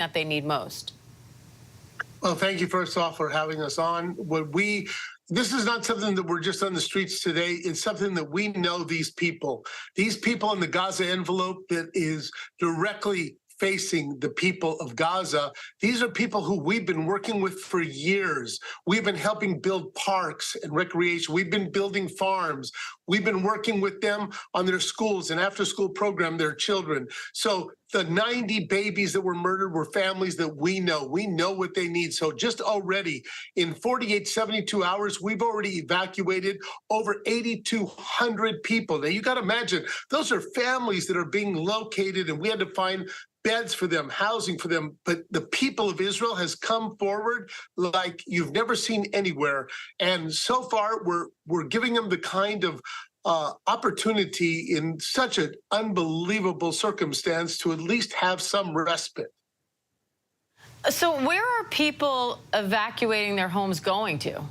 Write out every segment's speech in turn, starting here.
that they need most? Well, thank you first off for having us on. This is not something that we're just on the streets today. It's something that we know these people in the Gaza envelope that is directly facing the people of Gaza. These are people who we've been working with for years. We've been helping build parks and recreation. We've been building farms. We've been working with them on their schools and after-school program, their children. So the 90 babies that were murdered were families that we know. We know what they need. So just already in 48, 72 hours, we've already evacuated over 8,200 people. Now, you got to imagine, those are families that are being located, and we had to find beds for them, housing for them. But the people of Israel has come forward like you've never seen anywhere. And so far, we're giving them the kind of opportunity in such an unbelievable circumstance to at least have some respite. So where are people evacuating their homes going to?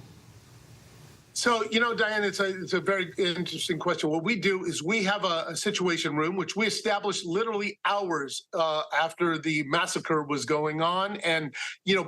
So, Diane, it's a very interesting question. What we do is we have a situation room, which we established literally hours after the massacre was going on. And,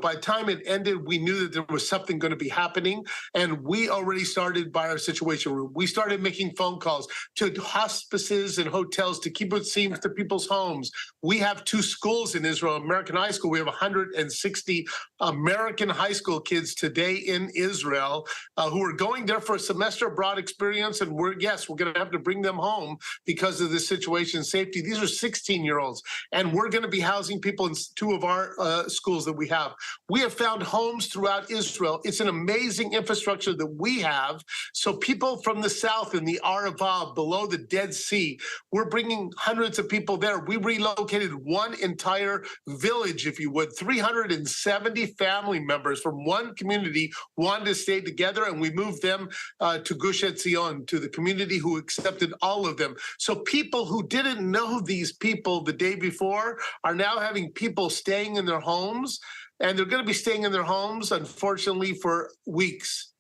by the time it ended, we knew that there was something going to be happening. And we already started by our situation room. We started making phone calls to hospices and hotels to keep it seems to people's homes. We have 2 schools in Israel, American high school. We have 160 American high school kids today in Israel who are going there for a semester abroad experience, and we're going to have to bring them home because of this situation safety. These are 16-year-olds, and we're going to be housing people in 2 of our schools that we have. We have found homes throughout Israel. It's an amazing infrastructure that we have. So people from the south in the Arava, below the Dead Sea, we're bringing hundreds of people there. We relocated one entire village, if you would, 370 family members from one community wanted to stay together, and we moved them to Gush Etzion, to the community who accepted all of them. So people who didn't know these people the day before are now having people staying in their homes, and they're going to be staying in their homes, unfortunately, for weeks.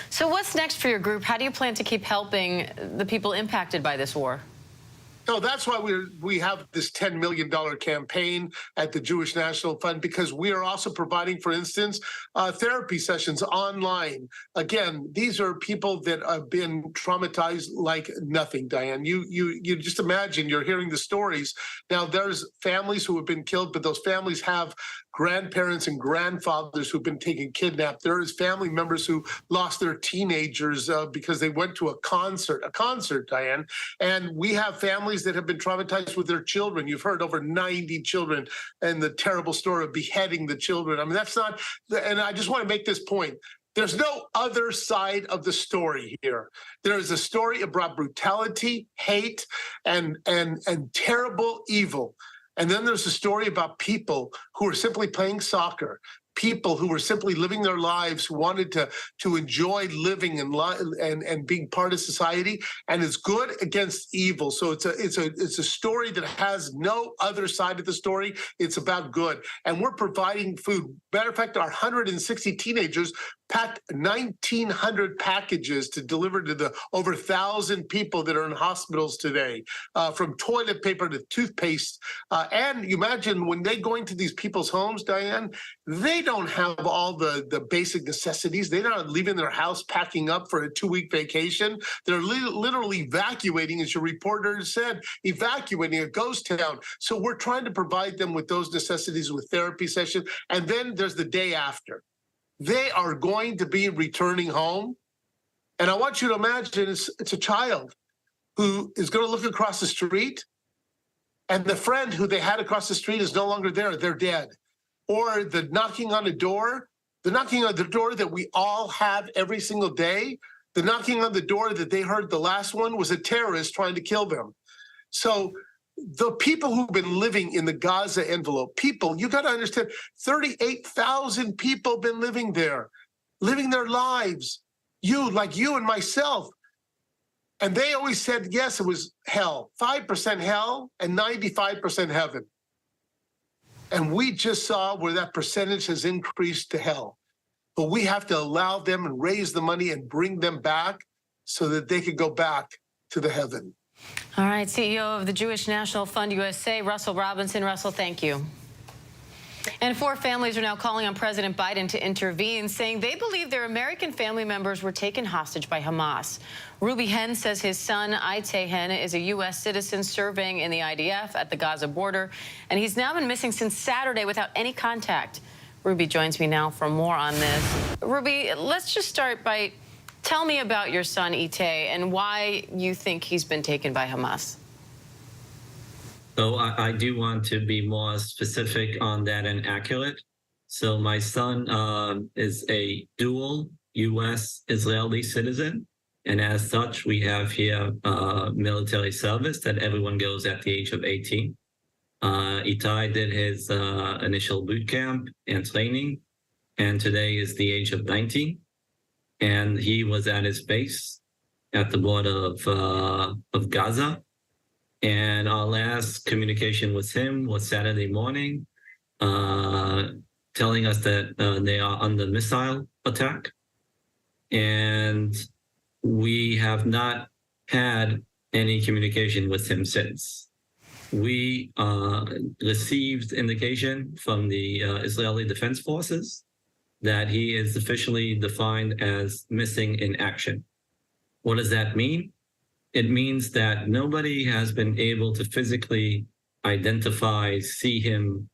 So what's next for your group? How do you plan to keep helping the people impacted by this war? So that's why we have this $10 million campaign at the Jewish National Fund, because we are also providing, for instance, therapy sessions online. Again, these are people that have been traumatized like nothing, Diane. You just imagine, you're hearing the stories. Now, there's families who have been killed, but those families have grandparents and grandfathers who've been taken kidnapped. There is family members who lost their teenagers because they went to a concert, Diane. And we have families that have been traumatized with their children. You've heard over 90 children and the terrible story of beheading the children. I mean, that's not, and I just want to make this point. There's no other side of the story here. There is a story about brutality, hate, and terrible evil. And then there's a story about people who are simply playing soccer, people who were simply living their lives, who wanted to enjoy living and being part of society, and it's good against evil. So it's a story that has no other side of the story. It's about good, and we're providing food. Matter of fact, our 160 teenagers packed 1,900 packages to deliver to the over 1,000 people that are in hospitals today, from toilet paper to toothpaste. And you imagine when they go into these people's homes, Diane, they don't have all the basic necessities. They're not leaving their house packing up for a 2-week vacation. They're literally evacuating, as your reporter said, evacuating a ghost town. So we're trying to provide them with those necessities with therapy sessions. And then there's the day after. They are going to be returning home. And I want you to imagine it's a child who is going to look across the street, and the friend who they had across the street is no longer there. They're dead. Or the knocking on the door that we all have every single day, the knocking on the door that they heard the last one was a terrorist trying to kill them. So the people who've been living in the Gaza envelope, you got to understand, 38,000 people been living there, living their lives, like you and myself. And they always said, yes, it was hell, 5% hell and 95% heaven. And we just saw where that percentage has increased to hell. But we have to allow them and raise the money and bring them back so that they could go back to the heaven. All right, CEO of the Jewish National Fund USA, Russell Robinson. Russell, thank you. And 4 families are now calling on President Biden to intervene, saying they believe their American family members were taken hostage by Hamas. Ruby Hen says his son, Itay Hen, is a U.S. citizen serving in the IDF at the Gaza border, and he's now been missing since Saturday without any contact. Ruby joins me now for more on this. Ruby, let's just start by tell me about your son, Itay, and why you think he's been taken by Hamas. So I do want to be more specific on that and accurate. So my son is a dual U.S. Israeli citizen. And as such, we have here military service that everyone goes at the age of 18. Itai did his initial boot camp and training, and today is the age of 19. And he was at his base at the border of Gaza. And our last communication with him was Saturday morning, telling us that they are under missile attack. And we have not had any communication with him since. We received indication from the Israeli Defense Forces that he is officially defined as missing in action. What does that mean? It means that nobody has been able to physically identify, see him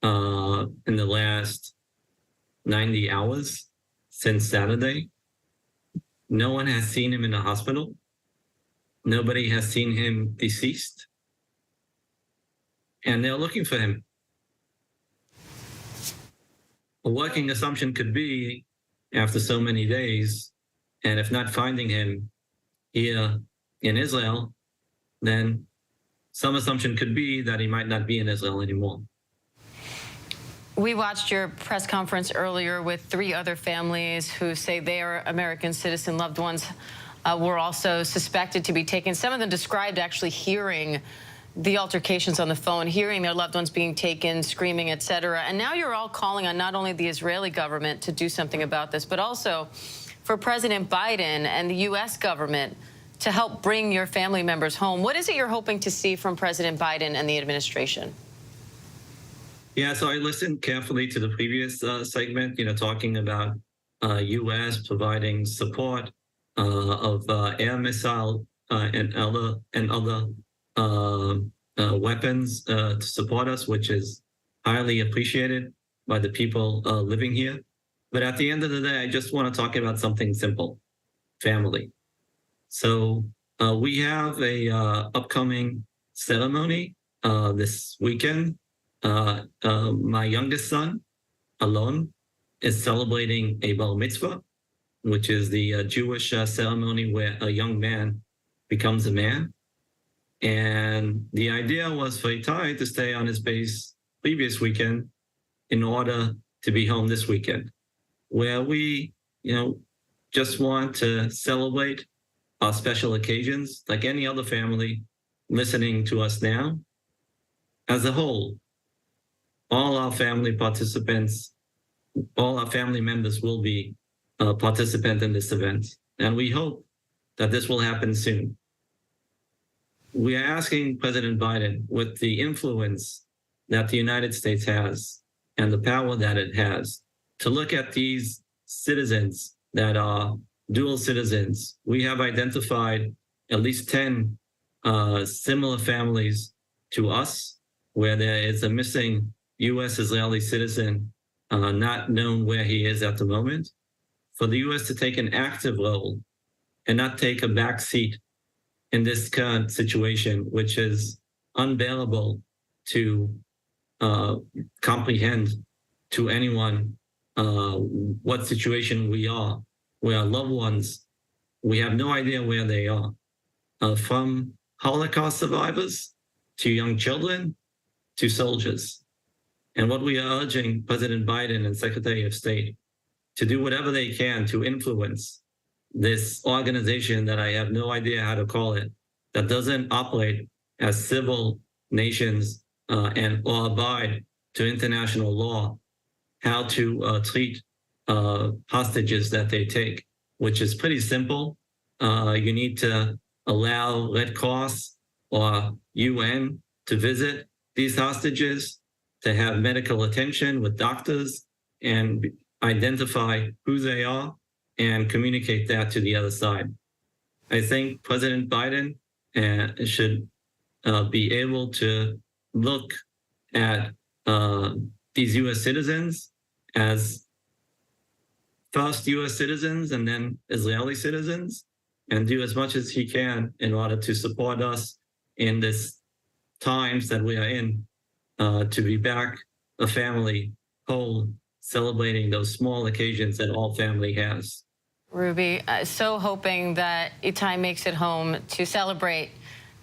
in the last 90 hours since Saturday. No one has seen him in a hospital. Nobody has seen him deceased. And they're looking for him. A working assumption could be, after so many days, and if not finding him here in Israel, then some assumption could be that he might not be in Israel anymore. We watched your press conference earlier with 3 other families who say their American citizen loved ones were also suspected to be taken. Some of them described actually hearing the altercations on the phone, hearing their loved ones being taken, screaming, et cetera. And now you're all calling on not only the Israeli government to do something about this, but also for President Biden and the U.S. government to help bring your family members home. What is it you're hoping to see from President Biden and the administration? Yeah, so I listened carefully to the previous segment, talking about U.S. providing support of air missile and other weapons to support us, which is highly appreciated by the people living here. But at the end of the day, I just want to talk about something simple: family. So we have a upcoming ceremony this weekend. My youngest son, Alon, is celebrating a bar mitzvah, which is the Jewish ceremony where a young man becomes a man. And the idea was for Itai to stay on his base previous weekend in order to be home this weekend, where we, just want to celebrate our special occasions like any other family listening to us now. As a whole, all our family participants, all our family members will be a participant in this event. And we hope that this will happen soon. We are asking President Biden, with the influence that the United States has and the power that it has, to look at these citizens that are dual citizens. We have identified at least 10 similar families to us where there is a missing U.S. Israeli citizen, not known where he is at the moment. For the U.S. to take an active role and not take a back seat in this current situation, which is unbearable to comprehend to anyone what situation we are, where our loved ones, we have no idea where they are, from Holocaust survivors to young children to soldiers. And what we are urging President Biden and Secretary of State to do whatever they can to influence this organization that I have no idea how to call it, that doesn't operate as civil nations and or abide to international law, how to treat hostages that they take, which is pretty simple. You need to allow Red Cross or UN to visit these hostages, to have medical attention with doctors and identify who they are and communicate that to the other side. I think President Biden should be able to look at these U.S. citizens as first U.S. citizens and then Israeli citizens, and do as much as he can in order to support us in this times that we are in, to be back a family whole, celebrating those small occasions that all family has. Ruby, so hoping that Itai makes it home to celebrate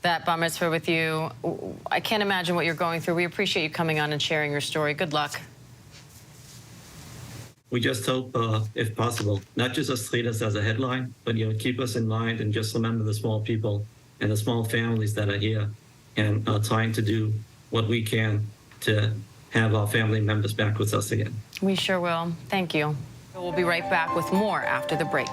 that bar mitzvah with you. I can't imagine what you're going through. We appreciate you coming on and sharing your story. Good luck. We just hope, if possible, not just us leaders as a headline, but keep us in mind and just remember the small people and the small families that are here and trying to do what we can to have our family members back with us again. We sure will. Thank you. We'll be right back with more after the break.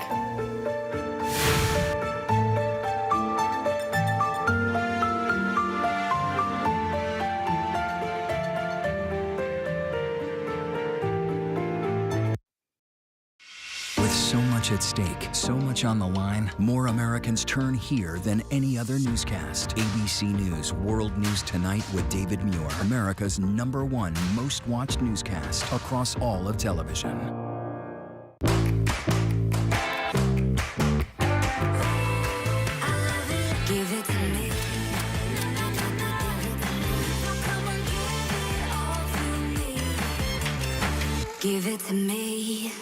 With so much at stake, so much on the line, more Americans turn here than any other newscast. ABC News World News Tonight with David Muir, America's #1 most watched newscast across all of television. Give it to me. Give it to me.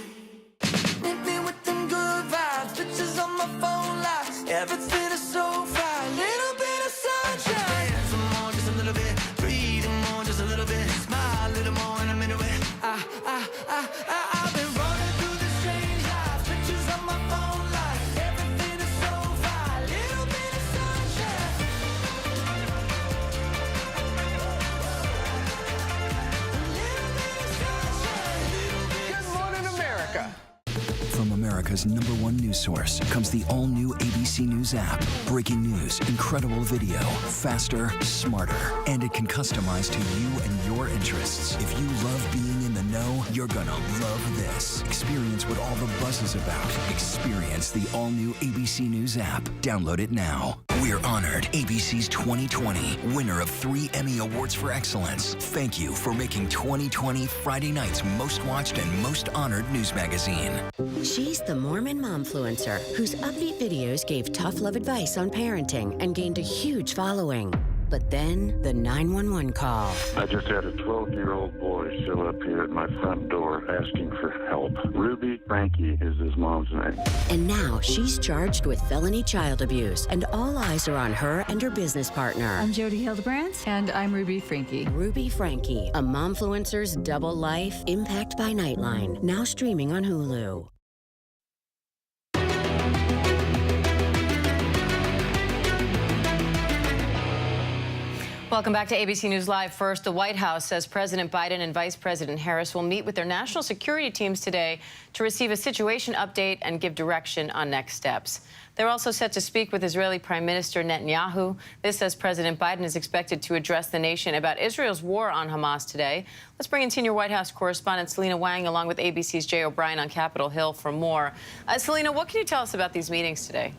Hit me with them good vibes, pictures on my phone lights. Everything is so fine, little bit of sunshine. Dance more, just a little bit. Breathe more, just a little bit. Smile a little more in a minute. I've been running through the strange life, pictures on my phone lights. Everything is so fine, little bit of sunshine. Good morning, America. From America's #1 news source comes the all-new ABC News app. Breaking news, incredible video, faster, smarter, and it can customize to you and your interests. If you love being in the know, you're gonna love this. Experience what all the buzz is about. Experience the all-new ABC News app. Download it now. We're honored ABC's 2020 winner of 3 Emmy Awards for Excellence. Thank you for making 2020 Friday night's most watched and most honored news magazine. She's the Mormon momfluencer whose upbeat videos gave tough love advice on parenting and gained a huge following. But then the 911 call. I just had a 12-year-old boy show up here at my front door asking for help. Ruby Frankie is his mom's name. And now she's charged with felony child abuse, and all eyes are on her and her business partner. I'm Jody Hildebrandt, and I'm Ruby Frankie. Ruby Frankie, a momfluencer's double life, Impact by Nightline, now streaming on Hulu. Welcome back to ABC News Live. First, the White House says President Biden and Vice President Harris will meet with their national security teams today to receive a situation update and give direction on next steps. They're also set to speak with Israeli Prime Minister Netanyahu. This as President Biden is expected to address the nation about Israel's war on Hamas today. Let's bring in senior White House correspondent Selena Wang along with ABC's Jay O'Brien on Capitol Hill for more. Selena, what can you tell us about these meetings today?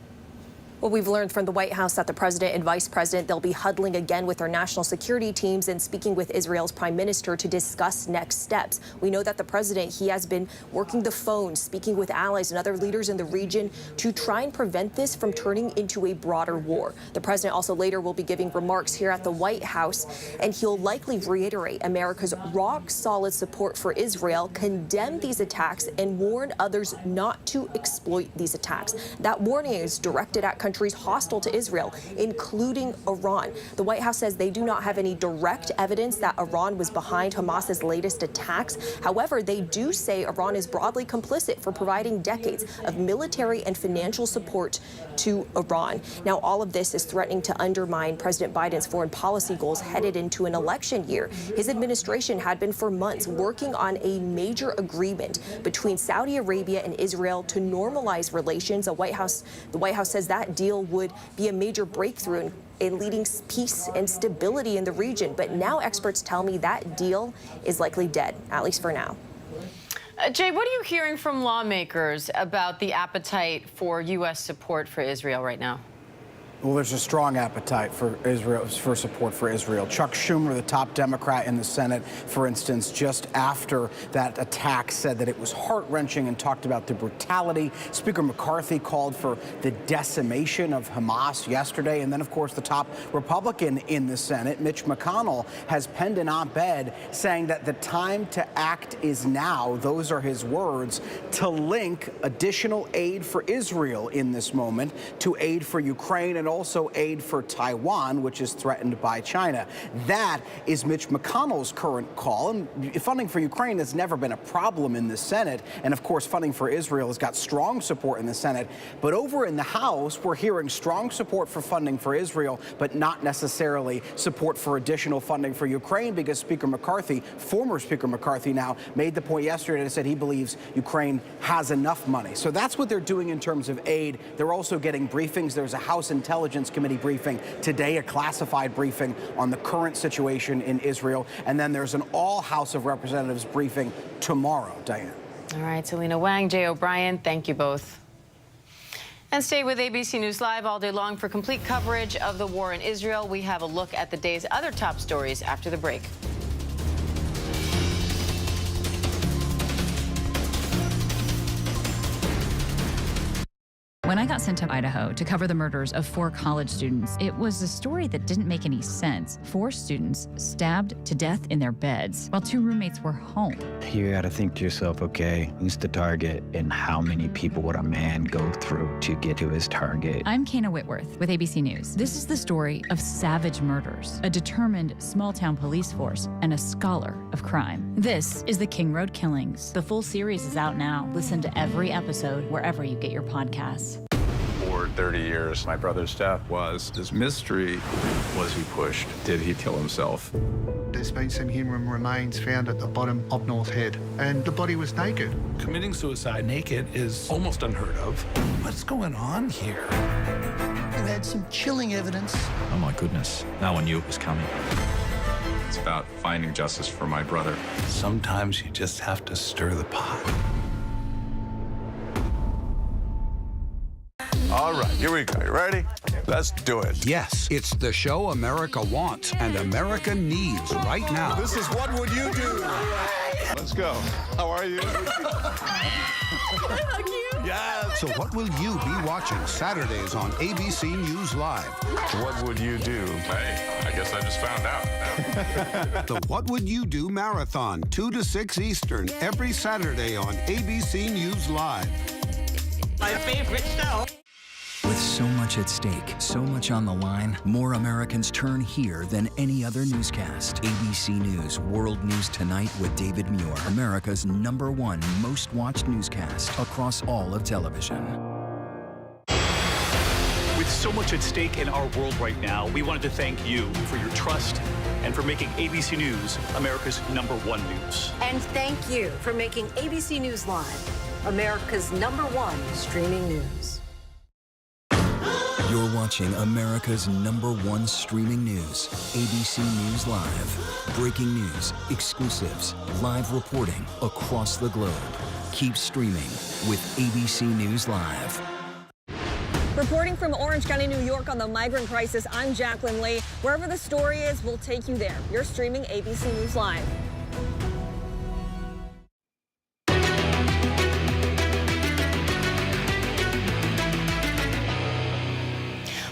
Well, we've learned from the White House that the president and vice president, they'll be huddling again with their national security teams and speaking with Israel's prime minister to discuss next steps. We know that the president, he has been working the phone, speaking with allies and other leaders in the region to try and prevent this from turning into a broader war. The president also later will be giving remarks here at the White House, and he'll likely reiterate America's rock-solid support for Israel, condemn these attacks, and warn others not to exploit these attacks. That warning is directed at countries hostile to Israel, including Iran. The White House says they do not have any direct evidence that Iran was behind Hamas's latest attacks. However, they do say Iran is broadly complicit for providing decades of military and financial support to Iran. Now, all of this is threatening to undermine President Biden's foreign policy goals headed into an election year. His administration had been for months working on a major agreement between Saudi Arabia and Israel to normalize relations. The White House says that deal would be a major breakthrough in leading peace and stability in the region. But now experts tell me that deal is likely dead, at least for now. Jay, what are you hearing from lawmakers about the appetite for U.S. support for Israel right now? Well, there's a strong appetite for Israel, for support for Israel. Chuck Schumer, the top Democrat in the Senate, for instance, just after that attack said that it was heart-wrenching and talked about the brutality. Speaker McCarthy called for the decimation of Hamas yesterday. And then, of course, the top Republican in the Senate, Mitch McConnell, has penned an op-ed saying that the time to act is now. Those are his words, to link additional aid for Israel in this moment to aid for Ukraine and also aid for Taiwan, which is threatened by China. That is Mitch McConnell's current call. And funding for Ukraine has never been a problem in the Senate. And of course, funding for Israel has got strong support in the Senate. But over in the House, we're hearing strong support for funding for Israel, but not necessarily support for additional funding for Ukraine, because Speaker McCarthy, former Speaker McCarthy now, made the point yesterday and said he believes Ukraine has enough money. So that's what they're doing in terms of aid. They're also getting briefings. There's a House Intelligence Committee briefing today, a classified briefing on the current situation in Israel. And then there's an all House of Representatives briefing tomorrow, Diane. All right, Selena Wang, Jay O'Brien, thank you both. And stay with ABC News Live all day long for complete coverage of the war in Israel. We have a look at the day's other top stories after the break. When I got sent to Idaho to cover the murders of 4 college students, it was a story that didn't make any sense. 4 students stabbed to death in their beds while 2 roommates were home. You gotta think to yourself, okay, who's the target and how many people would a man go through to get to his target? I'm Kana Whitworth with ABC News. This is the story of savage murders, a determined small-town police force, and a scholar of crime. This is the King Road Killings. The full series is out now. Listen to every episode wherever you get your podcasts. For 30 years, my brother's death was this mystery. Was he pushed? Did he kill himself? There's been some human remains found at the bottom of North Head, and the body was naked. Committing suicide naked is almost unheard of. What's going on here? You had some chilling evidence. Oh my goodness, no one knew it was coming. It's about finding justice for my brother. Sometimes you just have to stir the pot. All right, here we go. You ready? Let's do it. Yes, it's the show America wants and America needs right now. This is What Would You Do? Let's go. How are you? Yes. So what will you be watching Saturdays on ABC News Live? What would you do? Hey, I guess I just found out. The What Would You Do Marathon, 2 to 6 Eastern, every Saturday on ABC News Live. My favorite show. With so much at stake, so much on the line, more Americans turn here than any other newscast. ABC News World News Tonight with David Muir, America's #1 most watched newscast across all of television. With so much at stake in our world right now, we wanted to thank you for your trust and for making ABC News America's #1 news. And thank you for making ABC News Live America's #1 streaming news. You're watching America's #1 streaming news, ABC News Live. Breaking news, exclusives, live reporting across the globe. Keep streaming with ABC News Live. Reporting from Orange County, New York on the migrant crisis, I'm Jacqueline Lee. Wherever the story is, we'll take you there. You're streaming ABC News Live.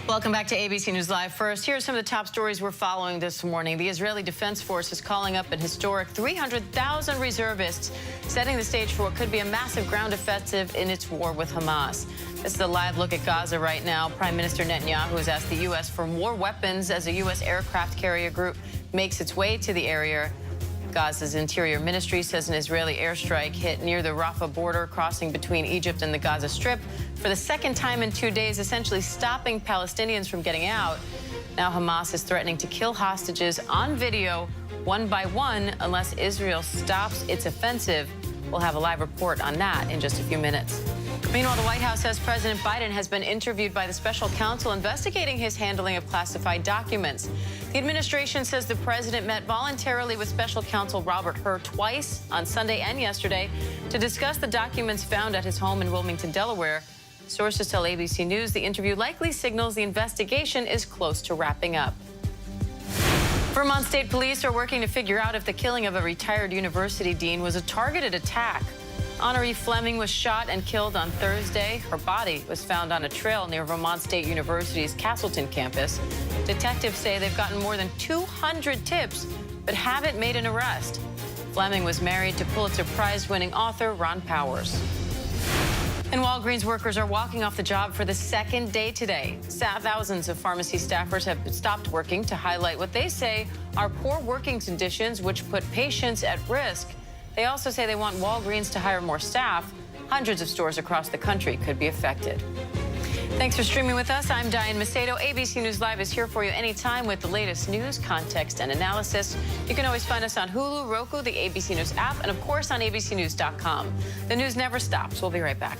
Welcome back to ABC News Live. First, here are some of the top stories we're following this morning. The Israeli Defense Force is calling up an historic 300,000 reservists, setting the stage for what could be a massive ground offensive in its war with Hamas. This is a live look at Gaza right now. Prime Minister Netanyahu has asked the U.S. for more weapons as a U.S. aircraft carrier group makes its way to the area. Gaza's Interior Ministry says an Israeli airstrike hit near the Rafah border, crossing between Egypt and the Gaza Strip for the second time in 2 days, essentially stopping Palestinians from getting out. Now Hamas is threatening to kill hostages on video, one by one, unless Israel stops its offensive. We'll have a live report on that in just a few minutes. Meanwhile, the White House says President Biden has been interviewed by the special counsel investigating his handling of classified documents. The administration says the president met voluntarily with special counsel Robert Hur twice on Sunday and yesterday to discuss the documents found at his home in Wilmington, Delaware. Sources tell ABC News the interview likely signals the investigation is close to wrapping up. Vermont State Police are working to figure out if the killing of a retired university dean was a targeted attack. Honoree Fleming was shot and killed on Thursday. Her body was found on a trail near Vermont State University's Castleton campus. Detectives say they've gotten more than 200 tips, but haven't made an arrest. Fleming was married to Pulitzer Prize-winning author Ron Powers. And Walgreens workers are walking off the job for the second day today. Thousands of pharmacy staffers have stopped working to highlight what they say are poor working conditions, which put patients at risk. They also say they want Walgreens to hire more staff. Hundreds of stores across the country could be affected. Thanks for streaming with us. I'm Diane Macedo. ABC News Live is here for you anytime with the latest news, context, and analysis. You can always find us on Hulu, Roku, the ABC News app, and of course on abcnews.com. The news never stops. We'll be right back.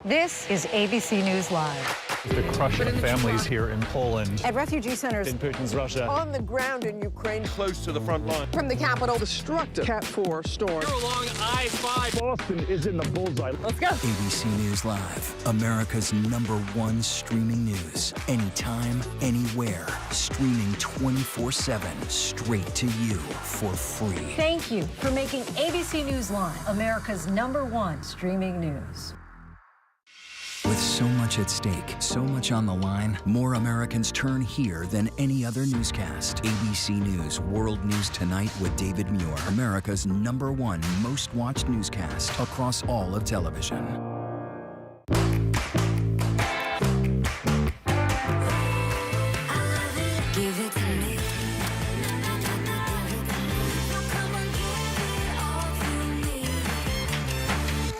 This is ABC News Live. The crush of families here in Poland. At refugee centers In Putin's Russia. On the ground in Ukraine, close to the front line. from the capital. Destructive Cat 4 storm. Here along I-5. Boston is in the bullseye. Let's go. ABC News Live, America's #1 streaming news. Anytime, anywhere. Streaming 24/7, straight to you for free. Thank you for making ABC News Live America's #1 streaming news. With so much at stake, so much on the line, more Americans turn here than any other newscast. ABC News World News Tonight with David Muir, America's #1 most watched newscast across all of television. Give it to me.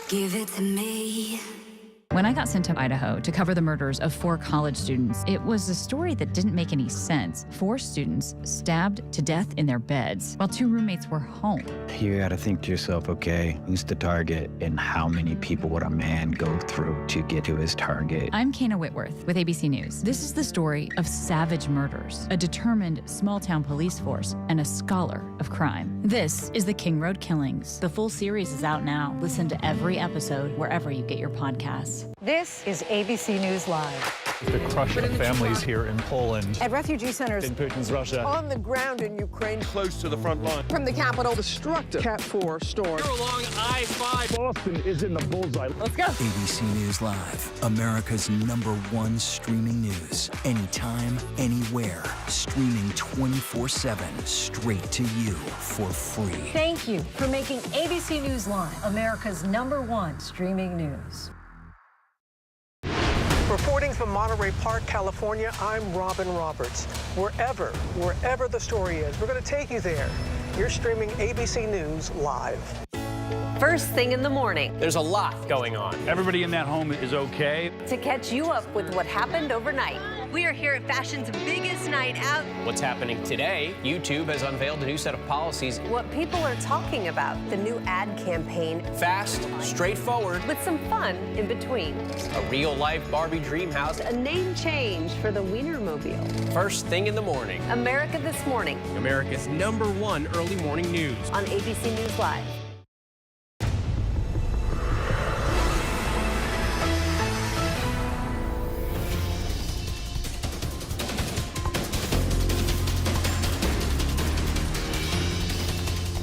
Give it to me. When I got sent to Idaho to cover the murders of 4 college students, it was a story that didn't make any sense. 4 students stabbed to death in their beds while 2 roommates were home. You gotta think to yourself, okay, who's the target and how many people would a man go through to get to his target? I'm Kana Whitworth with ABC News. This is the story of savage murders, a determined small-town police force, and a scholar of crime. This is the King Road Killings. The full series is out now. Listen to every episode wherever you get your podcasts. This is ABC News Live. The crush of families here in Poland. At refugee centers. In Putin's Russia. On the ground in Ukraine, close to the front line. from the capital. Destructive Cat 4 storm. Here along I-5. Boston is in the bullseye. Let's go. ABC News Live, America's #1 streaming news. Anytime, anywhere. Streaming 24/7, straight to you for free. Thank you for making ABC News Live America's #1 streaming news. Reporting from Monterey Park, California, I'm Robin Roberts. Wherever the story is, we're going to take you there. You're streaming ABC News Live. First thing in the morning. There's a lot going on. Everybody in that home is okay. To catch you up with what happened overnight. We are here at fashion's biggest night out. What's happening today? YouTube has unveiled a new set of policies. What people are talking about. The new ad campaign. Fast, straightforward. With some fun in between. A real-life Barbie dream house. A name change for the Wienermobile. First thing in the morning. America This Morning. America's #1 early morning news. On ABC News Live.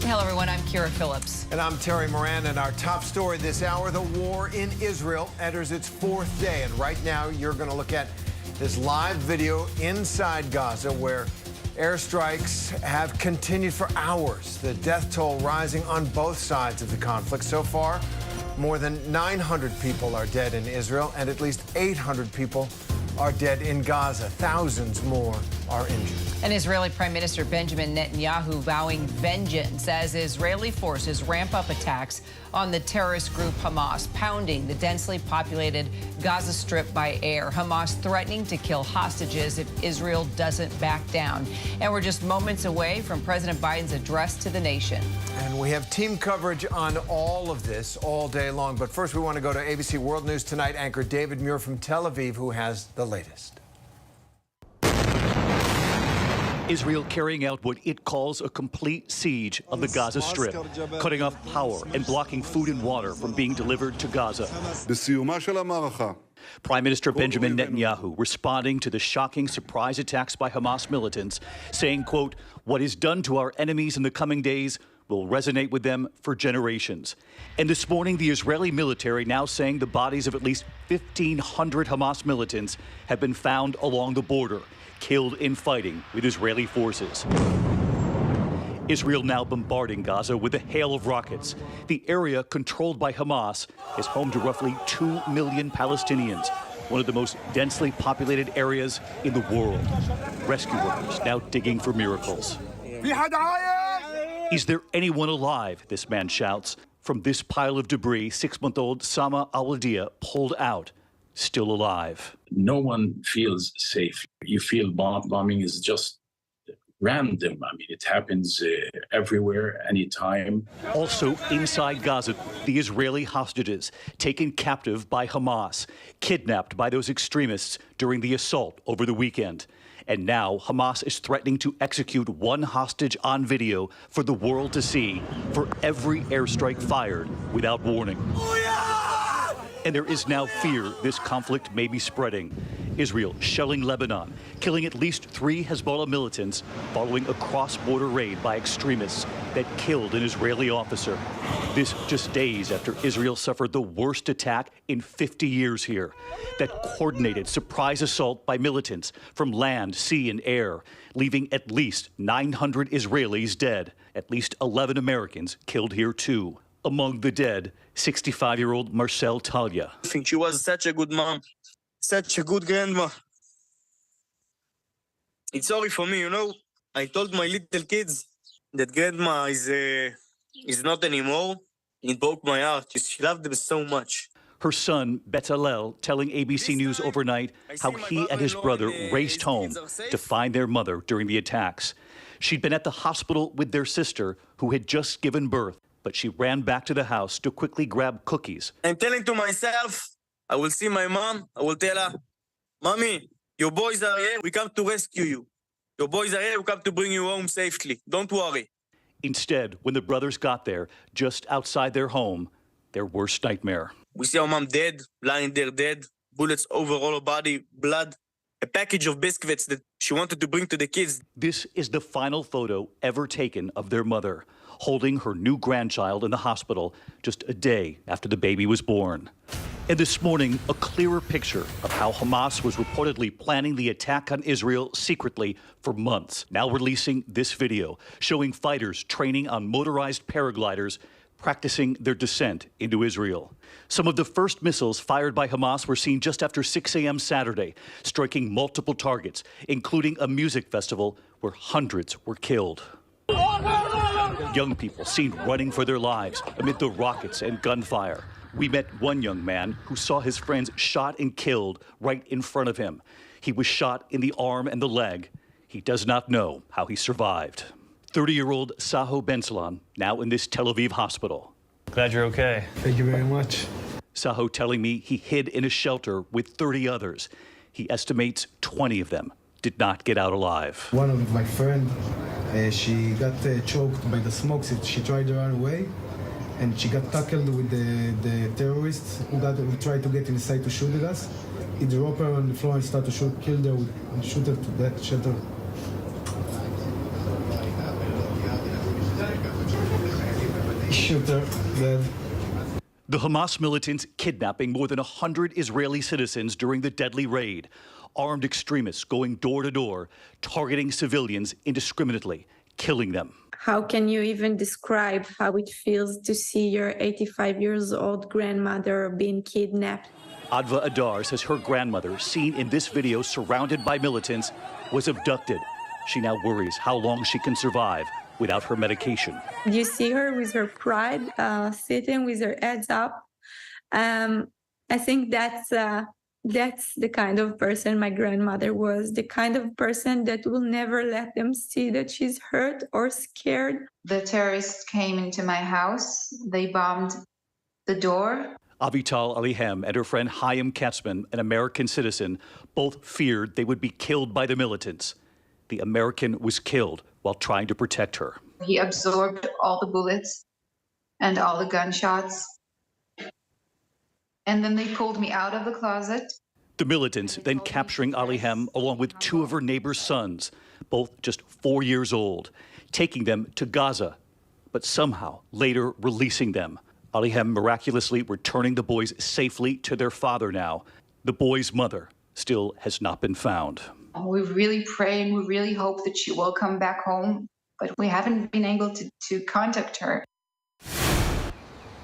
Hello, everyone. I'm Kira Phillips. And I'm Terry Moran, and our top story this hour, the war in Israel enters its 4th day. And right now, you're going to look at this live video inside Gaza where airstrikes have continued for hours. The death toll rising on both sides of the conflict. So far, more than 900 people are dead in Israel, and at least 800 people are dead in Gaza. Thousands more are injured. And Israeli Prime Minister Benjamin Netanyahu vowing vengeance as Israeli forces ramp up attacks on the terrorist group Hamas, pounding the densely populated Gaza Strip by air. Hamas threatening to kill hostages if Israel doesn't back down. And we're just moments away from President Biden's address to the nation. And we have team coverage on all of this all day long. But first, we want to go to ABC World News Tonight anchor David Muir from Tel Aviv, who has the latest. Israel carrying out what it calls a complete siege of the Gaza Strip, cutting off power and blocking food and water from being delivered to Gaza. Prime Minister Benjamin Netanyahu responding to the shocking surprise attacks by Hamas militants, saying, quote, "What is done to our enemies in the coming days will resonate with them for generations." And this morning, the Israeli military now saying the bodies of at least 1,500 Hamas militants have been found along the border, killed in fighting with Israeli forces. Israel now bombarding Gaza with a hail of rockets. The area controlled by Hamas is home to roughly 2 million Palestinians, one of the most densely populated areas in the world. Rescue workers now digging for miracles. Is there anyone alive? This man shouts. From this pile of debris, 6-month-old Sama Al-Wadia pulled out, still alive. No one feels safe. You feel bombing is just random. I mean, it happens everywhere, anytime. Also inside Gaza, the Israeli hostages taken captive by Hamas, kidnapped by those extremists during the assault over the weekend. And now Hamas is threatening to execute one hostage on video for the world to see for every airstrike fired without warning. And there is now fear this conflict may be spreading. Israel shelling Lebanon, killing at least 3 Hezbollah militants following a cross-border raid by extremists that killed an Israeli officer. This just days after Israel suffered the worst attack in 50 years here. That coordinated surprise assault by militants from land, sea, and air, leaving at least 900 Israelis dead, at least 11 Americans killed here too. Among the dead, 65-year-old Marcel Talia. I think she was such a good mom, such a good grandma. It's sorry for me, you know. I told my little kids that grandma is not anymore. It broke my heart. She loved them so much. Her son, Betzalel, telling ABC News overnight how he and his brother raced home to find their mother during the attacks. She'd been at the hospital with their sister, who had just given birth, but she ran back to the house to quickly grab cookies. I'm telling to myself, I will see my mom. I will tell her, "Mommy, your boys are here. We come to rescue you. Your boys are here. We come to bring you home safely. Don't worry." Instead, when the brothers got there, just outside their home, their worst nightmare. We see our mom dead, lying there dead, bullets over all her body, blood, a package of biscuits that she wanted to bring to the kids. This is the final photo ever taken of their mother, holding her new grandchild in the hospital just a day after the baby was born. And this morning, a clearer picture of how Hamas was reportedly planning the attack on Israel secretly for months. Now releasing this video showing fighters training on motorized paragliders practicing their descent into Israel. Some of the first missiles fired by Hamas were seen just after 6 a.m. Saturday, striking multiple targets, including a music festival where hundreds were killed. Young people seen running for their lives amid the rockets and gunfire. We met one young man who saw his friends shot and killed right in front of him. He was shot in the arm and the leg. He does not know how he survived. 30-year-old Saho Ben-Salon, now in this Tel Aviv hospital. Glad you're okay. Thank you very much. Saho telling me he hid in a shelter with 30 others. He estimates 20 of them did not get out alive. One of my friends, she got choked by the smoke. She tried to run away, and she got tackled with the terrorists who tried to get inside to shoot at us. He dropped her on the floor and started to shoot, killed her, and shoot her to death, shot her. Shoot her, dead. The Hamas militants kidnapping more than 100 Israeli citizens during the deadly raid. Armed extremists going door to door, targeting civilians indiscriminately, killing them. How can you even describe how it feels to see your 85 years old grandmother being kidnapped? Adva Adar says her grandmother, seen in this video surrounded by militants, was abducted. She now worries how long she can survive without her medication. You see her with her pride, sitting with her heads up. I think that's the kind of person my grandmother was, the kind of person that will never let them see that she's hurt or scared. The terrorists came into my house. They bombed the door. Avital Alihem and her friend Chaim Katzman, an American citizen, both feared they would be killed by the militants. The American was killed while trying to protect her. He absorbed all the bullets and all the gunshots. And then they pulled me out of the closet. The militants then capturing Alihem along with two of her neighbor's sons, both just 4 years old, taking them to Gaza, but somehow later releasing them. Alihem miraculously returning the boys safely to their father now. The boy's mother still has not been found. We really pray and we really hope that she will come back home, but we haven't been able to contact her.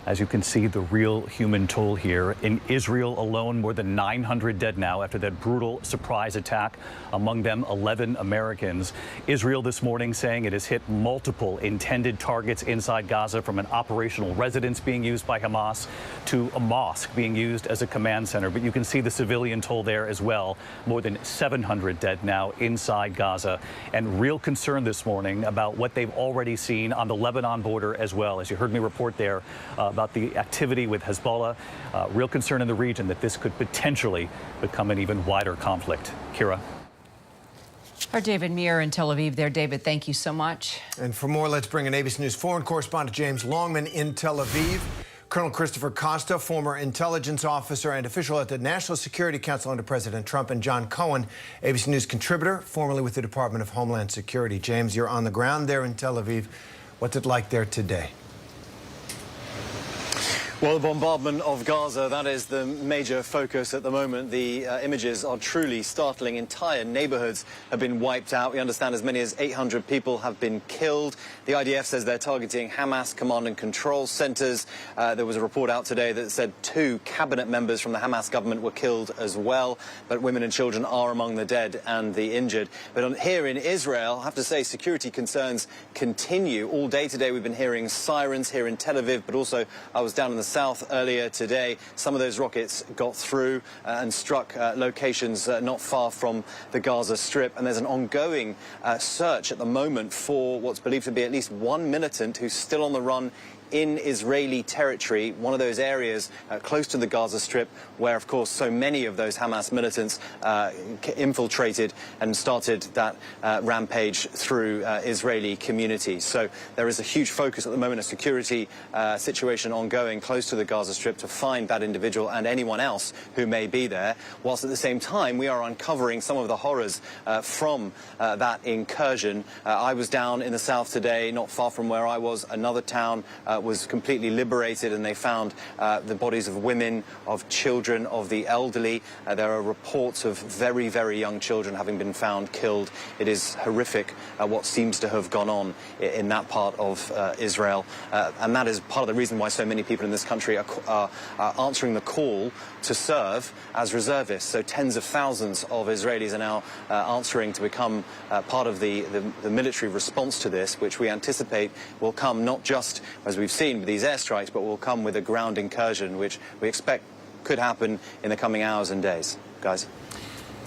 As you can see, the real human toll here. In Israel alone, more than 900 dead now after that brutal surprise attack, among them 11 Americans. Israel this morning saying it has hit multiple intended targets inside Gaza, from an operational residence being used by Hamas to a mosque being used as a command center. But you can see the civilian toll there as well. More than 700 dead now inside Gaza. And real concern this morning about what they've already seen on the Lebanon border as well. As you heard me report there, about the activity with Hezbollah. Real concern in the region that this could potentially become an even wider conflict. Kira. Our David Muir in Tel Aviv there. David, thank you so much. And for more, let's bring in ABC News foreign correspondent James Longman in Tel Aviv. Colonel Christopher Costa, former intelligence officer and official at the National Security Council under President Trump, and John Cohen, ABC News contributor, formerly with the Department of Homeland Security. James, you're on the ground there in Tel Aviv. What's it like there today? Well, the bombardment of Gaza, that is the major focus at the moment. The images are truly startling. Entire neighborhoods have been wiped out. We understand as many as 800 people have been killed. The IDF says they're targeting Hamas command and control centers. There was a report out today that said 2 cabinet members from the Hamas government were killed as well. But women and children are among the dead and the injured. But here in Israel, I have to say, security concerns continue. All day today we've been hearing sirens here in Tel Aviv, but also I was down in the south earlier today. Some of those rockets got through and struck locations not far from the Gaza Strip. And there's an ongoing search at the moment for what's believed to be at least one militant who's still on the run in Israeli territory, one of those areas close to the Gaza Strip where, of course, so many of those Hamas militants infiltrated and started that rampage through Israeli communities. So there is a huge focus at the moment, a security situation ongoing close to the Gaza Strip to find that individual and anyone else who may be there, whilst at the same time we are uncovering some of the horrors from that incursion. I was down in the south today, not far from where I was. Another town was completely liberated, and they found the bodies of women, of children, of the elderly. There are reports of very, very young children having been found killed. It is horrific what seems to have gone on in that part of Israel. And that is part of the reason why so many people in this country are answering the call to serve as reservists. So tens of thousands of Israelis are now answering to become part of the military response to this, which we anticipate will come not just, as we've seen with these airstrikes, but will come with a ground incursion, which we expect could happen in the coming hours and days. Guys.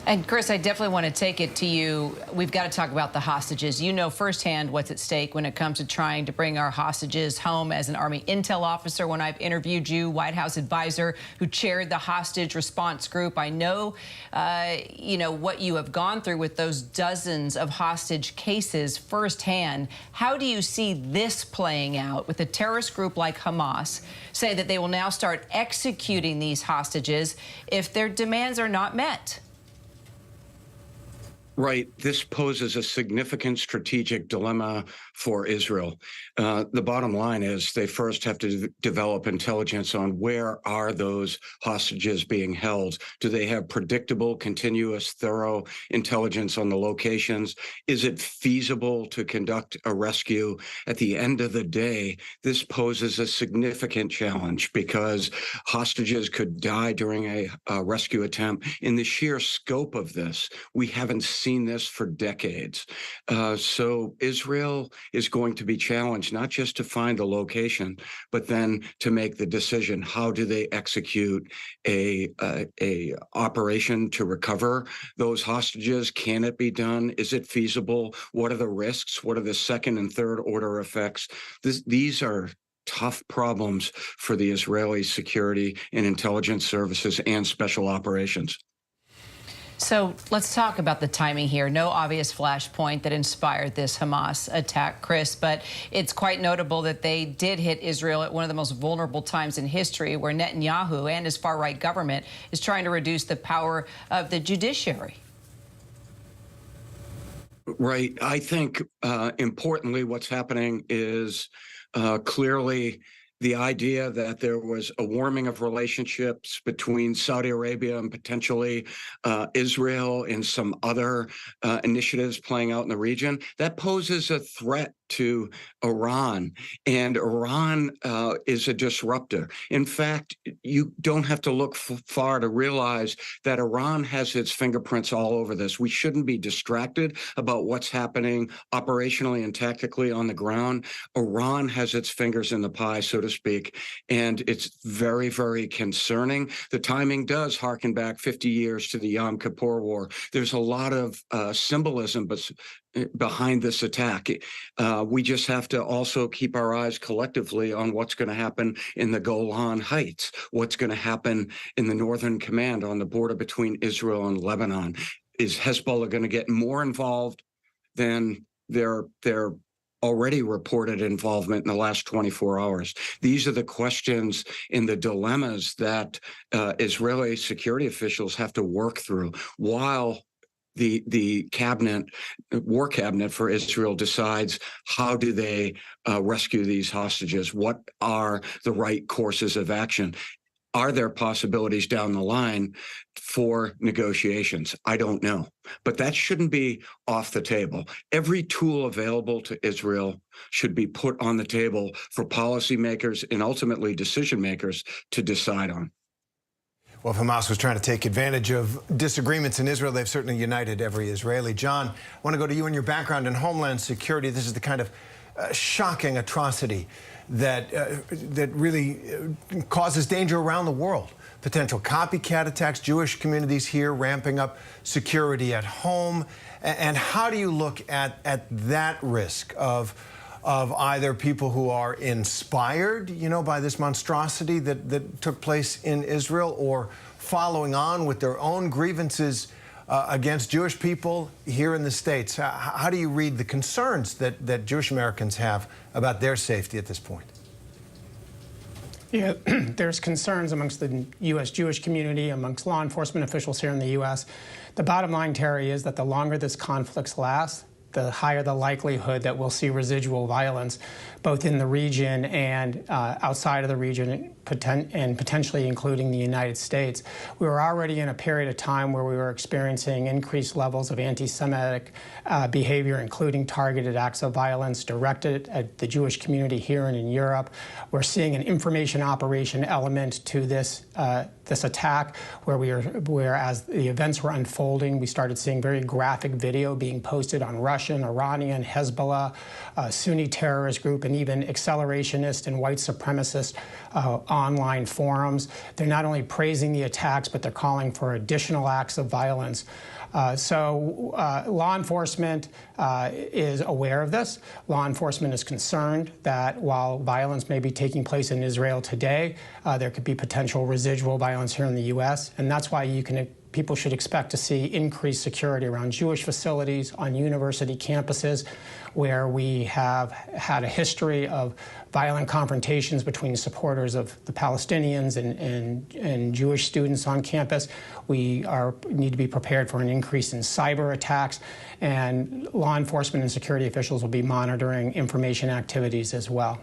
And Chris, I definitely want to take it to you. We've got to talk about the hostages. You know firsthand what's at stake when it comes to trying to bring our hostages home. As an Army intel officer, when I've interviewed you, White House advisor who chaired the hostage response group, I know, you know, what you have gone through with those dozens of hostage cases firsthand. How do you see this playing out with a terrorist group like Hamas say that they will now start executing these hostages if their demands are not met? Right. This poses a significant strategic dilemma for Israel. The bottom line is they first have to develop intelligence on where are those hostages being held. Do they have predictable, continuous, thorough intelligence on the locations? Is it feasible to conduct a rescue? At the end of the day, this poses a significant challenge because hostages could die during a rescue attempt. In the sheer scope of this, we haven't seen this for decades. So Israel is going to be challenged not just to find the location, but then to make the decision. How do they execute a operation to recover those hostages? Can it be done? Is it feasible? What are the risks? What are the second and third order effects? These are tough problems for the Israeli security and intelligence services and special operations. So let's talk about the timing here. No obvious flashpoint that inspired this Hamas attack, Chris, but it's quite notable that they did hit Israel at one of the most vulnerable times in history, where Netanyahu and his far-right government is trying to reduce the power of the judiciary. Right. I think importantly, what's happening is clearly the idea that there was a warming of relationships between Saudi Arabia and potentially Israel and some other initiatives playing out in the region, that poses a threat to Iran, and Iran is a disruptor. In fact, you don't have to look far to realize that Iran has its fingerprints all over this. We shouldn't be distracted about what's happening operationally and tactically on the ground. Iran has its fingers in the pie, so to speak, and it's very, very concerning. The timing does harken back 50 years to the Yom Kippur War. There's a lot of symbolism behind this attack. We just have to also keep our eyes collectively on what's going to happen in the Golan Heights, what's going to happen in the Northern Command on the border between Israel and Lebanon. Is Hezbollah going to get more involved than their already reported involvement in the last 24 hours? These are the questions and the dilemmas that Israeli security officials have to work through while the war cabinet for Israel decides how do they rescue these hostages? What are the right courses of action? Are there possibilities down the line for negotiations? I don't know, but that shouldn't be off the table. Every tool available to Israel should be put on the table for policymakers and ultimately decision makers to decide on. Well, if Hamas was trying to take advantage of disagreements in Israel, they've certainly united every Israeli. John, I want to go to you and your background in Homeland Security. This is the kind of shocking atrocity that really causes danger around the world. Potential copycat attacks, Jewish communities here ramping up security at home. And how do you look at that risk of either people who are inspired, by this monstrosity that took place in Israel, or following on with their own grievances against Jewish people here in the States? How do you read the concerns that Jewish Americans have about their safety at this point? Yeah, there's concerns amongst the U.S. Jewish community, amongst law enforcement officials here in the U.S. The bottom line, Terry, is that the longer this conflict lasts, the higher the likelihood that we'll see residual violence, both in the region and outside of the region, and potentially including the United States. We were already in a period of time where we were experiencing increased levels of anti-Semitic behavior, including targeted acts of violence directed at the Jewish community here and in Europe. We're seeing an information operation element to this this attack, where as the events were unfolding, we started seeing very graphic video being posted on Russian, Iranian, Hezbollah, Sunni terrorist group, and even accelerationist and white supremacist online forums. They're not only praising the attacks, but they're calling for additional acts of violence. So law enforcement is aware of this. Law enforcement is concerned that while violence may be taking place in Israel today, there could be potential residual violence here in the U.S., and that's why you can people should expect to see increased security around Jewish facilities, on university campuses, where we have had a history of violent confrontations between supporters of the Palestinians and Jewish students on campus. We need to be prepared for an increase in cyber attacks, and law enforcement and security officials will be monitoring information activities as well.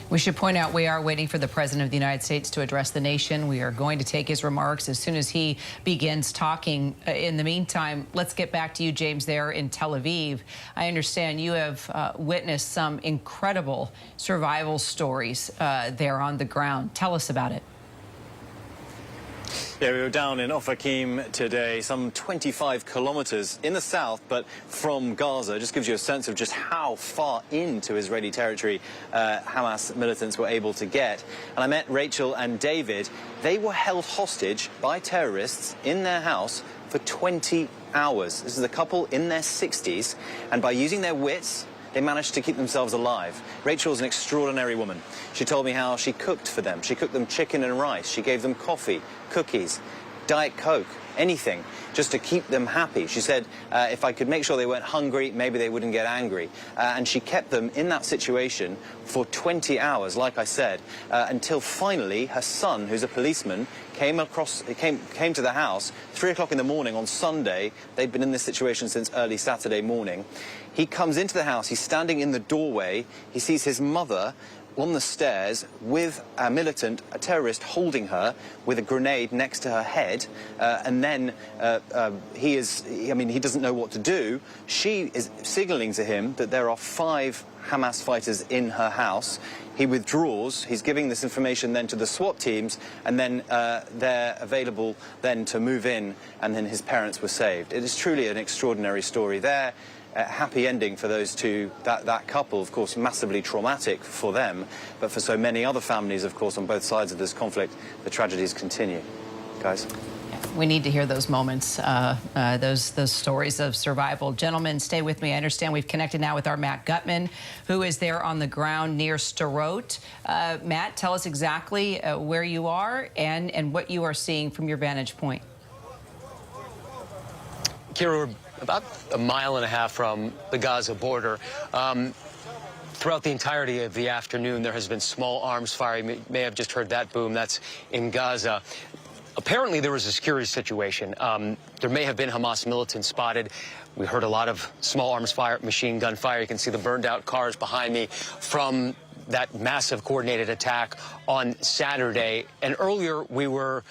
We should point out we are waiting for the President of the United States to address the nation. We are going to take his remarks as soon as he begins talking. In the meantime, let's get back to you, James, there in Tel Aviv. I understand you have witnessed some incredible survival stories there on the ground. Tell us about it. Yeah, we were down in Ofakim today, some 25 kilometers in the south, but from Gaza. Just gives you a sense of just how far into Israeli territory Hamas militants were able to get. And I met Rachel and David. They were held hostage by terrorists in their house for 20 hours. This is a couple in their 60s, and by using their wits, they managed to keep themselves alive. Rachel's an extraordinary woman. She told me how she cooked for them. She cooked them chicken and rice. She gave them coffee, cookies, Diet Coke, anything, just to keep them happy. She said if I could make sure they weren't hungry, maybe they wouldn't get angry. And she kept them in that situation for 20 hours, like I said, until finally her son, who's a policeman, came to the house 3 o'clock in the morning on Sunday. They'd been in this situation since early Saturday morning. He comes into the house. He's standing in the doorway. He sees his mother on the stairs with a militant, a terrorist, holding her with a grenade next to her head. And then he doesn't know what to do. She is signaling to him that there are 5 Hamas fighters in her house. He withdraws. He's giving this information then to the SWAT teams, and then they're available then to move in, and then his parents were saved. It is truly an extraordinary story there. A happy ending for those two, that couple, of course, massively traumatic for them, but for so many other families, of course, on both sides of this conflict, the tragedies continue. Guys? We need to hear those moments, those stories of survival. Gentlemen, stay with me. I understand we've connected now with our Matt Gutman, who is there on the ground near Sderot. Matt, tell us exactly where you are and what you are seeing from your vantage point. Kira, we're about a mile and a half from the Gaza border. Throughout the entirety of the afternoon, there has been small arms fire. You may have just heard that boom. That's in Gaza. Apparently, there was a security situation. There may have been Hamas militants spotted. We heard a lot of small arms fire, machine gun fire. You can see the burned out cars behind me from that massive coordinated attack on Saturday. And earlier, we were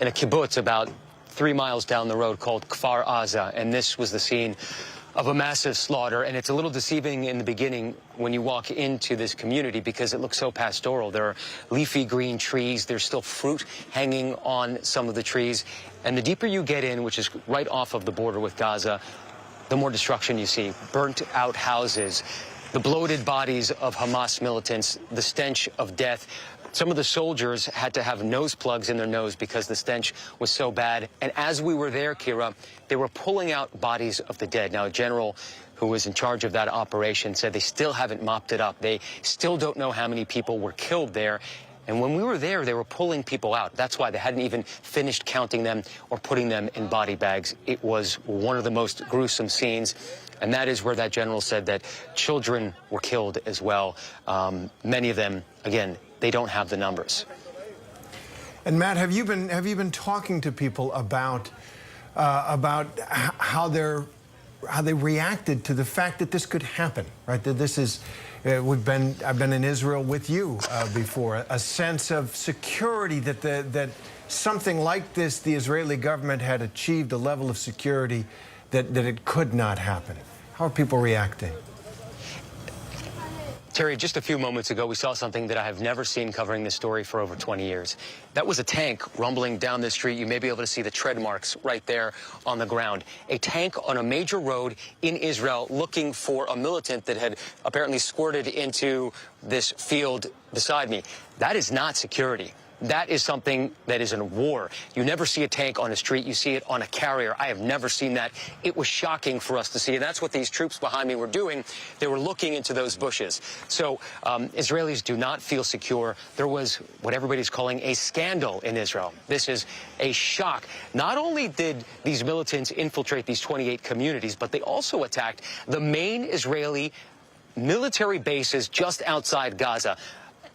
in a kibbutz about 3 miles down the road called Kfar Aza, and this was the scene of a massive slaughter. And it's a little deceiving in the beginning when you walk into this community because it looks so pastoral. There are leafy green trees. There's still fruit hanging on some of the trees. And the deeper you get in, which is right off of the border with Gaza, the more destruction you see. Burnt out houses, the bloated bodies of Hamas militants, the stench of death. Some of the soldiers had to have nose plugs in their nose because the stench was so bad. And as we were there, Kira, they were pulling out bodies of the dead. Now, a general who was in charge of that operation said they still haven't mopped it up. They still don't know how many people were killed there. And when we were there, they were pulling people out. That's why they hadn't even finished counting them or putting them in body bags. It was one of the most gruesome scenes. And that is where that general said that children were killed as well. Many of them, again, they don't have the numbers. And Matt, have you been talking to people about how they reacted to the fact that this could happen, right? That this is I've been in Israel with you before. A sense of security that something like this, the Israeli government had achieved a level of security that it could not happen. How are people reacting? Terry, just a few moments ago, we saw something that I have never seen covering this story for over 20 years. That was a tank rumbling down the street. You may be able to see the tread marks right there on the ground. A tank on a major road in Israel looking for a militant that had apparently squirted into this field beside me. That is not security. that is something that is in a war. You never see a tank on the street. You see it on a carrier. I have never seen that. It was shocking for us to see. And that's what these troops behind me were doing. They were looking into those bushes. So Israelis do not feel secure. There was what everybody's calling a scandal in Israel. This is a shock. Not only did these militants infiltrate these 28 communities, but they also attacked the main Israeli military bases just outside Gaza.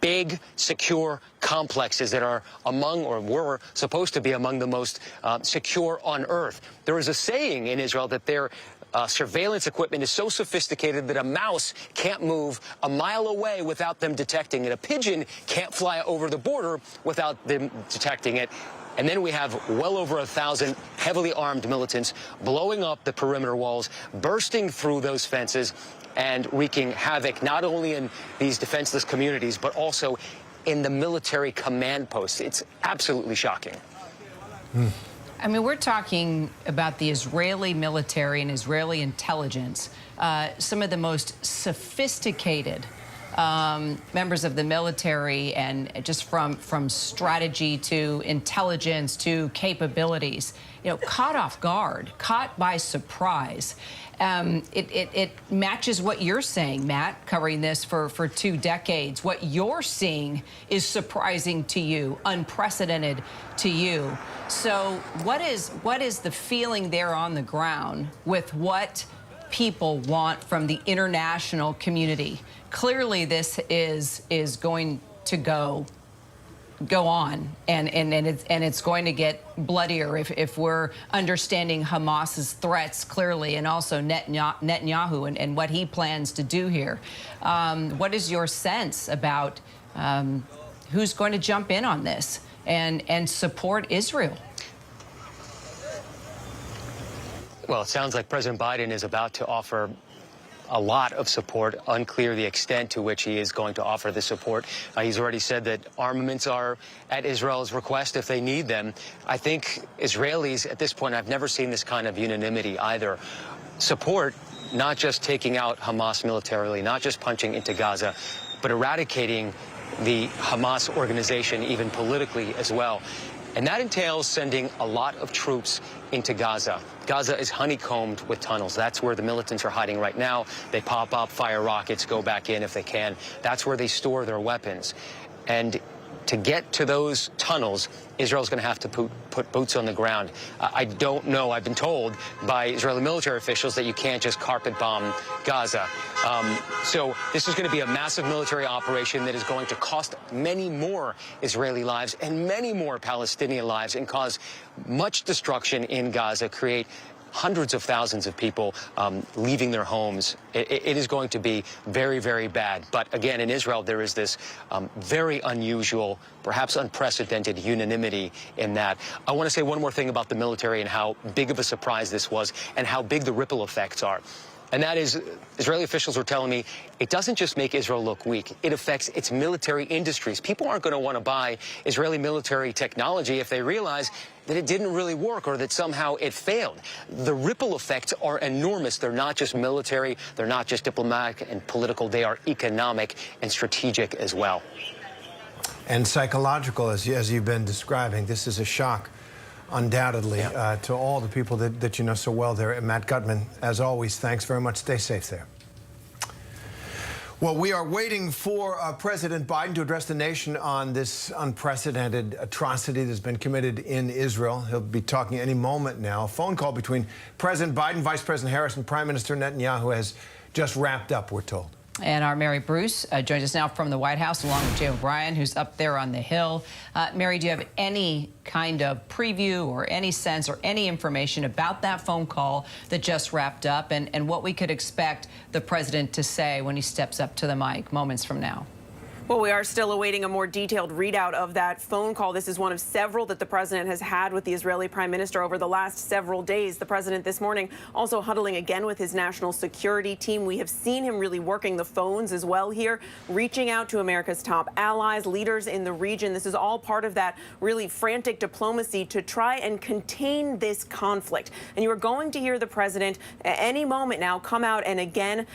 Big, secure complexes that are among, or were supposed to be among, the most secure on earth. There is a saying in Israel that their surveillance equipment is so sophisticated that a mouse can't move a mile away without them detecting it. A pigeon can't fly over the border without them detecting it. And then we have well over 1,000 heavily armed militants blowing up the perimeter walls, bursting through those fences, and wreaking havoc not only in these defenseless communities, but also in the military command posts. It's absolutely shocking. I mean, we're talking about the Israeli military and Israeli intelligence, some of the most sophisticated members of the military, and just from strategy to intelligence to capabilities, you know, caught off guard, caught by surprise. It matches what you're saying, Matt, covering this for 2 decades. What you're seeing is surprising to you, unprecedented to you. So what is the feeling there on the ground with what people want from the international community? Clearly, this is going to go on, and it's going to get bloodier if we're understanding Hamas's threats clearly, and also Netanyahu and what he plans to do here. What is your sense about who's going to jump in on this and support Israel? Well, it sounds like President Biden is about to offer a lot of support. Unclear the extent to which he is going to offer the support. He's already said that armaments are at Israel's request if they need them. I think Israelis at this point, I've never seen this kind of unanimity either. Support not just taking out Hamas militarily, not just punching into Gaza, but eradicating the Hamas organization, even politically as well. And that entails sending a lot of troops into Gaza. Gaza is honeycombed with tunnels. That's where the militants are hiding right now. They pop up, fire rockets, go back in if they can. That's where they store their weapons. And to get to those tunnels, Israel's going to have to put boots on the ground. I don't know. I've been told by Israeli military officials that you can't just carpet bomb Gaza. So this is going to be a massive military operation that is going to cost many more Israeli lives and many more Palestinian lives, and cause much destruction in Gaza, create hundreds of thousands of people leaving their homes. It is going to be very, very bad. But again, in Israel, there is this very unusual, perhaps unprecedented unanimity in that. I want to say one more thing about the military and how big of a surprise this was and how big the ripple effects are. And that is, Israeli officials were telling me, it doesn't just make Israel look weak. It affects its military industries. People aren't going to want to buy Israeli military technology if they realize that it didn't really work or that somehow it failed. The ripple effects are enormous. They're not just military. They're not just diplomatic and political. They are economic and strategic as well. And psychological, as you've been describing. This is a shock, undoubtedly, to all the people that you know so well there. And Matt Gutman, as always, thanks very much. Stay safe there. Well, we are waiting for President Biden to address the nation on this unprecedented atrocity that's been committed in Israel. He'll be talking any moment now. A phone call between President Biden, Vice President Harris, and Prime Minister Netanyahu has just wrapped up, we're told. And our Mary Bruce joins us now from the White House, along with Jay O'Brien, who's up there on the Hill. Mary, do you have any kind of preview or any sense or any information about that phone call that just wrapped up, and what we could expect the president to say when he steps up to the mic moments from now? Well, we are still awaiting a more detailed readout of that phone call. This is one of several that the president has had with the Israeli prime minister over the last several days. The president this morning also huddling again with his national security team. We have seen him really working the phones as well here, reaching out to America's top allies, leaders in the region. This is all part of that really frantic diplomacy to try and contain this conflict. And you are going to hear the president at any moment now come out and again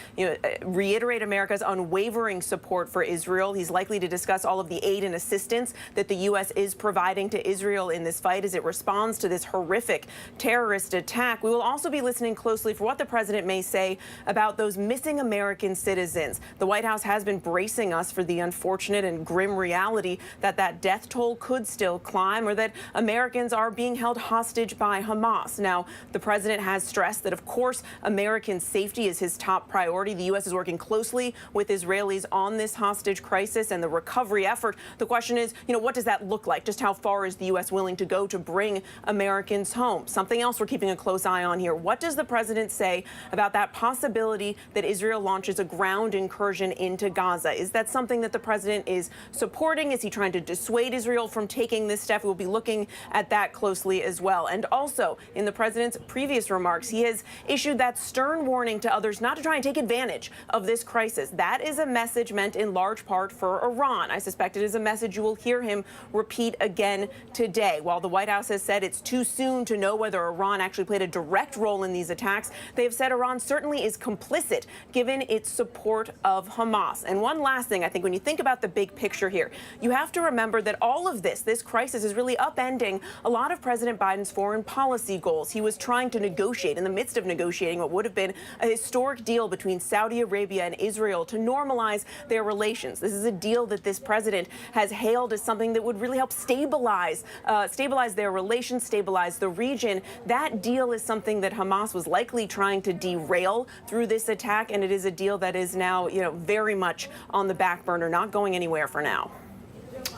reiterate America's unwavering support for Israel. He's likely to discuss all of the aid and assistance that the U.S. is providing to Israel in this fight as it responds to this horrific terrorist attack. We will also be listening closely for what the president may say about those missing American citizens. The White House has been bracing us for the unfortunate and grim reality that that death toll could still climb, or that Americans are being held hostage by Hamas. Now, the president has stressed that, of course, American safety is his top priority. The U.S. is working closely with Israelis on this hostage crisis and the recovery effort. The question is, what does that look like? Just how far is the U.S. willing to go to bring Americans home? Something else we're keeping a close eye on here. What does the president say about that possibility that Israel launches a ground incursion into Gaza? Is that something that the president is supporting? Is he trying to dissuade Israel from taking this step? We'll be looking at that closely as well. And also, in the president's previous remarks, he has issued that stern warning to others not to try and take advantage of this crisis. That is a message meant in large part for Iran. I suspect it is a message you will hear him repeat again today. While the White House has said it's too soon to know whether Iran actually played a direct role in these attacks, they have said Iran certainly is complicit given its support of Hamas. And one last thing, I think when you think about the big picture here, you have to remember that all of this crisis is really upending a lot of President Biden's foreign policy goals. He was trying to negotiate, in the midst of negotiating what would have been a historic deal between Saudi Arabia and Israel to normalize their relations. This is a deal that this president has hailed as something that would really help stabilize their relations, stabilize the region. That deal is something that Hamas was likely trying to derail through this attack, and it is a deal that is now, very much on the back burner, not going anywhere for now.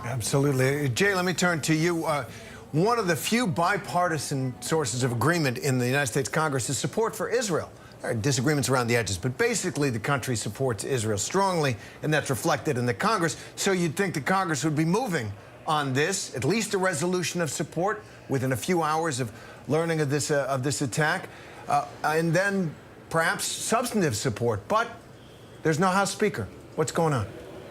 Absolutely. Jay, let me turn to you. One of the few bipartisan sources of agreement in the United States Congress is support for Israel. There are disagreements around the edges, but basically the country supports Israel strongly, and that's reflected in the Congress. So you'd think the Congress would be moving on this, at least a resolution of support within a few hours of learning of this attack, and then perhaps substantive support. But there's no House Speaker. What's going on?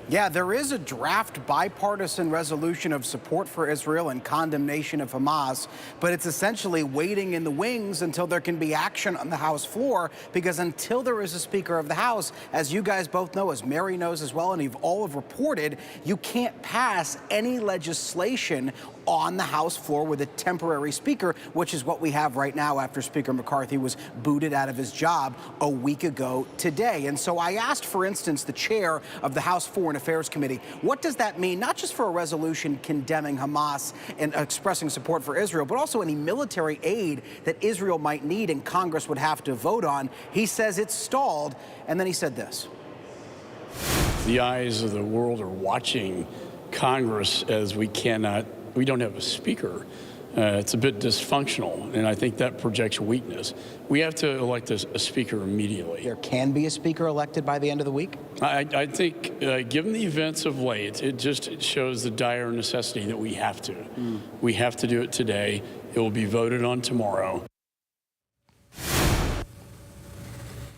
Yeah, there is a draft bipartisan resolution of support for Israel and condemnation of Hamas, but it's essentially waiting in the wings until there can be action on the House floor, because until there is a Speaker of the House, as you guys both know, as Mary knows as well, and you've all have reported, you can't pass any legislation on the House floor with a temporary speaker, which is what we have right now after Speaker McCarthy was booted out of his job a week ago today. And so I asked, for instance, the chair of the House Foreign Affairs Committee, what does that mean, not just for a resolution condemning Hamas and expressing support for Israel, but also any military aid that Israel might need and Congress would have to vote on? He says it's stalled, and then he said this. The eyes of the world are watching Congress as we don't have a speaker. It's a bit dysfunctional, and I think that projects weakness. We have to elect a speaker immediately. There can be a speaker elected by the end of the week? I think, given the events of late, it just shows the dire necessity that we have to. We have to do it today. It will be voted on tomorrow.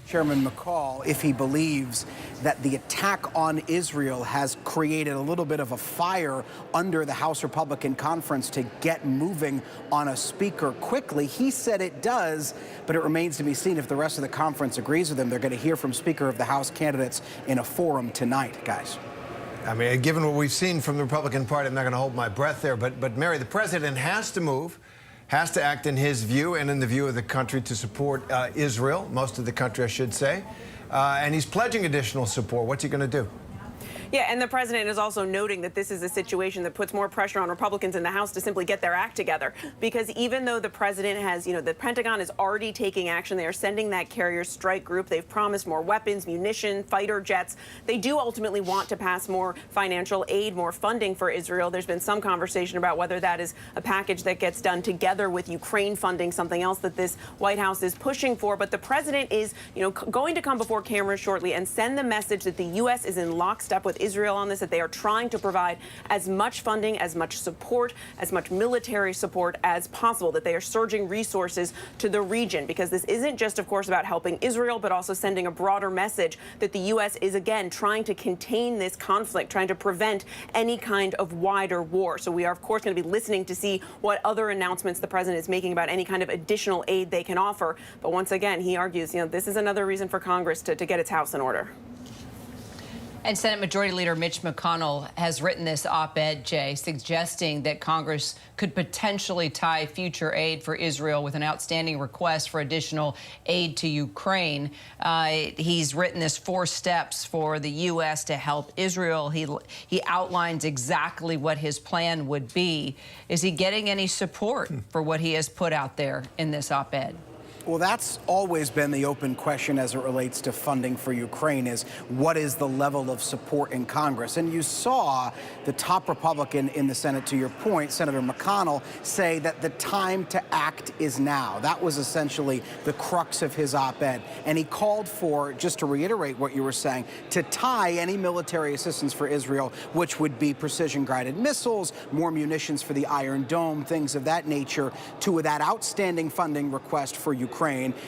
Chairman McCall, if he believes that the attack on Israel has created a little bit of a fire under the House Republican Conference to get moving on a speaker quickly. He said it does, but it remains to be seen if the rest of the conference agrees with him. They're going to hear from Speaker of the House candidates in a forum tonight, guys. I mean, given what we've seen from the Republican Party, I'm not going to hold my breath there. But Mary, the president has to move, has to act in his view and in the view of the country to support Israel, most of the country, I should say. And he's pledging additional support. What's he going to do? Yeah, and the president is also noting that this is a situation that puts more pressure on Republicans in the House to simply get their act together. Because even though the president has, the Pentagon is already taking action, they are sending that carrier strike group. They've promised more weapons, munition, fighter jets. They do ultimately want to pass more financial aid, more funding for Israel. There's been some conversation about whether that is a package that gets done together with Ukraine funding, something else that this White House is pushing for. But the president is, going to come before cameras shortly and send the message that the U.S. is in lockstep with Israel on this, that they are trying to provide as much funding, as much support, as much military support as possible, that they are surging resources to the region, because this isn't just, of course, about helping Israel, but also sending a broader message that the U.S. is, again, trying to contain this conflict, trying to prevent any kind of wider war. So we are, of course, going to be listening to see what other announcements the president is making about any kind of additional aid they can offer. But once again, he argues, this is another reason for Congress to get its house in order. And Senate Majority Leader Mitch McConnell has written this op-ed, Jay, suggesting that Congress could potentially tie future aid for Israel with an outstanding request for additional aid to Ukraine. He's written this 4 steps for the U.S. to help Israel. He outlines exactly what his plan would be. Is he getting any support for what he has put out there in this op-ed? Well, that's always been the open question as it relates to funding for Ukraine, is what is the level of support in Congress? And you saw the top Republican in the Senate, to your point, Senator McConnell, say that the time to act is now. That was essentially the crux of his op-ed. And he called for, just to reiterate what you were saying, to tie any military assistance for Israel, which would be precision-guided missiles, more munitions for the Iron Dome, things of that nature, to that outstanding funding request for Ukraine.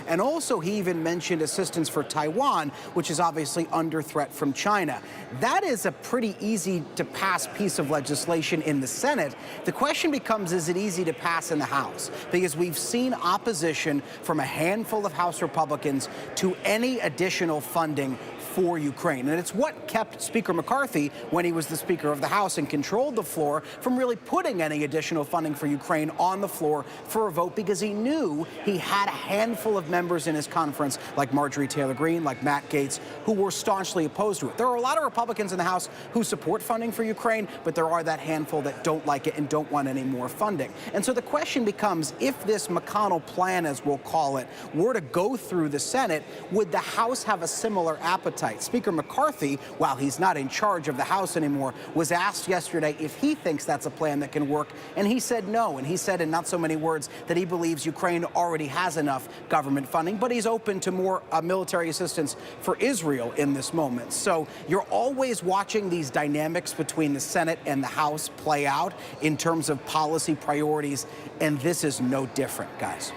And also he even mentioned assistance for Taiwan, which is obviously under threat from China. That is a pretty easy to pass piece of legislation in the Senate. The question becomes, is it easy to pass in the House? Because we've seen opposition from a handful of House Republicans to any additional funding for Ukraine. And it's what kept Speaker McCarthy, when he was the Speaker of the House and controlled the floor, from really putting any additional funding for Ukraine on the floor for a vote, because he knew he had a handful of members in his conference, like Marjorie Taylor Greene, like Matt Gaetz, who were staunchly opposed to it. There are a lot of Republicans in the House who support funding for Ukraine, but there are that handful that don't like it and don't want any more funding. And so the question becomes, if this McConnell plan, as we'll call it, were to go through the Senate, would the House have a similar appetite? Speaker McCarthy, while he's not in charge of the House anymore, was asked yesterday if he thinks that's a plan that can work, and he said no. And he said in not so many words that he believes Ukraine already has enough government funding, but he's open to more military assistance for Israel in this moment. So you're always watching these dynamics between the Senate and the House play out in terms of policy priorities, and this is no different, guys.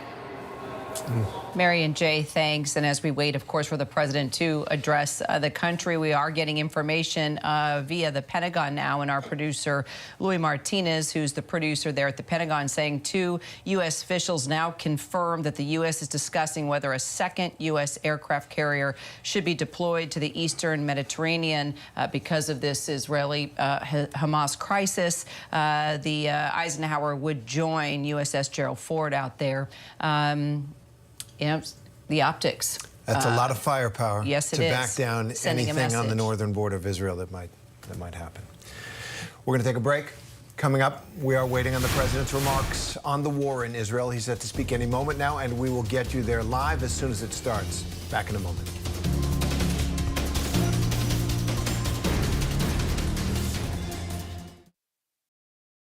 Mary and Jay, thanks. And as we wait, of course, for the president to address the country, we are getting information via the Pentagon now. And our producer, Louis Martinez, who's the producer there at the Pentagon, saying 2 U.S. officials now confirmed that the U.S. is discussing whether a second U.S. aircraft carrier should be deployed to the eastern Mediterranean because of this Israeli-Hamas crisis. The Eisenhower would join USS Gerald Ford out there. The optics. That's a lot of firepower. Yes, it to is. back down Sending anything on the northern border of Israel that might happen. We're going to take a break. Coming up, we are waiting on the president's remarks on the war in Israel. He's set to speak any moment now, and we will get you there live as soon as it starts. Back in a moment.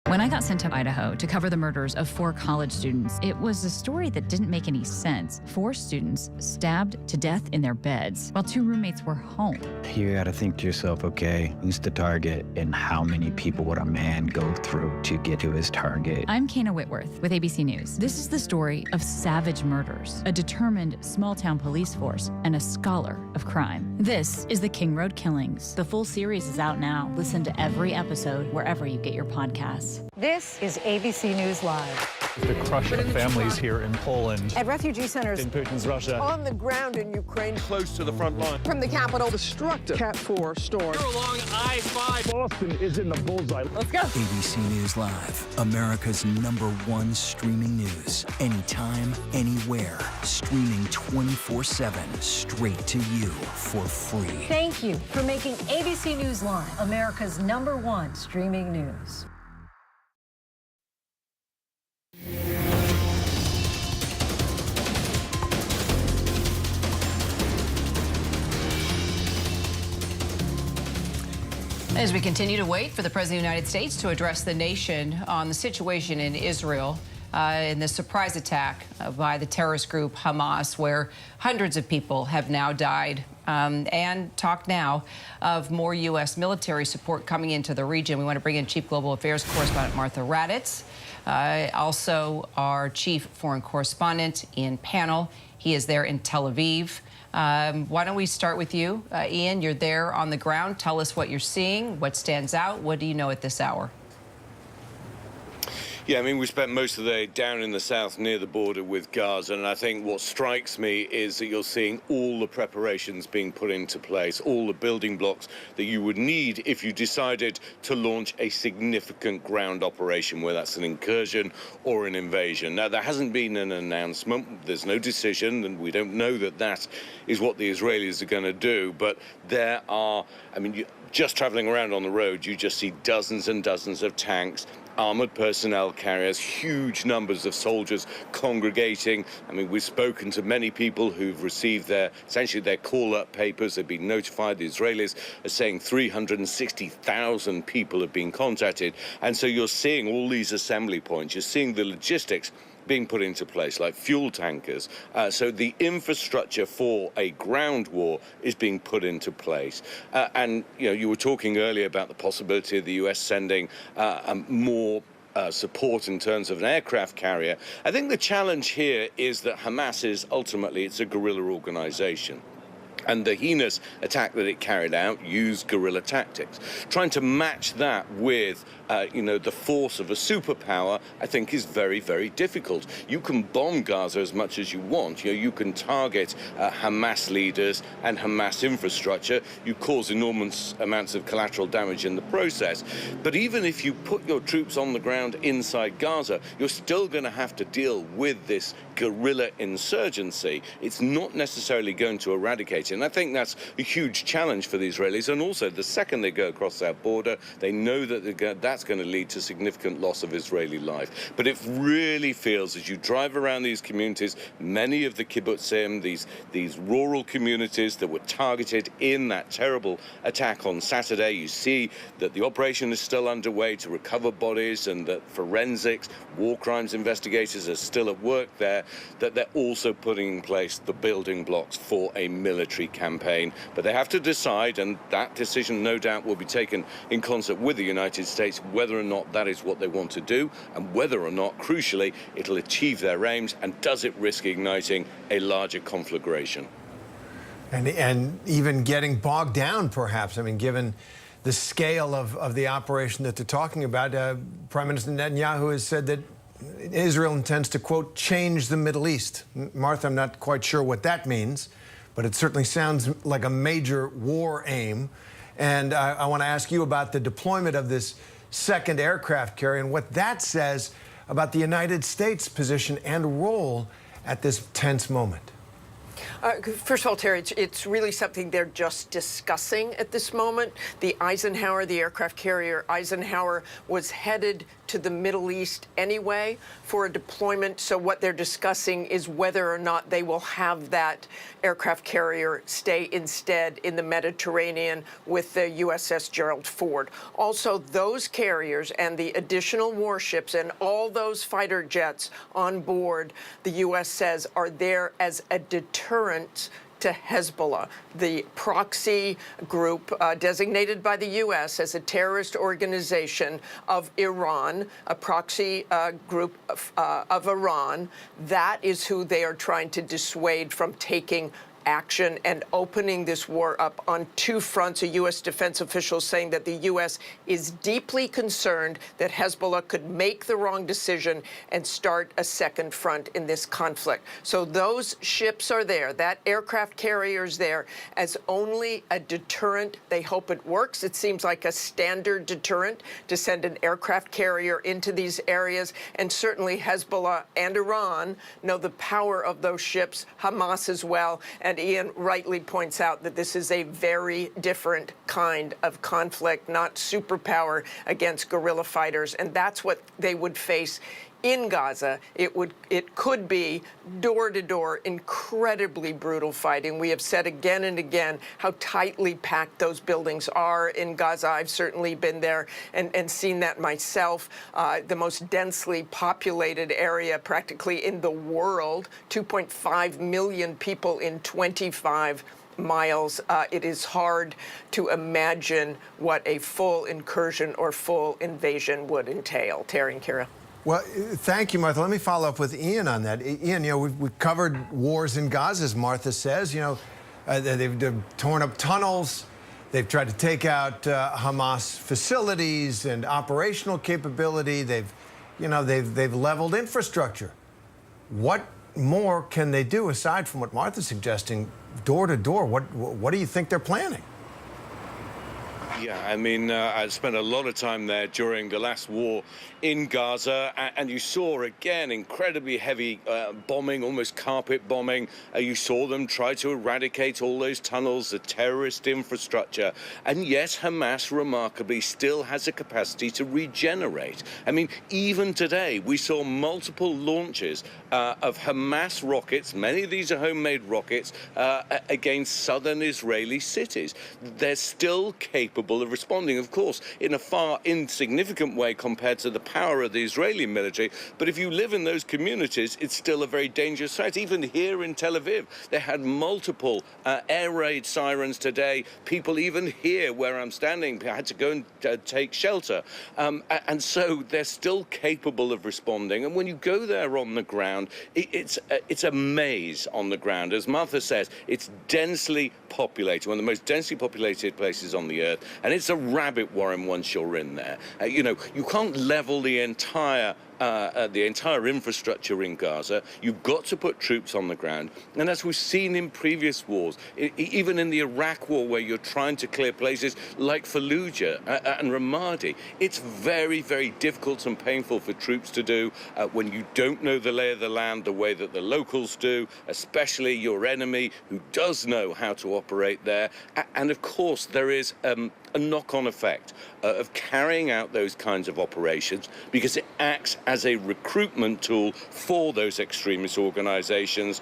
When I got sent to Idaho to cover the murders of 4 college students, it was a story that didn't make any sense. 4 students stabbed to death in their beds while 2 roommates were home. You gotta think to yourself, okay, who's the target and how many people would a man go through to get to his target? I'm Kana Whitworth with ABC News. This is the story of savage murders, a determined small-town police force, and a scholar of crime. This is the King Road Killings. The full series is out now. Listen to every episode wherever you get your podcasts. This is ABC News Live. The crush of families here in Poland. At refugee centers. In Putin's Russia. On the ground in Ukraine. Close to the front line. From the capital. Destructive Cat 4 storm. Here along I-5. Boston is in the bullseye. Let's go. ABC News Live, America's #1 streaming news. Anytime, anywhere. Streaming 24/7, straight to you for free. Thank you for making ABC News Live America's #1 streaming news. As we continue to wait for the President of the United States to address the nation on the situation in Israel, in the surprise attack by the terrorist group Hamas, where hundreds of people have now died, and talk now of more U.S. military support coming into the region. We want to bring in Chief Global Affairs Correspondent Martha Raddatz, also our Chief Foreign Correspondent Ian Pannell. He is there in Tel Aviv. Why don't we start with you, Ian? You're there on the ground. Tell us what you're seeing, what stands out. What do you know at this hour? Yeah, I mean, we spent most of the day down in the south near the border with Gaza, and I think what strikes me is that you're seeing all the preparations being put into place, all the building blocks that you would need if you decided to launch a significant ground operation, whether that's an incursion or an invasion. Now, there hasn't been an announcement, there's no decision, and we don't know that that is what the Israelis are going to do, but there are, I mean, just traveling around on the road, you just see dozens and dozens of tanks, armored personnel carriers, huge numbers of soldiers congregating. I mean, we've spoken to many people who've received essentially their call-up papers. They've been notified. The Israelis are saying 360,000 people have been contacted. And so you're seeing all these assembly points. You're seeing the logistics being put into place, like fuel tankers. So the infrastructure for a ground war is being put into place. And, you know, you were talking earlier about the possibility of the U.S. sending more support in terms of an aircraft carrier. I think the challenge here is that Hamas is ultimately, it's a guerrilla organization. And the heinous attack that it carried out used guerrilla tactics. Trying to match that with, the force of a superpower, I think is very, very difficult. You can bomb Gaza as much as you want. You can target Hamas leaders and Hamas infrastructure. You cause enormous amounts of collateral damage in the process. But even if you put your troops on the ground inside Gaza, you're still going to have to deal with this guerrilla insurgency. It's not necessarily going to eradicate it. And I think that's a huge challenge for the Israelis. And also, the second they go across that border, they know that that's going to lead to significant loss of Israeli life. But it really feels, as you drive around these communities, many of the kibbutzim, these rural communities that were targeted in that terrible attack on Saturday, you see that the operation is still underway to recover bodies, and that forensics, war crimes investigators are still at work there, that they're also putting in place the building blocks for a military campaign. But they have to decide, and that decision no doubt will be taken in concert with the United States, whether or not that is what they want to do, and whether or not, crucially, it'll achieve their aims, and does it risk igniting a larger conflagration. And even getting bogged down, perhaps. I mean, given the scale of the operation that they're talking about, Prime Minister Netanyahu has said that Israel intends to, quote, change the Middle East. Martha, I'm not quite sure what that means, but it certainly sounds like a major war aim. And I want to ask you about the deployment of this second aircraft carrier and what that says about the United States' position and role at this tense moment. First of all, Terry, it's really something they're just discussing at this moment. The aircraft carrier Eisenhower, was headed to the Middle East anyway for a deployment. So what they're discussing is whether or not they will have that aircraft carrier stay instead in the Mediterranean with the USS Gerald Ford. Also, those carriers and the additional warships and all those fighter jets on board, the U.S. says, are there as a deterrent to Hezbollah, the proxy group designated by the U.S. as a terrorist organization of Iran, a proxy group of Iran. That is who they are trying to dissuade from taking action and opening this war up on two fronts. A U.S. defense official saying that the U.S. is deeply concerned that Hezbollah could make the wrong decision and start a second front in this conflict. So those ships are there. That aircraft carrier is there as only a deterrent. They hope it works. It seems like a standard deterrent to send an aircraft carrier into these areas. And certainly Hezbollah and Iran know the power of those ships, Hamas as well. And Ian rightly points out that this is a very different kind of conflict, not superpower against guerrilla fighters. And that's what they would face in Gaza. It could be door-to-door, incredibly brutal fighting. We have said again and again how tightly packed those buildings are in Gaza. I've certainly been there and seen that myself. The most densely populated area practically in the world, 2.5 million people in 25 miles. It is hard to imagine what a full incursion or full invasion would entail. Terry and Kira. Well, thank you, Martha. Let me follow up with Ian on that. Ian, we've covered wars in Gaza, as Martha says. They've torn up tunnels. They've tried to take out Hamas facilities and operational capability. They've, you know, they've leveled infrastructure. What more can they do aside from what Martha's suggesting, door to door? What do you think they're planning? Yeah, I mean, I spent a lot of time there during the last war in Gaza, and you saw, again, incredibly heavy bombing, almost carpet bombing. You saw them try to eradicate all those tunnels, the terrorist infrastructure. And yes, Hamas, remarkably, still has a capacity to regenerate. I mean, even today, we saw multiple launches of Hamas rockets, many of these are homemade rockets, against southern Israeli cities. They're still capable of responding, of course, in a far insignificant way compared to the power of the Israeli military. But if you live in those communities, it's still a very dangerous threat. Even here in Tel Aviv, they had multiple air raid sirens today. People even here where I'm standing had to go and take shelter. And so they're still capable of responding. And when you go there on the ground, it's a maze on the ground. As Martha says, it's densely populated, one of the most densely populated places on the earth. And it's a rabbit warren once you're in there. You know, you can't level the entire infrastructure in Gaza. You've got to put troops on the ground. And as we've seen in previous wars, even in the Iraq war, where you're trying to clear places like Fallujah and Ramadi, it's very, very difficult and painful for troops to do when you don't know the lay of the land the way that the locals do, especially your enemy who does know how to operate there. And of course, there is a knock-on effect of carrying out those kinds of operations, because it acts as a recruitment tool for those extremist organizations.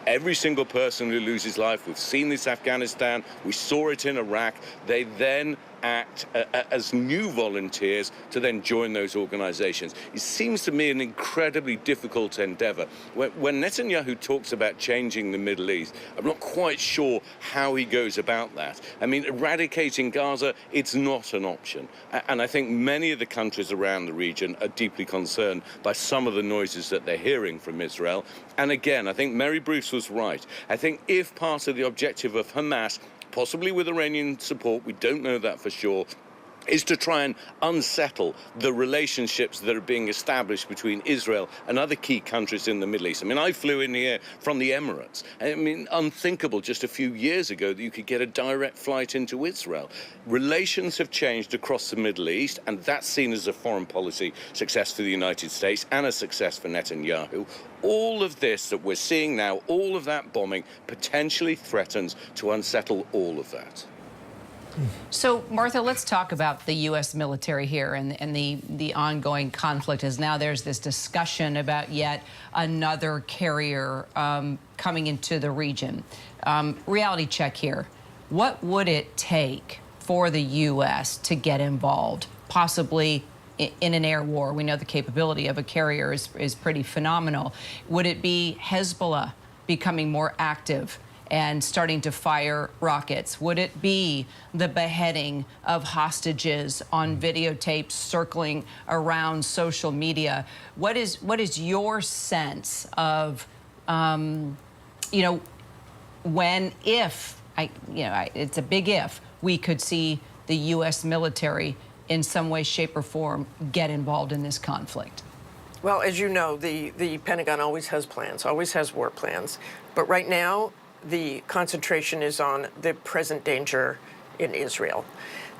Every single person who loses life, we've seen this in Afghanistan, we saw it in Iraq, they then act as new volunteers to then join those organizations. It seems to me an incredibly difficult endeavor. When Netanyahu talks about changing the Middle East, I'm not quite sure how he goes about that. I mean, eradicating Gaza, it's not an option. And I think many of the countries around the region are deeply concerned by some of the noises that they're hearing from Israel. And again, I think Mary Bruce was right. I think if part of the objective of Hamas, possibly with Iranian support, we don't know that for sure, is to try and unsettle the relationships that are being established between Israel and other key countries in the Middle East. I mean, I flew in here from the Emirates. I mean, unthinkable just a few years ago that you could get a direct flight into Israel. Relations have changed across the Middle East, and that's seen as a foreign policy success for the United States and a success for Netanyahu. All of this that we're seeing now, all of that bombing, potentially threatens to unsettle all of that. So, Martha, let's talk about the U.S. military here and the ongoing conflict, as now there's this discussion about yet another carrier coming into the region. Reality check here. What would it take for the U.S. to get involved, possibly in an air war? We know the capability of a carrier is pretty phenomenal. Would it be Hezbollah becoming more active and starting to fire rockets? Would it be the beheading of hostages on videotapes circling around social media? What is your sense of, you know, when, if, it's a big if, we could see the U.S. military in some way, shape, or form get involved in this conflict? Well, as you know, the Pentagon always has plans, always has war plans. But right now, the concentration is on the present danger in Israel.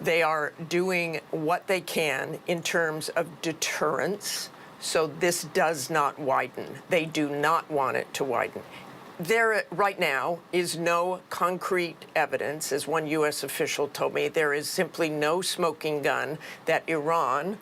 They are doing what they can in terms of deterrence, so this does not widen. They do not want it to widen. There right now is no concrete evidence, as one U.S. official told me. There is simply no smoking gun that Iran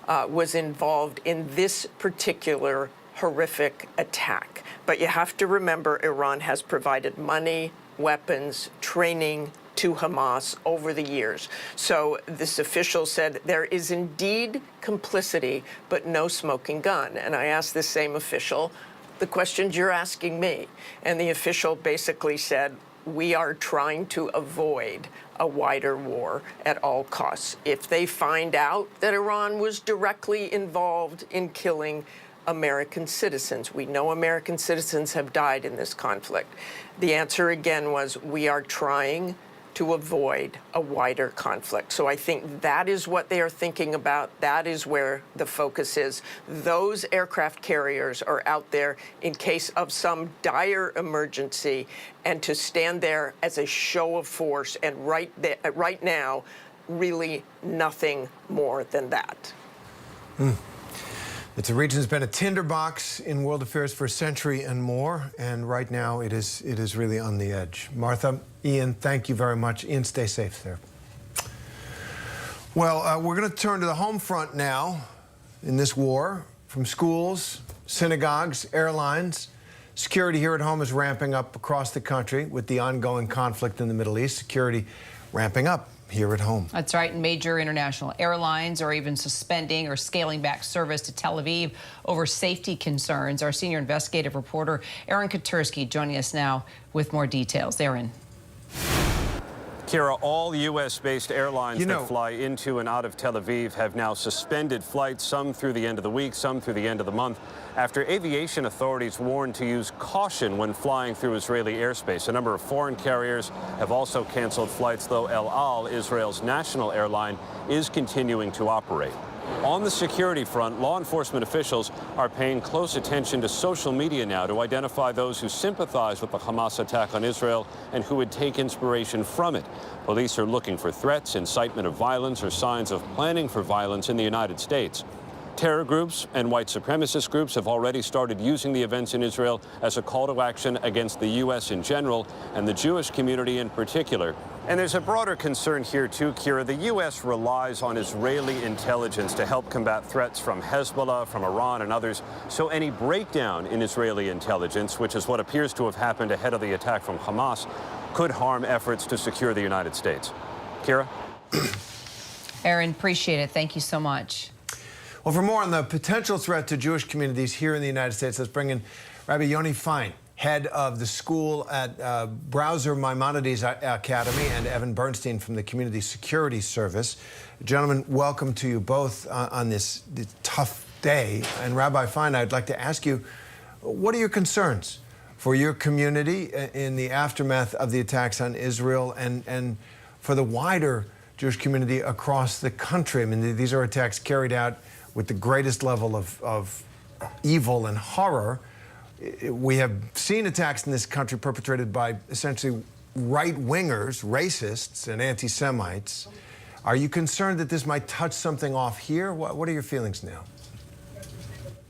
was involved in this particular horrific attack. But you have to remember, Iran has provided money, weapons, training to Hamas over the years. So this official said there is indeed complicity, but no smoking gun. And I asked this same official the questions you're asking me. And the official basically said, we are trying to avoid a wider war at all costs. If they find out that Iran was directly involved in killing American citizens, we know American citizens have died in this conflict. The answer again was, we are trying to avoid a wider conflict. So I think that is what they are thinking about. That is where the focus is. Those aircraft carriers are out there in case of some dire emergency, and to stand there as a show of force, and right now, really nothing more than that. The region's been a tinderbox in world affairs for a century and more, and right now it is really on the edge. Martha, Ian, thank you very much. Ian, stay safe there. Well, we're going to turn to the home front now in this war. From schools, synagogues, airlines, security here at home is ramping up across the country with the ongoing conflict in the Middle East. Security ramping up here at home. That's right. And major international airlines are even suspending or scaling back service to Tel Aviv over safety concerns. Our senior investigative reporter, Aaron Katursky, joining us now with more details. Aaron. Kira, all U.S.-based airlines that fly into and out of Tel Aviv have now suspended flights, some through the end of the week, some through the end of the month, after aviation authorities warned to use caution when flying through Israeli airspace. A number of foreign carriers have also canceled flights, though El Al, Israel's national airline, is continuing to operate. On the security front, law enforcement officials are paying close attention to social media now to identify those who sympathize with the Hamas attack on Israel and who would take inspiration from it. Police are looking for threats, incitement of violence, or signs of planning for violence in the United States. Terror groups and white supremacist groups have already started using the events in Israel as a call to action against the U.S. in general and the Jewish community in particular. And there's a broader concern here, too, Kira. The U.S. relies on Israeli intelligence to help combat threats from Hezbollah, from Iran, and others. So any breakdown in Israeli intelligence, which is what appears to have happened ahead of the attack from Hamas, could harm efforts to secure the United States. Kira? Aaron, appreciate it. Thank you so much. Well, for more on the potential threat to Jewish communities here in the United States, let's bring in Rabbi Yoni Fine, head of the school at Browser Maimonides Academy, and Evan Bernstein from the Community Security Service. Gentlemen, welcome to you both on this tough day. And Rabbi Fine, I'd like to ask you, what are your concerns for your community in the aftermath of the attacks on Israel and for the wider Jewish community across the country? I mean, these are attacks carried out with the greatest level of evil and horror. We have seen attacks in this country perpetrated by essentially right-wingers, racists, and anti-Semites. Are you concerned that this might touch something off here? What are your feelings now?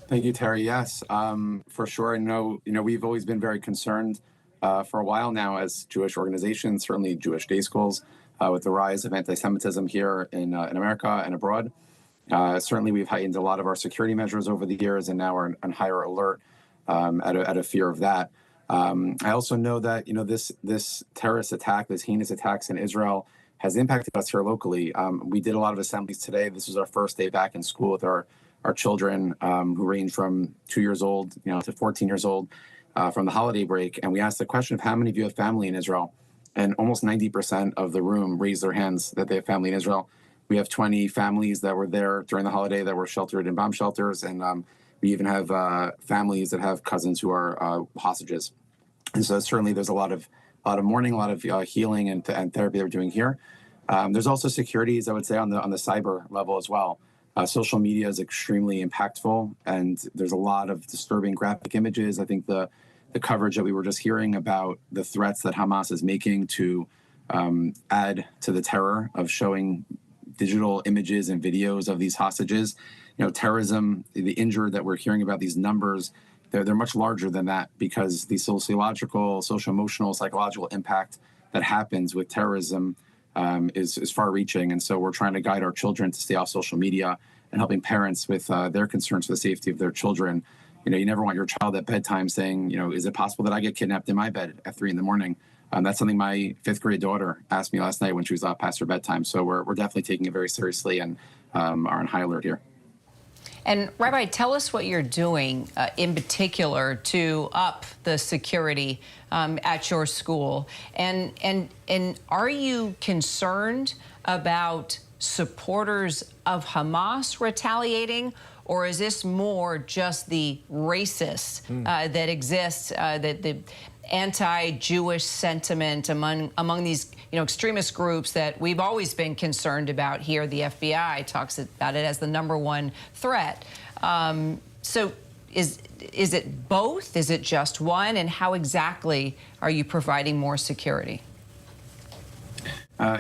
Thank you, Terry. Yes, for sure. I know, we've always been very concerned for a while now as Jewish organizations, certainly Jewish day schools, with the rise of anti-Semitism here in America and abroad. Certainly, we've heightened a lot of our security measures over the years, and now we're on higher alert out of fear of that. I also know that this terrorist attack, this heinous attacks in Israel, has impacted us here locally. We did a lot of assemblies today. This was our first day back in school with our children, who range from 2 years old, to 14 years old, from the holiday break, and we asked the question of how many of you have family in Israel, and almost 90% of the room raised their hands that they have family in Israel. We have 20 families that were there during the holiday that were sheltered in bomb shelters, and we even have families that have cousins who are hostages. And so certainly there's a lot of mourning, a lot of healing and therapy that we're doing here. There's also securities, I would say, on the cyber level as well. Social media is extremely impactful, and there's a lot of disturbing graphic images. I think the coverage that we were just hearing about the threats that Hamas is making to add to the terror of showing digital images and videos of these hostages, terrorism, the injured that we're hearing about, these numbers, they're much larger than that, because the sociological, social emotional, psychological impact that happens with terrorism is far-reaching. And so we're trying to guide our children to stay off social media and helping parents with their concerns for the safety of their children. You never want your child at bedtime saying, is it possible that I get kidnapped in my bed at 3 a.m? That's something my 5th grade daughter asked me last night when she was past her bedtime. So we're definitely taking it very seriously and are on high alert here. And Rabbi, tell us what you're doing in particular to up the security at your school. And are you concerned about supporters of Hamas retaliating, or is this more just the racists that exists, the anti-Jewish sentiment among these extremist groups that we've always been concerned about here? The FBI talks about it as the #1 threat. So is it both? Is it just one? And how exactly are you providing more security?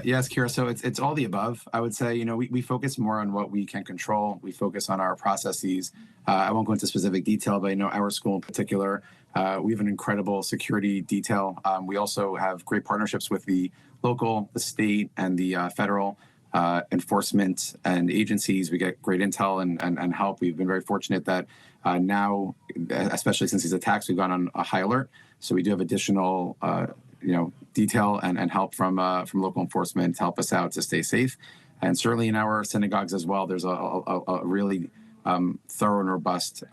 Yes, Kira. So it's all the above. I would say, we focus more on what we can control. We focus on our processes. I won't go into specific detail, but our school in particular, we have an incredible security detail. We also have great partnerships with the local, the state, and the federal enforcement and agencies. We get great intel and help. We've been very fortunate that now, especially since these attacks, we've gone on a high alert. So we do have additional detail and help from local enforcement to help us out to stay safe. And certainly in our synagogues as well, there's a really thorough and robust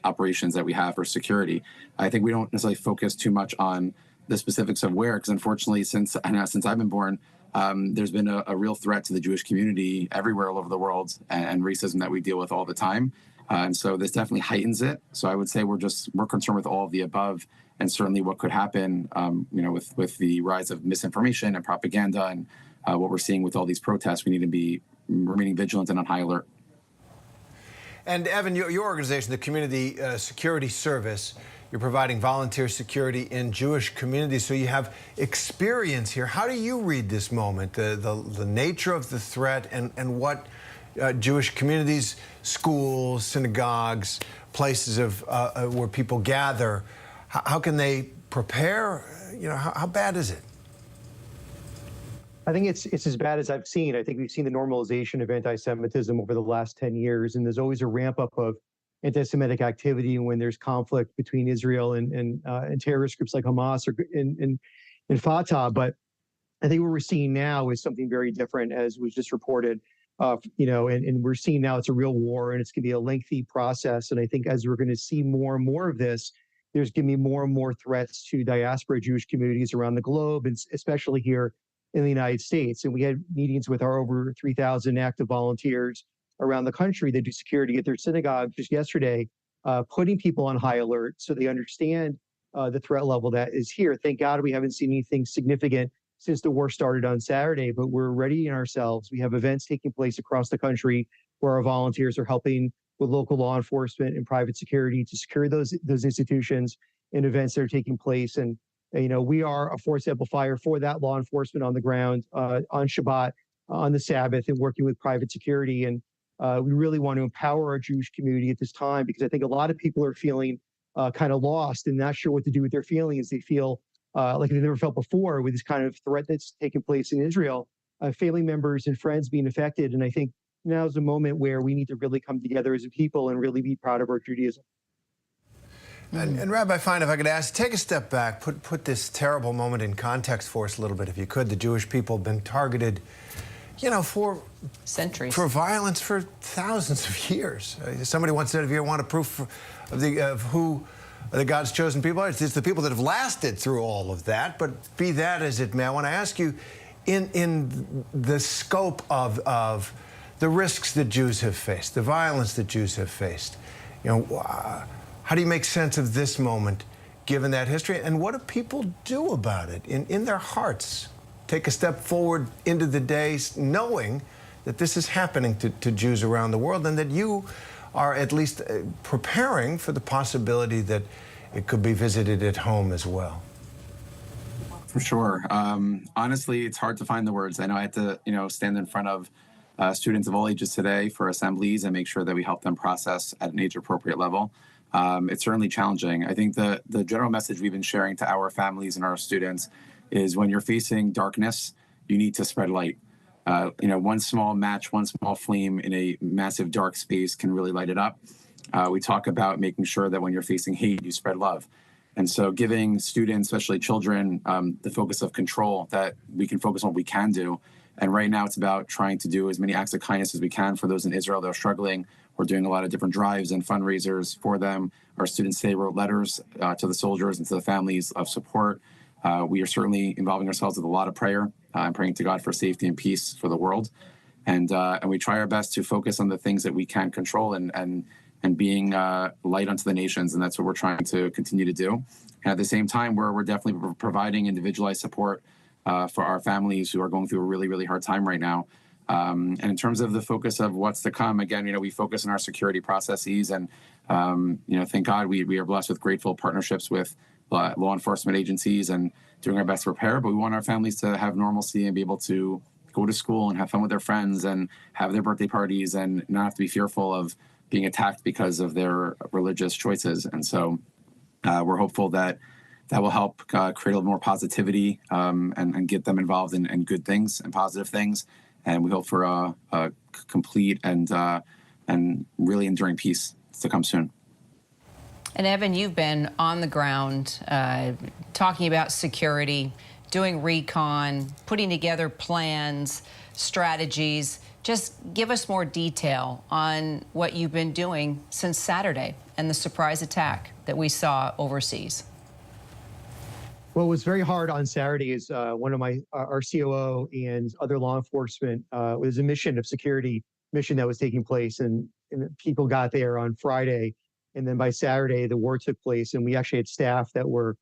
operations that we have for security. I think we don't necessarily focus too much on the specifics of where, because unfortunately, since I've been born, there's been a real threat to the Jewish community everywhere all over the world, and racism that we deal with all the time. And so this definitely heightens it. So I would say we're concerned with all of the above, and certainly what could happen, with the rise of misinformation and propaganda, and what we're seeing with all these protests. We need to be remaining vigilant and on high alert. And Evan, your organization, the Community Security Service, you're providing volunteer security in Jewish communities, so you have experience here. How do you read this moment, the nature of the threat, and what Jewish communities, schools, synagogues, places of where people gather, how can they prepare? How bad is it? I think it's as bad as I've seen. I think we've seen the normalization of anti-Semitism over the last 10 years, and there's always a ramp up of anti-Semitic activity when there's conflict between Israel and terrorist groups like Hamas or and Fatah. But I think what we're seeing now is something very different, as was just reported. And we're seeing now it's a real war, and it's going to be a lengthy process. And I think as we're going to see more and more of this, there's going to be more and more threats to diaspora Jewish communities around the globe, and especially here in the United States. And we had meetings with our over 3,000 active volunteers around the country that do security at their synagogue just yesterday, putting people on high alert so they understand the threat level that is here. Thank God we haven't seen anything significant since the war started on Saturday, but we're readying ourselves. We have events taking place across the country where our volunteers are helping with local law enforcement and private security to secure those institutions and events that are taking place. And we are a force amplifier for that law enforcement on the ground, on Shabbat, on the Sabbath, and working with private security. And we really want to empower our Jewish community at this time, because I think a lot of people are feeling kind of lost and not sure what to do with their feelings. They feel like they've never felt before with this kind of threat that's taken place in Israel, family members and friends being affected. And I think now is a moment where we need to really come together as a people and really be proud of our Judaism. And Rabbi Fein, if I could ask, take a step back, put this terrible moment in context for us a little bit, if you could. The Jewish people have been targeted, for centuries, for violence for thousands of years. Somebody once said, if you want a proof of who the God's chosen people are, it's the people that have lasted through all of that. But be that as it may, I want to ask you, in the scope of the risks that Jews have faced, the violence that Jews have faced, how do you make sense of this moment, given that history? And what do people do about it in their hearts? Take a step forward into the days knowing that this is happening to Jews around the world, and that you are at least preparing for the possibility that it could be visited at home as well. For sure. Honestly, it's hard to find the words. I know I had to, stand in front of students of all ages today for assemblies and make sure that we help them process at an age-appropriate level. It's certainly challenging. I think the general message we've been sharing to our families and our students is, when you're facing darkness, you need to spread light. One small match, one small flame in a massive dark space can really light it up. We talk about making sure that when you're facing hate, you spread love. And so giving students, especially children, the focus of control, that we can focus on what we can do. And right now it's about trying to do as many acts of kindness as we can for those in Israel that are struggling. We're doing a lot of different drives and fundraisers for them. Our students today wrote letters to the soldiers and to the families of support. We are certainly involving ourselves with a lot of prayer and praying to God for safety and peace for the world. And we try our best to focus on the things that we can control and being light unto the nations. And that's what we're trying to continue to do. And at the same time, we're definitely providing individualized support for our families who are going through a really, really hard time right now. And in terms of the focus of what's to come, again, we focus on our security processes. And, thank God we are blessed with grateful partnerships with law enforcement agencies and doing our best to prepare. But we want our families to have normalcy and be able to go to school and have fun with their friends and have their birthday parties and not have to be fearful of being attacked because of their religious choices. And so we're hopeful that will help create a little more positivity and get them involved in good things and positive things. And we hope for a complete and really enduring peace to come soon. And Evan, you've been on the ground talking about security, doing recon, putting together plans, strategies. Just give us more detail on what you've been doing since Saturday and the surprise attack that we saw overseas. What was very hard on Saturday is one of our COO and other law enforcement was a security mission that was taking place, and people got there on Friday, and then by Saturday the war took place, and we actually had staff that were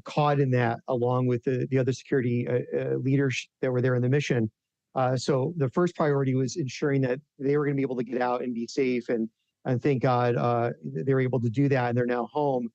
caught in that, along with the other security leaders that were there in the mission. So the first priority was ensuring that they were going to be able to get out and be safe, and thank God they were able to do that, and they're now home.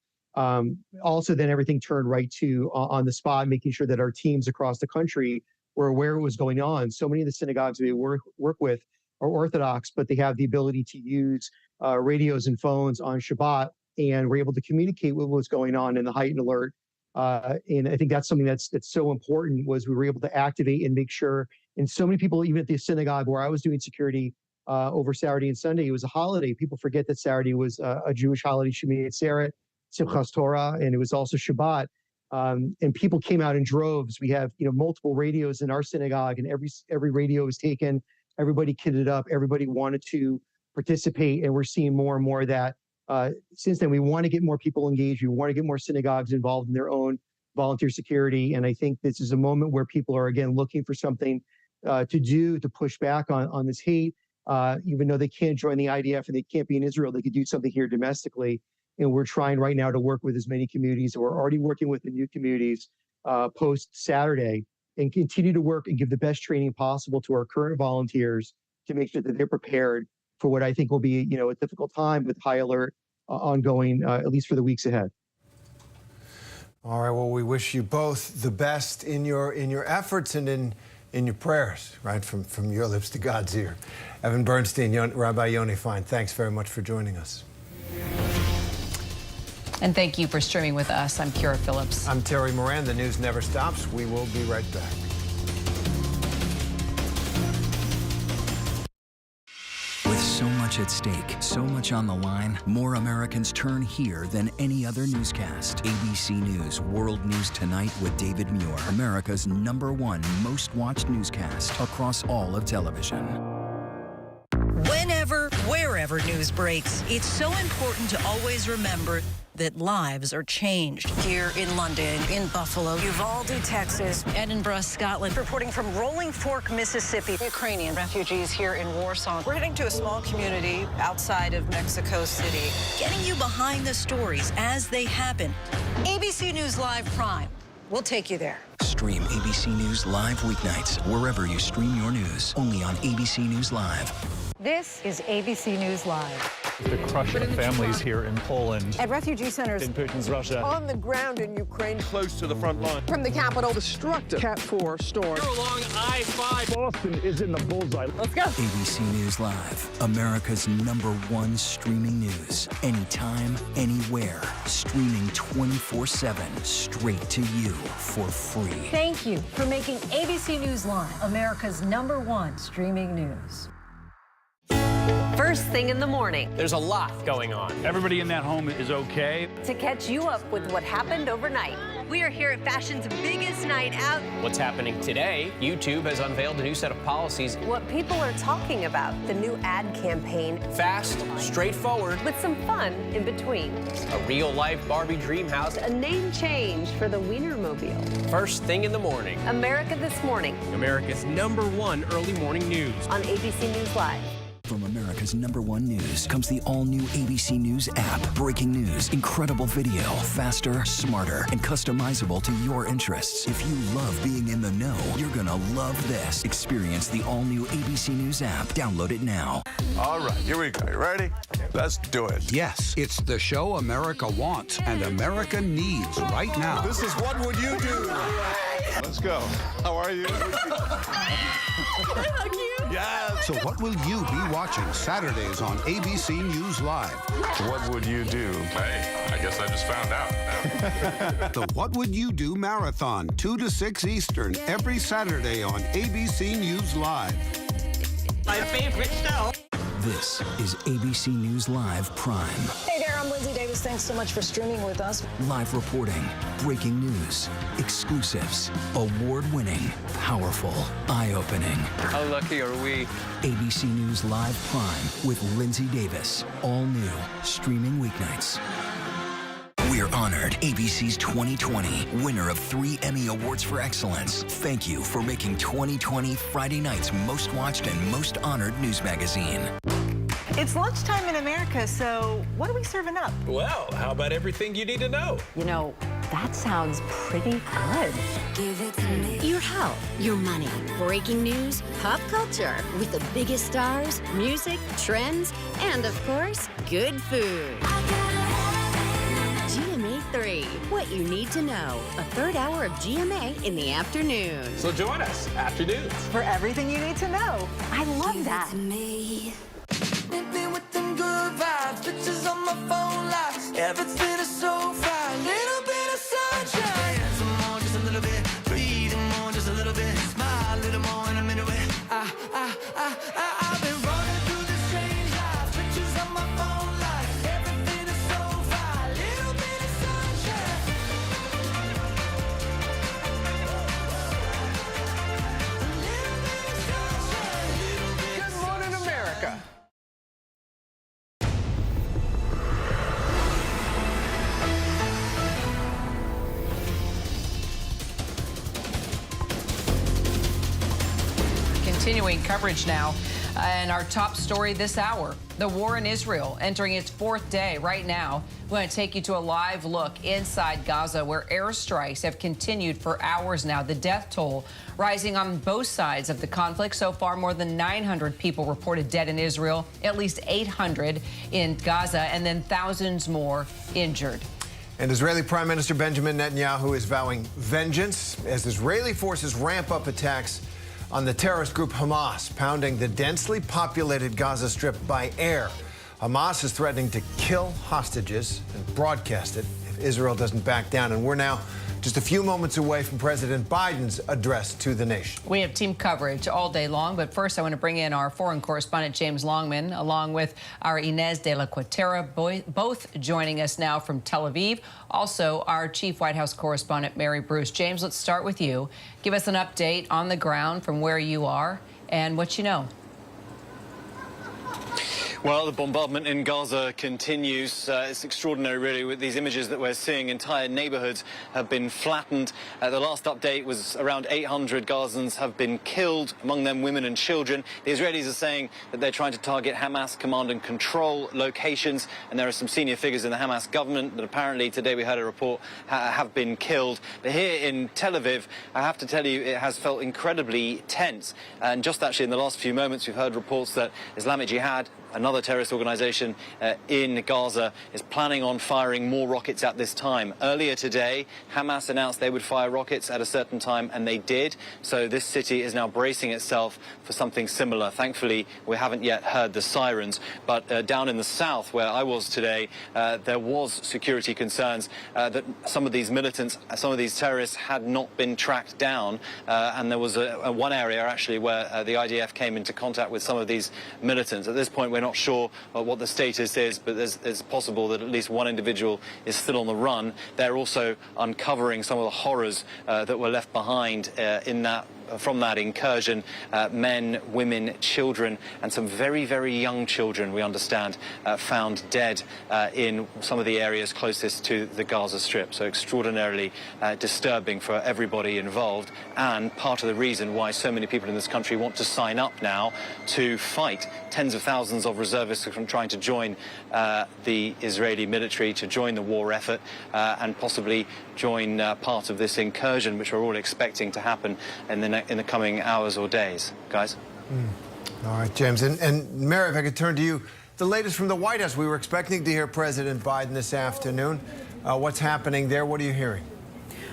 Also, then everything turned right to on the spot, making sure that our teams across the country were aware of what was going on. So many of the synagogues we work with are Orthodox, but they have the ability to use radios and phones on Shabbat, and we're able to communicate with what's going on in the heightened alert. And I think that's something that's so important, was we were able to activate and make sure. And so many people, even at the synagogue where I was doing security over Saturday and Sunday, it was a holiday. People forget that Saturday was a Jewish holiday, Shemini Atzeret, Simchas Torah, and it was also Shabbat. And people came out in droves. We have multiple radios in our synagogue, and every radio was taken. Everybody kitted up. Everybody wanted to participate, and we're seeing more and more of that. Since then, we want to get more people engaged. We want to get more synagogues involved in their own volunteer security. And I think this is a moment where people are, again, looking for something to do to push back on this hate. Even though they can't join the IDF and they can't be in Israel, they could do something here domestically. And we're trying right now to work with as many communities. We're already working with the new communities post-Saturday, and continue to work and give the best training possible to our current volunteers to make sure that they're prepared for what I think will be a difficult time with high alert ongoing, at least for the weeks ahead. All right, well, we wish you both the best in your efforts and in your prayers, right, from your lips to God's ear. Evan Bernstein, Rabbi Yoni Fine, thanks very much for joining us. And thank you for streaming with us. I'm Kira Phillips. I'm Terry Moran. The news never stops. We will be right back. With so much at stake, so much on the line, more Americans turn here than any other newscast. ABC News World News Tonight with David Muir, America's #1 most watched newscast across all of television. Whenever, wherever news breaks, it's so important to always remember that lives are changed. Here in London, in Buffalo, Uvalde, Texas, Edinburgh, Scotland. Reporting from Rolling Fork, Mississippi. Ukrainian refugees here in Warsaw. We're heading to a small community outside of Mexico City. Getting you behind the stories as they happen. ABC News Live Prime. We'll take you there. Stream ABC News Live weeknights wherever you stream your news. Only on ABC News Live. This is ABC News Live. The crush of families here in Poland. At refugee centers In Putin's Russia. On the ground in Ukraine. Close to the front line. From the capital, destructive Cat 4 storm. Here along I-5. Boston is in the bullseye. Let's go. ABC News Live, America's #1 streaming news. Anytime, anywhere. Streaming 24/7, straight to you for free. Thank you for making ABC News Live America's #1 streaming news. First thing in the morning. There's a lot going on. Everybody in that home is okay. To catch you up with what happened overnight. We are here at fashion's biggest night out. What's happening today? YouTube has unveiled a new set of policies. What people are talking about, the new ad campaign. Fast, straightforward, With some fun in between. a real-life Barbie dream house. A name change for the Wienermobile. First thing in the morning. America This Morning America's #1 early morning news. on ABC News Live. From America's #1 news comes the all-new ABC News app. Breaking news, incredible video, faster, smarter, and customizable to your interests. If you love being in the know, you're gonna love this. Experience the all-new ABC News app. Download it now. All right, here we go. You ready? Let's do it. Yes, it's the show America wants and America needs right now. This is What Would You Do? Let's go. How are you? Yeah. So what will you be watching Saturdays on ABC News Live? What would you do? Hey, I guess I just found out. The What Would You Do Marathon, 2 to 6 Eastern, every Saturday on ABC News Live. My favorite show. This is ABC News Live Prime. Hey there, I'm Lindsay Davis. Thanks so much for streaming with us. Live reporting, breaking news, exclusives, award-winning, powerful, eye-opening. How lucky are we? ABC News Live Prime with Lindsay Davis. All new, streaming weeknights. We're honored ABC's 2020 winner of 3 Emmy Awards for Excellence. Thank you for making 2020 Friday night's most watched and most honored news magazine. It's lunchtime in America, so what are we serving up? Well, how about everything you need to know? You know, that sounds pretty good. Give it to me. Your health, your money, breaking news, pop culture, with the biggest stars, music, trends, and of course, good food. GMA 3, what you need to know. A third hour of GMA in the afternoon. So join us, afternoons. For everything you need to know. I love that. With them good vibes, pictures on my phone lights. Everything is so fine. Little bit of sunshine. Some more, just a little bit. Breathe more, just a little bit. Smile a little more in a minute. I've been running through this strange life. Pictures on my phone lights. Everything is so fine. Little bit of sunshine. Good morning, America. Continuing coverage now, and our top story this hour, the war in Israel entering its 4th day right now. We're going to take you to a live look inside Gaza, where airstrikes have continued for hours now. The death toll rising on both sides of the conflict. So far, more than 900 people reported dead in Israel, at least 800 in Gaza, and then thousands more injured. And Israeli Prime Minister Benjamin Netanyahu is vowing vengeance as Israeli forces ramp up attacks on the terrorist group Hamas, pounding the densely populated Gaza Strip by air. Hamas is threatening to kill hostages and broadcast it if Israel doesn't back down. And we're now just a few moments away from President Biden's address to the nation. We have team coverage all day long, but first I want to bring in our foreign correspondent, James Longman, along with our Inez de la Cuetera, both joining us now from Tel Aviv. Also, our chief White House correspondent, Mary Bruce. James, let's start with you. Give us an update on the ground from where you are and what you know. Well, the bombardment in Gaza continues. It's extraordinary, really, with these images that we're seeing. Entire neighborhoods have been flattened. The last update was around 800 Gazans have been killed, among them women and children. The Israelis are saying that they're trying to target Hamas command and control locations, and there are some senior figures in the Hamas government that apparently, today we heard a report, have been killed. But here in Tel Aviv, I have to tell you, it has felt incredibly tense. And just actually in the last few moments, we've heard reports that Islamic Jihad, another terrorist organization in Gaza, is planning on firing more rockets at this time. Earlier today, Hamas announced they would fire rockets at a certain time, and they did. So this city is now bracing itself for something similar. Thankfully, we haven't yet heard the sirens. But down in the south, where I was today, there was security concerns that some of these militants, some of these terrorists had not been tracked down. And there was one area, actually, where the IDF came into contact with some of these militants. At this point, we're not sure what the status is, but it's possible that at least one individual is still on the run. They're also uncovering some of the horrors that were left behind from that incursion. Men, women, children, and some very, very young children, we understand, found dead in some of the areas closest to the Gaza Strip. So extraordinarily disturbing for everybody involved, and part of the reason why so many people in this country want to sign up now to fight. Tens of thousands of reservists are trying to join the Israeli military, to join the war effort, and possibly join part of this incursion, which we're all expecting to happen in the coming hours or days. Guys? All right, James. And Mary, if I could turn to you. The latest from the White House. We were expecting to hear President Biden this afternoon. What's happening there? What are you hearing?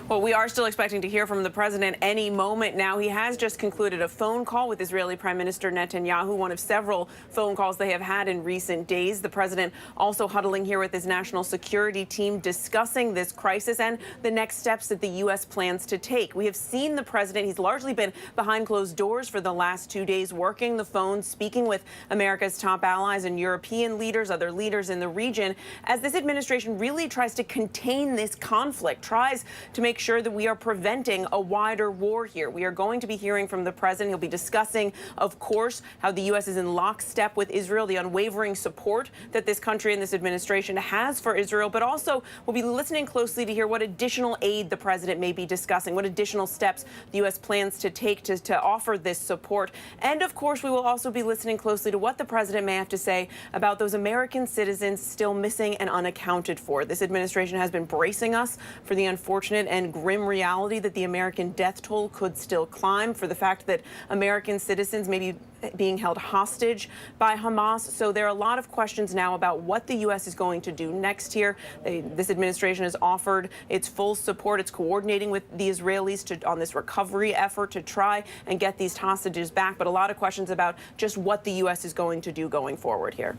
Well, we are still expecting to hear from the president any moment now. He has just concluded a phone call with Israeli Prime Minister Netanyahu, one of several phone calls they have had in recent days. The president also huddling here with his national security team, discussing this crisis and the next steps that the U.S. plans to take. We have seen the president. He's largely been behind closed doors for the last 2 days, working the phone, speaking with America's top allies and European leaders, other leaders in the region, as this administration really tries to contain this conflict, tries to make sure that we are preventing a wider war here. We are going to be hearing from the president. He'll be discussing, of course, how the U.S. is in lockstep with Israel, the unwavering support that this country and this administration has for Israel, but also we'll be listening closely to hear what additional aid the president may be discussing, what additional steps the U.S. plans to take to offer this support. And, of course, we will also be listening closely to what the president may have to say about those American citizens still missing and unaccounted for. This administration has been bracing us for the unfortunate and grim reality that the American death toll could still climb, for the fact that American citizens may be being held hostage by Hamas. So there are a lot of questions now about what the U.S. is going to do next here. This administration has offered its full support. It's coordinating with the Israelis on this recovery effort to try and get these hostages back. But a lot of questions about just what the U.S. is going to do going forward here.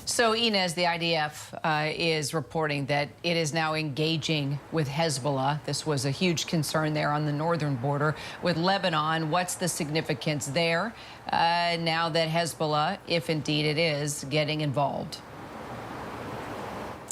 So, Inez, the IDF is reporting that it is now engaging with Hezbollah. This was a huge concern there on the northern border with Lebanon. What's the significance there now that Hezbollah, if indeed it is, getting involved?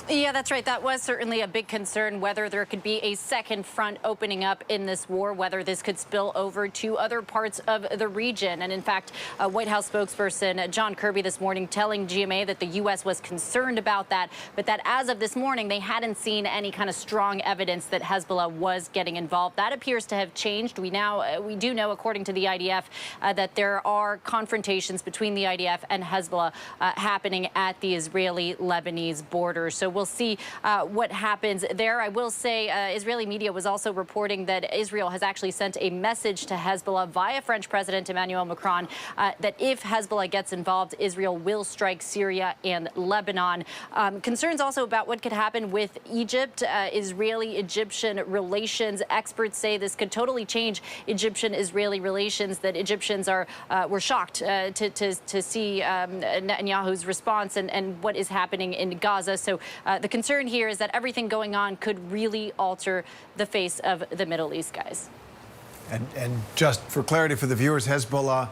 Yeah, that's right. That was certainly a big concern, whether there could be a second front opening up in this war, whether this could spill over to other parts of the region. And in fact, White House spokesperson John Kirby this morning telling GMA that the U.S. was concerned about that, but that as of this morning, they hadn't seen any kind of strong evidence that Hezbollah was getting involved. That appears to have changed. We do know, according to the IDF, that there are confrontations between the IDF and Hezbollah happening at the Israeli-Lebanese border. So we'll see what happens there. I will say Israeli media was also reporting that Israel has actually sent a message to Hezbollah via French President Emmanuel Macron that if Hezbollah gets involved, Israel will strike Syria and Lebanon. Concerns also about what could happen with Egypt, Israeli-Egyptian relations. Experts say this could totally change Egyptian-Israeli relations, that Egyptians were shocked to see Netanyahu's response and what is happening in Gaza. So the concern here is that everything going on could really alter the face of the Middle East, guys. And just for clarity for the viewers, Hezbollah,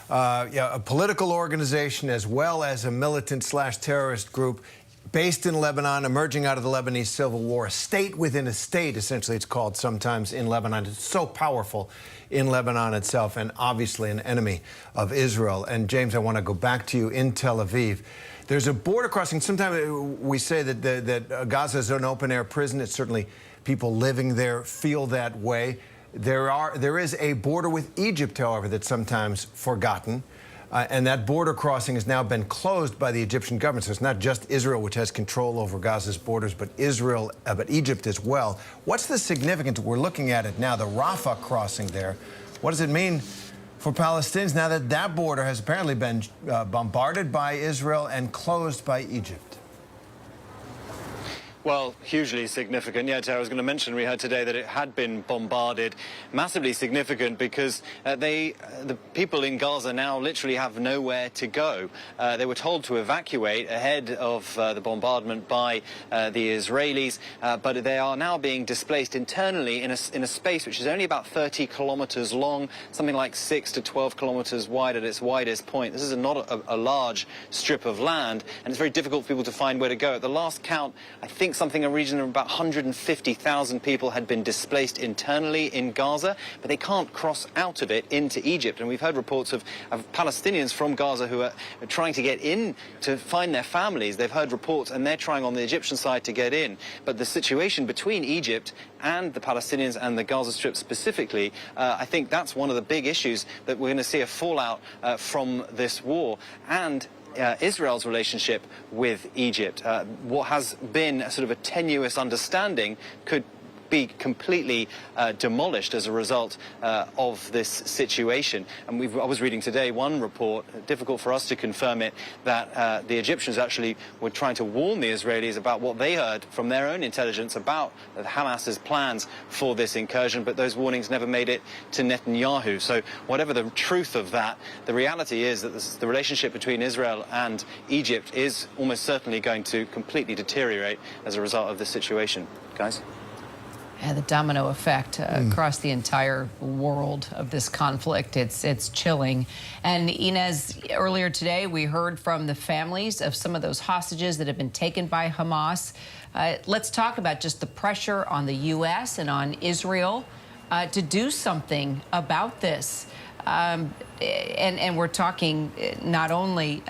a political organization as well as a militant/terrorist group based in Lebanon, emerging out of the Lebanese civil war, a state within a state, essentially it's called sometimes in Lebanon. It's so powerful in Lebanon itself, and obviously an enemy of Israel. And James, I want to go back to you in Tel Aviv. There's a border crossing. Sometimes we say that Gaza is an open-air prison. It's certainly people living there feel that way. There is a border with Egypt, however, that's sometimes forgotten. And that border crossing has now been closed by the Egyptian government. So it's not just Israel which has control over Gaza's borders, but Egypt as well. What's the significance? We're looking at it now, the Rafah crossing there. What does it mean for Palestinians now that that border has apparently been bombarded by Israel and closed by Egypt? Well, hugely significant. Yeah, Tara, I was going to mention, we heard today that it had been bombarded. Massively significant because the people in Gaza now literally have nowhere to go. They were told to evacuate ahead of the bombardment by the Israelis, but they are now being displaced internally in a space which is only about 30 kilometers long, something like 6 to 12 kilometers wide at its widest point. This is not a large strip of land, and it's very difficult for people to find where to go. At the last count, I think something in a region of about 150,000 people had been displaced internally in Gaza, but they can't cross out of it into Egypt. And we've heard reports of Palestinians from Gaza who are trying to get in to find their families. They've heard reports, and they're trying on the Egyptian side to get in. But the situation between Egypt and the Palestinians and the Gaza Strip specifically, I think that's one of the big issues that we're going to see a fallout from this war. And Israel's relationship with Egypt. What has been a sort of a tenuous understanding could be completely demolished as a result of this situation. And I was reading today one report, difficult for us to confirm it, that the Egyptians actually were trying to warn the Israelis about what they heard from their own intelligence about Hamas's plans for this incursion, but those warnings never made it to Netanyahu. So whatever the truth of that, the reality is that the relationship between Israel and Egypt is almost certainly going to completely deteriorate as a result of this situation. Guys? And the domino effect across the entire world of this conflict, it's chilling. And Inez, earlier today, we heard from the families of some of those hostages that have been taken by Hamas. Let's talk about just the pressure on the U.S. and on Israel to do something about this. And we're talking not only,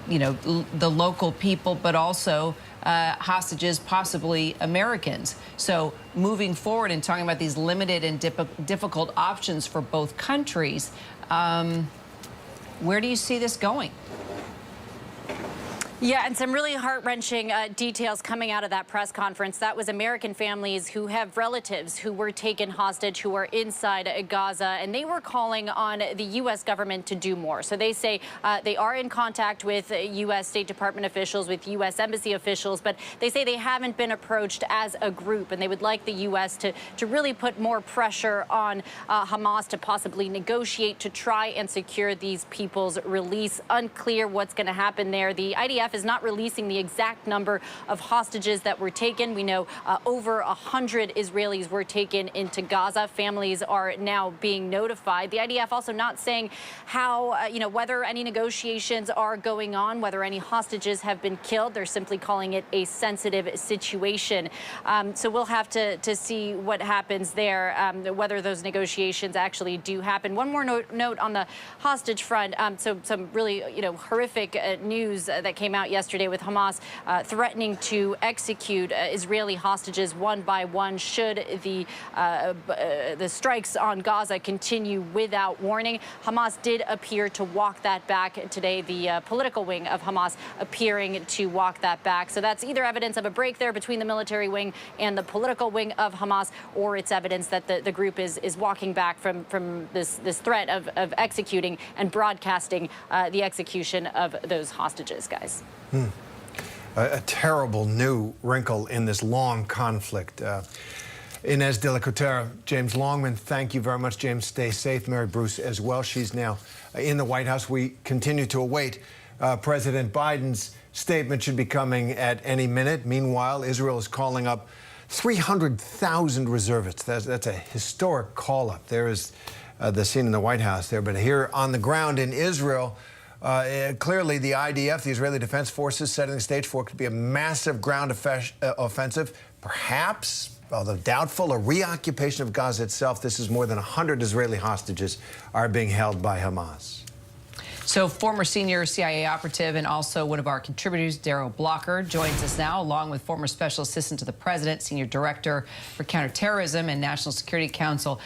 you know, the local people, but also hostages, possibly Americans. So moving forward and talking about these limited and difficult options for both countries, where do you see this going? Yeah, and some really heart-wrenching details coming out of that press conference. That was American families who have relatives who were taken hostage, who are inside Gaza, and they were calling on the U.S. government to do more. So they say they are in contact with U.S. State Department officials, with U.S. Embassy officials, but they say they haven't been approached as a group, and they would like the U.S. to really put more pressure on Hamas to possibly negotiate to try and secure these people's release. Unclear what's going to happen there. The IDF is not releasing the exact number of hostages that were taken. We know over 100 Israelis were taken into Gaza. Families are now being notified. The IDF also not saying how, you know, whether any negotiations are going on, whether any hostages have been killed. They're simply calling it a sensitive situation. So we'll have to see what happens there, whether those negotiations actually do happen. One more note on the hostage front. So some really, you know, horrific news that came out yesterday with Hamas threatening to execute Israeli hostages one by one should the strikes on Gaza continue without warning. Hamas did appear to walk that back today, the political wing of Hamas appearing to walk that back. So that's either evidence of a break there between the military wing and the political wing of Hamas, or it's evidence that the group is walking back from this threat of executing and broadcasting the execution of those hostages, guys. A terrible new wrinkle in this long conflict. Inez de la Cotera, James Longman, thank you very much. James, stay safe. Mary Bruce as well. She's now in the White House. We continue to await President Biden's statement, should be coming at any minute. Meanwhile, Israel is calling up 300,000 reservists. That's a historic call-up. There is the scene in the White House there, but here on the ground in Israel, clearly, the IDF, the Israeli Defense Forces, setting the stage for it could be a massive ground offensive, perhaps, although doubtful, a reoccupation of Gaza itself. This is more than 100 Israeli hostages are being held by Hamas. So former senior CIA operative and also one of our contributors, Darrell Blocker, joins us now, along with former special assistant to the president, senior director for counterterrorism and National Security Council,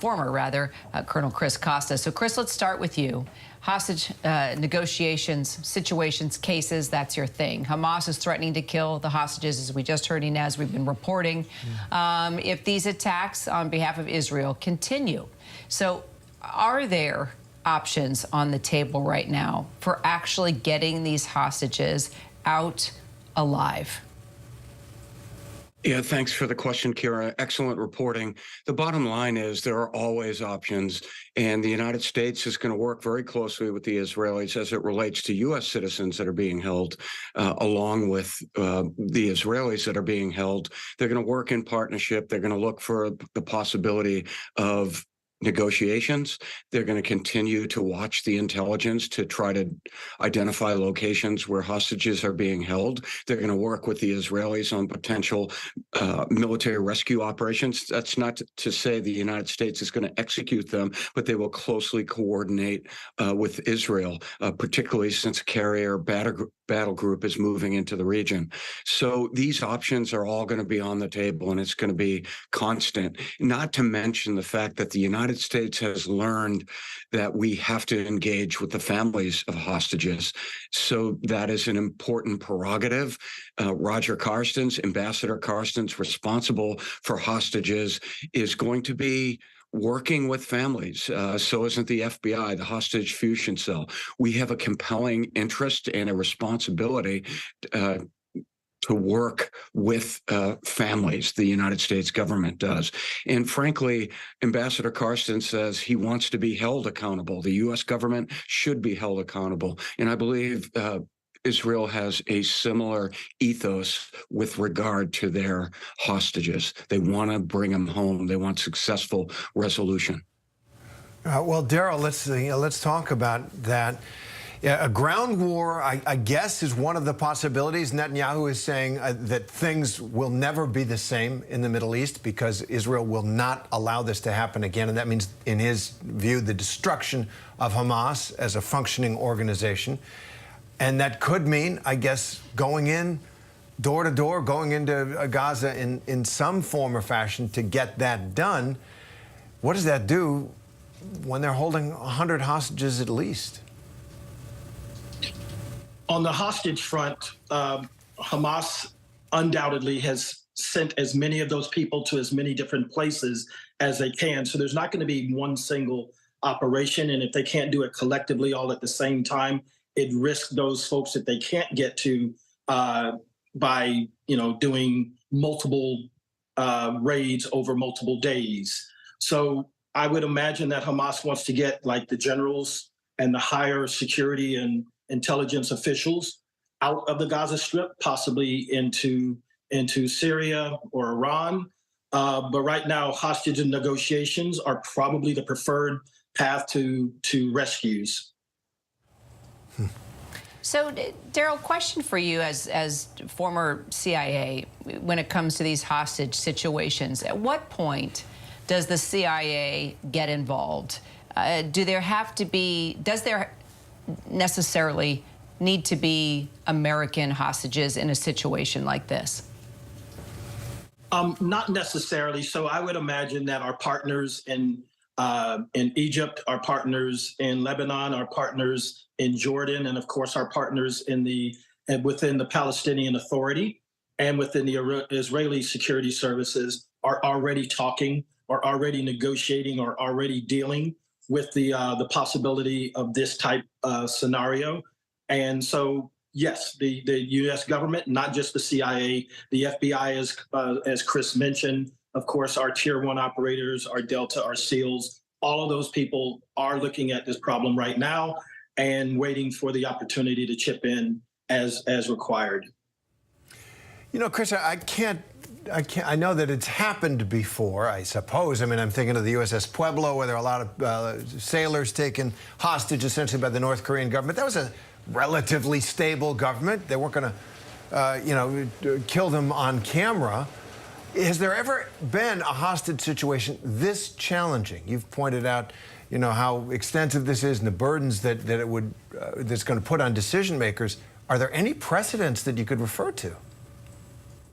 former Colonel Chris Costa. So Chris, let's start with you. Hostage negotiations, situations, cases, that's your thing. Hamas is threatening to kill the hostages, as we just heard, Inez, we've been reporting, if these attacks on behalf of Israel continue. So are there options on the table right now for actually getting these hostages out alive? Yeah, thanks for the question, Kira. Excellent reporting. The bottom line is there are always options, and the United States is going to work very closely with the Israelis as it relates to U.S. citizens that are being held, along with the Israelis that are being held. They're going to work in partnership. They're going to look for the possibility of negotiations. They're going to continue to watch the intelligence to try to identify locations where hostages are being held. They're going to work with the Israelis on potential military rescue operations. That's not to say the United States is going to execute them, but they will closely coordinate with Israel, particularly since a carrier battle group is moving into the region. So these options are all going to be on the table, and it's going to be constant, not to mention the fact that the United States has learned that we have to engage with the families of hostages. So that is an important prerogative. Roger Carstens, Ambassador Carstens, responsible for hostages, is going to be working with families. So isn't the FBI, the Hostage Fusion Cell. We have a compelling interest and a responsibility to work with families. The United States government does. And frankly, Ambassador Carstens says he wants to be held accountable. The U.S. government should be held accountable. And I believe Israel has a similar ethos with regard to their hostages. They want to bring them home. They want successful resolution. Well, Daryl, let's talk about that. Yeah, a ground war, I guess, is one of the possibilities. Netanyahu is saying that things will never be the same in the Middle East because Israel will not allow this to happen again. And that means, in his view, the destruction of Hamas as a functioning organization. And that could mean, I guess, going in door to door, going into Gaza in some form or fashion to get that done. What does that do when they're holding 100 hostages at least? On the hostage front, Hamas undoubtedly has sent as many of those people to as many different places as they can. So there's not going to be one single operation. And if they can't do it collectively all at the same time, it risks those folks that they can't get to by doing multiple raids over multiple days. So I would imagine that Hamas wants to get like the generals and the higher security and intelligence officials out of the Gaza Strip, possibly into Syria or Iran. But right now, hostage negotiations are probably the preferred path to rescues. So, Daryl, question for you as former CIA, when it comes to these hostage situations, at what point does the CIA get involved? Does there necessarily need to be American hostages in a situation like this? Not necessarily. So I would imagine that our partners in Egypt, our partners in Lebanon, our partners in Jordan, and of course our partners within the Palestinian Authority and within the Israeli security services are already talking, or already negotiating, or already dealing with the possibility of this type of scenario. And so, yes, the U.S. government, not just the CIA, the FBI, as Chris mentioned, of course, our Tier 1 operators, our Delta, our SEALs, all of those people are looking at this problem right now and waiting for the opportunity to chip in as required. You know, Chris, I know that it's happened before, I suppose. I mean, I'm thinking of the USS Pueblo, where there are a lot of sailors taken hostage, essentially, by the North Korean government. That was a relatively stable government. They weren't going to, kill them on camera. Has there ever been a hostage situation this challenging? You've pointed out, how extensive this is and the burdens that's going to put on decision makers. Are there any precedents that you could refer to?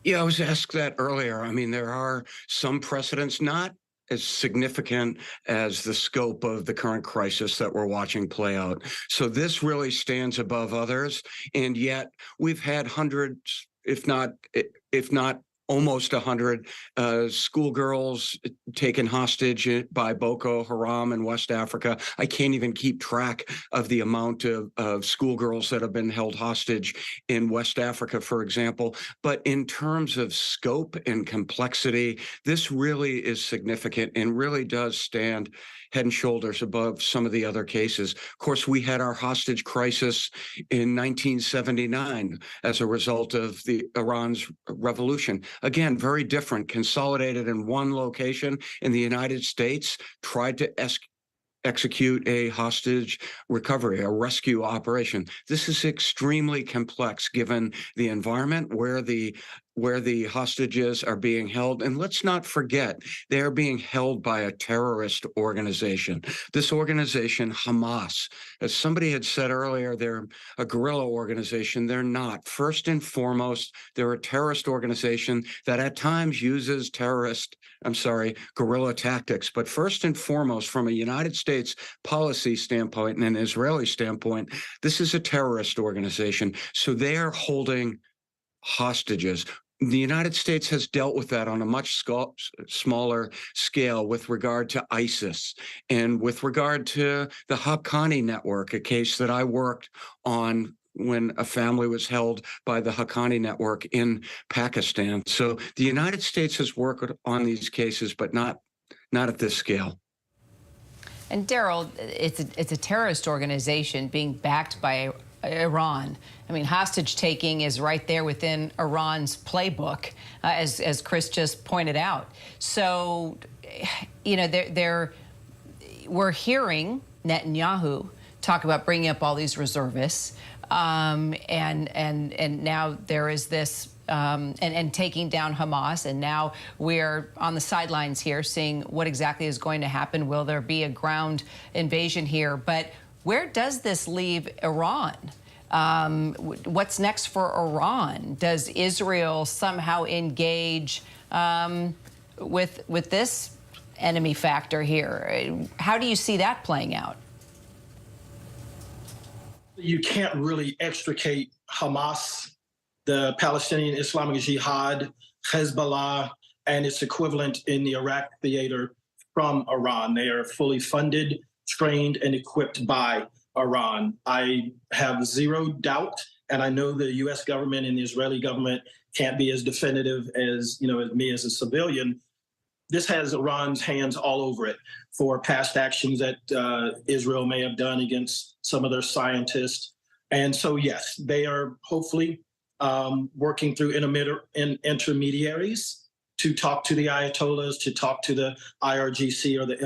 Yeah, I was asked that earlier. I mean, there are some precedents, not as significant as the scope of the current crisis that we're watching play out. So this really stands above others. And yet we've had hundreds, if not almost 100 schoolgirls taken hostage by Boko Haram in West Africa. I can't even keep track of the amount of schoolgirls that have been held hostage in West Africa, for example. But in terms of scope and complexity, this really is significant and really does stand head and shoulders above some of the other cases. Of course, we had our hostage crisis in 1979 as a result of Iran's revolution. Again, very different, consolidated in one location in the United States, tried to execute a hostage recovery, a rescue operation. This is extremely complex given the environment where the hostages are being held. And let's not forget, they're being held by a terrorist organization. This organization, Hamas, as somebody had said earlier, they're a guerrilla organization. They're not. First and foremost, they're a terrorist organization that at times uses guerrilla tactics. But first and foremost, from a United States policy standpoint and an Israeli standpoint, this is a terrorist organization. So they're holding hostages. The United States has dealt with that on a much smaller scale with regard to ISIS and with regard to the Haqqani network, a case that I worked on when a family was held by the Haqqani network in Pakistan. So the United States has worked on these cases, but not at this scale. And Daryl, it's a terrorist organization being backed by Iran. I mean, hostage taking is right there within Iran's playbook, as Chris just pointed out. So, you know, we're hearing Netanyahu talk about bringing up all these reservists, and now there is this. And taking down Hamas, and now we're on the sidelines here seeing what exactly is going to happen. Will there be a ground invasion here? But where does this leave Iran? What's next for Iran? Does Israel somehow engage with this enemy factor here? How do you see that playing out? You can't really extricate Hamas, the Palestinian Islamic Jihad, Hezbollah, and its equivalent in the Iraq theater from Iran. They are fully funded, trained, and equipped by Iran. I have zero doubt, and I know the U.S. government and the Israeli government can't be as definitive as, you know, as me as a civilian. This has Iran's hands all over it for past actions that Israel may have done against some of their scientists. And so, yes, they are hopefully working through intermediaries to talk to the Ayatollahs, to talk to the IRGC or the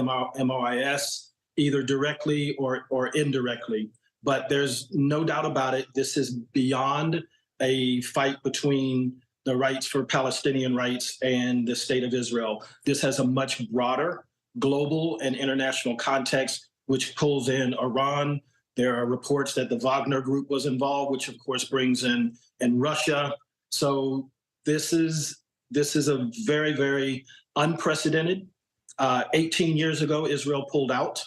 MOIS, either directly or indirectly. But there's no doubt about it, this is beyond a fight between the rights for Palestinian rights and the state of Israel. This has a much broader global and international context, which pulls in Iran. There are reports that the Wagner Group was involved, which of course brings in Russia. So this is a very, very unprecedented. 18 years ago, Israel pulled out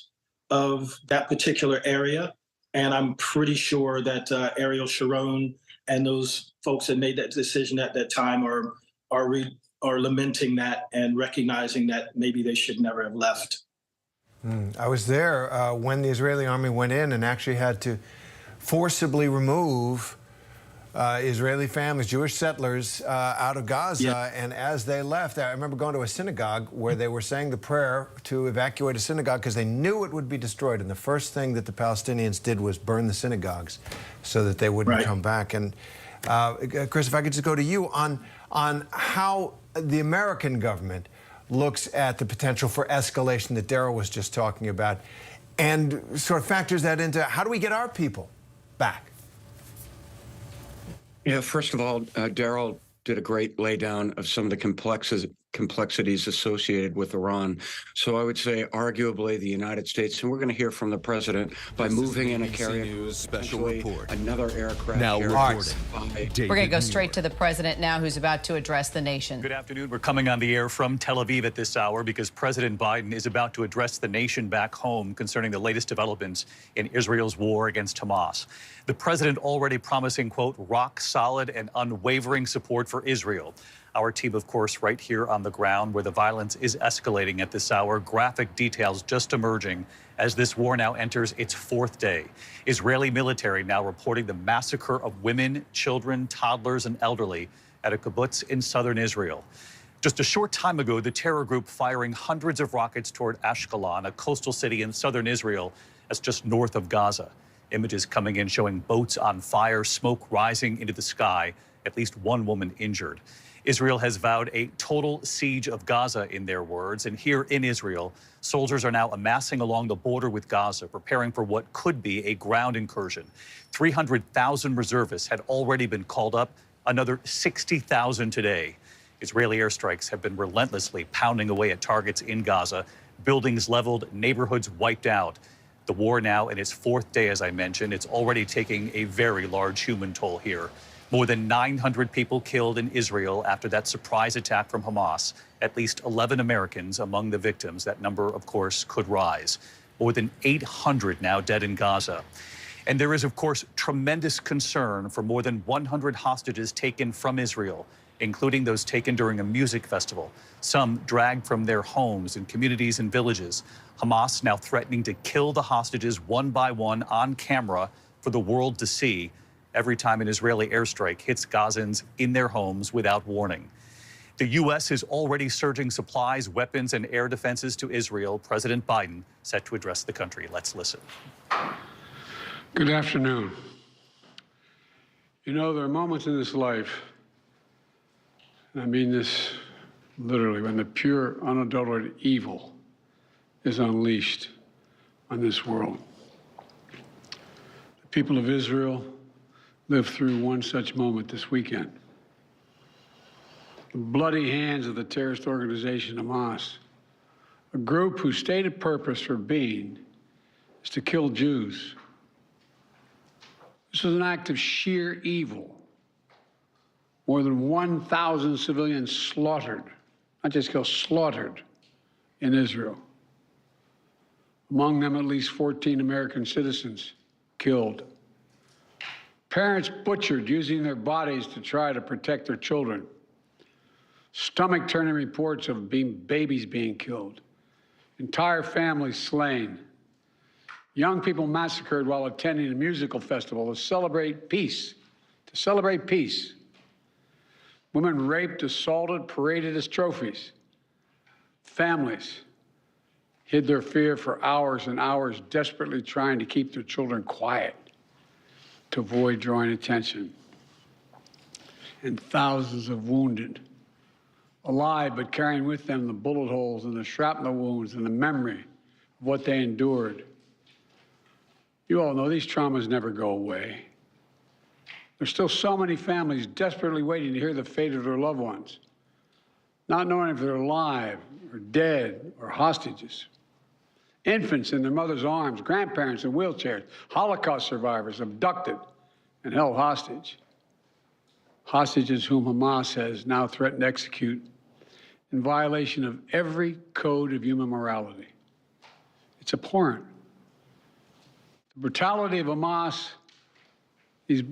of that particular area. And I'm pretty sure that Ariel Sharon and those folks that made that decision at that time are lamenting that and recognizing that maybe they should never have left. I was there when the Israeli army went in and actually had to forcibly remove Israeli families, Jewish settlers, out of Gaza. Yeah. And as they left, I remember going to a synagogue where they were saying the prayer to evacuate a synagogue because they knew it would be destroyed. And the first thing that the Palestinians did was burn the synagogues so that they wouldn't come back. And Chris, if I could just go to you on how the American government looks at the potential for escalation that Daryl was just talking about and sort of factors that into how do we get our people back? Yeah, first of all, Daryl did a great laydown of some of the complexities associated with Iran. So I would say arguably the United States, and we're going to hear from the president, by moving in a carrier, special report, another aircraft now reporting. We're going to go straight to the president now, who's about to address the nation. Good afternoon. We're coming on the air from Tel Aviv at this hour because President Biden is about to address the nation back home concerning the latest developments in Israel's war against Hamas. The president already promising, quote, rock solid and unwavering support for Israel. Our team, of course, right here on the ground where the violence is escalating at this hour. Graphic details just emerging as this war now enters its 4th day. Israeli military now reporting the massacre of women, children, toddlers, and elderly at a kibbutz in southern Israel. Just a short time ago, the terror group firing hundreds of rockets toward Ashkelon, a coastal city in southern Israel that's just north of Gaza. Images coming in showing boats on fire, smoke rising into the sky, at least one woman injured. Israel has vowed a total siege of Gaza, in their words. And here in Israel, soldiers are now amassing along the border with Gaza, preparing for what could be a ground incursion. 300,000 reservists had already been called up, another 60,000 today. Israeli airstrikes have been relentlessly pounding away at targets in Gaza, buildings leveled, neighborhoods wiped out. The war now in its 4th day, as I mentioned, it's already taking a very large human toll here. More than 900 people killed in Israel after that surprise attack from Hamas. At least 11 Americans among the victims. That number, of course, could rise. More than 800 now dead in Gaza. And there is, of course, tremendous concern for more than 100 hostages taken from Israel, including those taken during a music festival, some dragged from their homes in communities and villages. Hamas now threatening to kill the hostages one by one on camera for the world to see every time an Israeli airstrike hits Gazans in their homes without warning. The U.S. is already surging supplies, weapons, and air defenses to Israel. President Biden set to address the country. Let's listen. Good afternoon. You know, there are moments in this life, and I mean this literally, when the pure, unadulterated evil is unleashed on this world. The people of Israel lived through one such moment this weekend. The bloody hands of the terrorist organization Hamas, a group whose stated purpose for being is to kill Jews. This was an act of sheer evil. More than 1,000 civilians slaughtered, not just killed, slaughtered in Israel. Among them, at least 14 American citizens killed. Parents butchered, using their bodies to try to protect their children. Stomach-turning reports of babies being killed. Entire families slain. Young people massacred while attending a musical festival to celebrate peace. To celebrate peace. Women raped, assaulted, paraded as trophies. Families hid their fear for hours and hours, desperately trying to keep their children quiet to avoid drawing attention. And thousands of wounded, alive but carrying with them the bullet holes and the shrapnel wounds and the memory of what they endured. You all know these traumas never go away. There's still so many families desperately waiting to hear the fate of their loved ones, not knowing if they're alive or dead or hostages. Infants in their mother's arms, grandparents in wheelchairs, Holocaust survivors abducted and held hostage. Hostages whom Hamas has now threatened to execute in violation of every code of human morality. It's abhorrent. The brutality of Hamas, these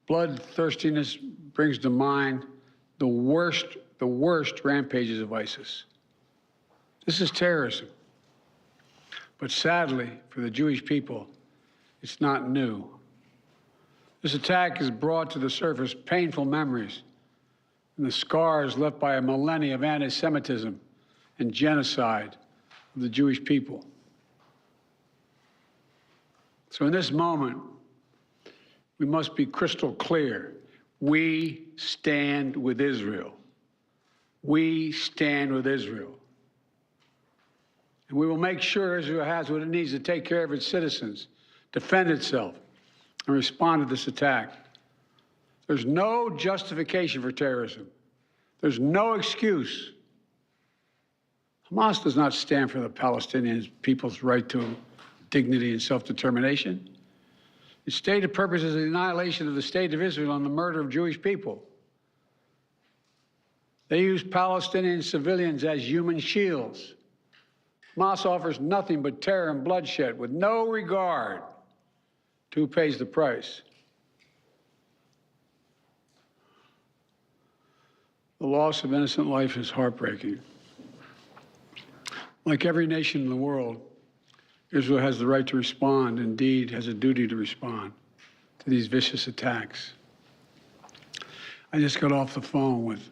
bloodthirstiness brings to mind the worst rampages of ISIS. This is terrorism. But sadly, for the Jewish people, it's not new. This attack has brought to the surface painful memories and the scars left by a millennia of anti-Semitism and genocide of the Jewish people. So in this moment, we must be crystal clear. We stand with Israel. We stand with Israel. And we will make sure Israel has what it needs to take care of its citizens, defend itself, and respond to this attack. There's no justification for terrorism. There's no excuse. Hamas does not stand for the Palestinian people's right to dignity and self-determination. Its stated purpose is the annihilation of the state of Israel and the murder of Jewish people. They use Palestinian civilians as human shields. Hamas offers nothing but terror and bloodshed with no regard to who pays the price. The loss of innocent life is heartbreaking. Like every nation in the world, Israel has the right to respond, indeed has a duty to respond to these vicious attacks. I just got off the phone with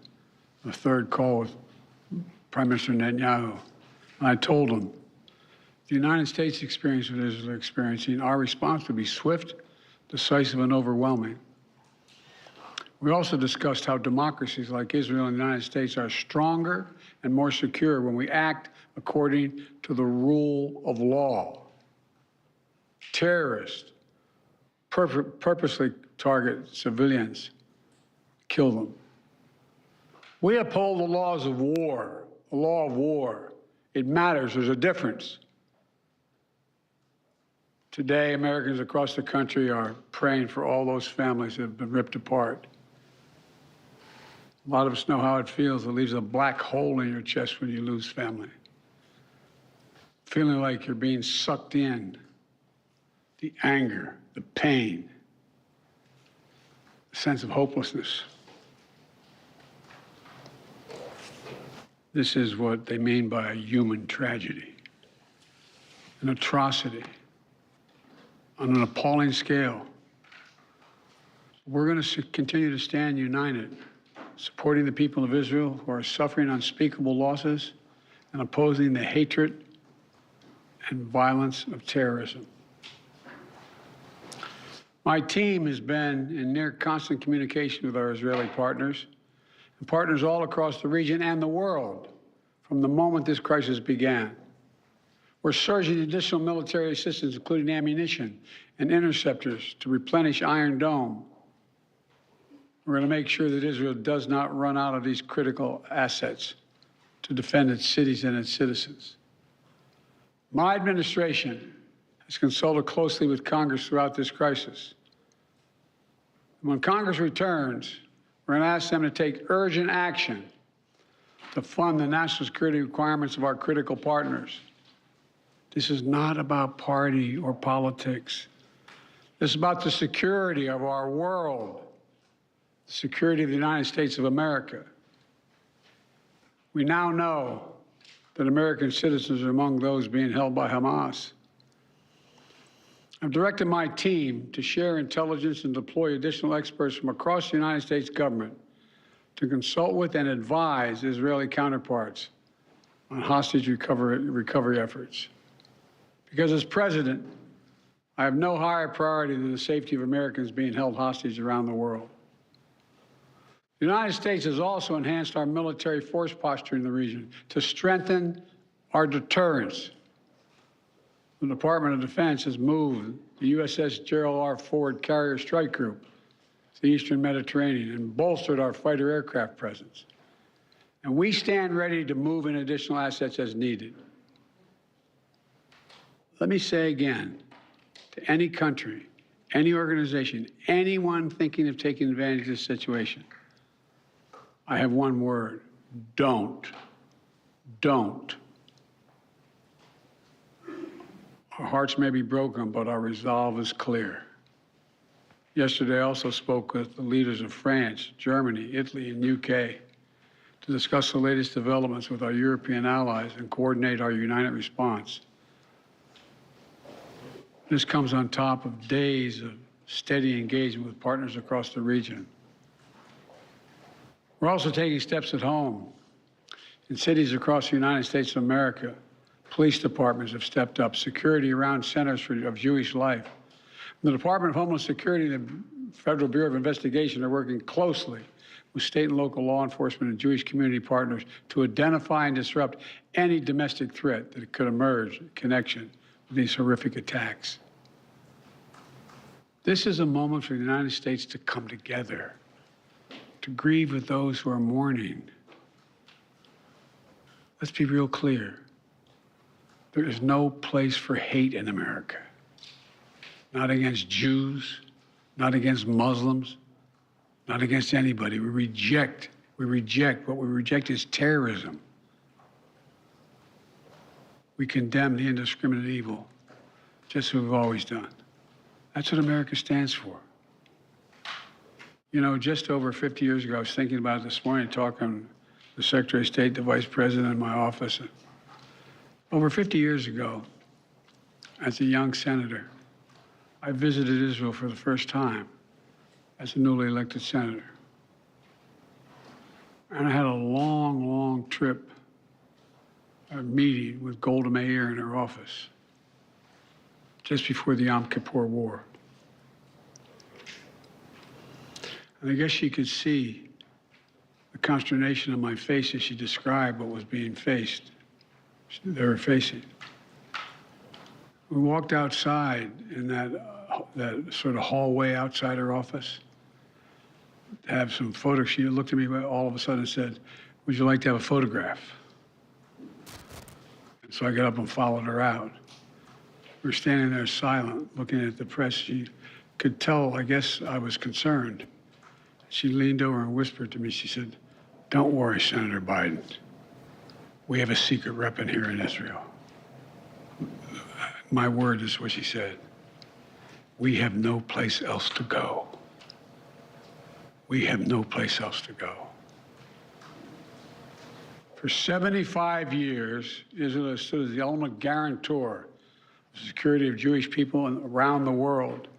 the third call with Prime Minister Netanyahu, and I told him the United States experience what Israel is experiencing, our response would be swift, decisive, and overwhelming. We also discussed how democracies like Israel and the United States are stronger and more secure when we act according to the rule of law. Terrorists purposely target civilians, kill them. We uphold the laws of war, the law of war. It matters, there's a difference. Today, Americans across the country are praying for all those families that have been ripped apart. A lot of us know how it feels. It leaves a black hole in your chest when you lose family. Feeling like you're being sucked in. The anger, the pain, the sense of hopelessness. This is what they mean by a human tragedy, an atrocity on an appalling scale. We're going to continue to stand united, supporting the people of Israel who are suffering unspeakable losses and opposing the hatred and violence of terrorism. My team has been in near constant communication with our Israeli partners and partners all across the region and the world from the moment this crisis began. We're surging additional military assistance, including ammunition and interceptors, to replenish Iron Dome. We're going to make sure that Israel does not run out of these critical assets to defend its cities and its citizens. My administration has consulted closely with Congress throughout this crisis. When Congress returns, we're going to ask them to take urgent action to fund the national security requirements of our critical partners. This is not about party or politics. This is about the security of our world, the security of the United States of America. We now know that American citizens are among those being held by Hamas. I've directed my team to share intelligence and deploy additional experts from across the United States government to consult with and advise Israeli counterparts on hostage recovery efforts. Because as president, I have no higher priority than the safety of Americans being held hostage around the world. The United States has also enhanced our military force posture in the region to strengthen our deterrence. The Department of Defense has moved the USS Gerald R. Ford Carrier Strike Group to the Eastern Mediterranean and bolstered our fighter aircraft presence. And we stand ready to move in additional assets as needed. Let me say again, to any country, any organization, anyone thinking of taking advantage of this situation, I have one word: don't. Don't. Our hearts may be broken, but our resolve is clear. Yesterday, I also spoke with the leaders of France, Germany, Italy, and UK to discuss the latest developments with our European allies and coordinate our united response. This comes on top of days of steady engagement with partners across the region. We're also taking steps at home. In cities across the United States of America, police departments have stepped up security around centers of Jewish life. The Department of Homeland Security and the Federal Bureau of Investigation are working closely with state and local law enforcement and Jewish community partners to identify and disrupt any domestic threat that could emerge in connection with these horrific attacks. This is a moment for the United States to come together, to grieve with those who are mourning. Let's be real clear. There is no place for hate in America. Not against Jews, not against Muslims, not against anybody. We reject. What we reject is terrorism. We condemn the indiscriminate evil, just as we've always done. That's what America stands for. You know, just over 50 years ago, I was thinking about it this morning, talking to the Secretary of State, the Vice President in my office. Over 50 years ago, as a young senator, I visited Israel for the first time as a newly elected senator. And I had a long, long trip, a meeting with Golda Meir in her office just before the Yom Kippur War. And I guess she could see the consternation on my face as she described what was being faced, they were facing. We walked outside in that sort of hallway outside her office to have some photos. She looked at me all of a sudden and said, "Would you like to have a photograph?" And so I got up and followed her out. We were standing there silent, looking at the press. She could tell, I guess, I was concerned. She leaned over and whispered to me, she said, "Don't worry, Senator Biden. We have a secret weapon here in Israel." My word is what she said. We have no place else to go. We have no place else to go. For 75 years, Israel has stood as the ultimate guarantor of the security of Jewish people around the world,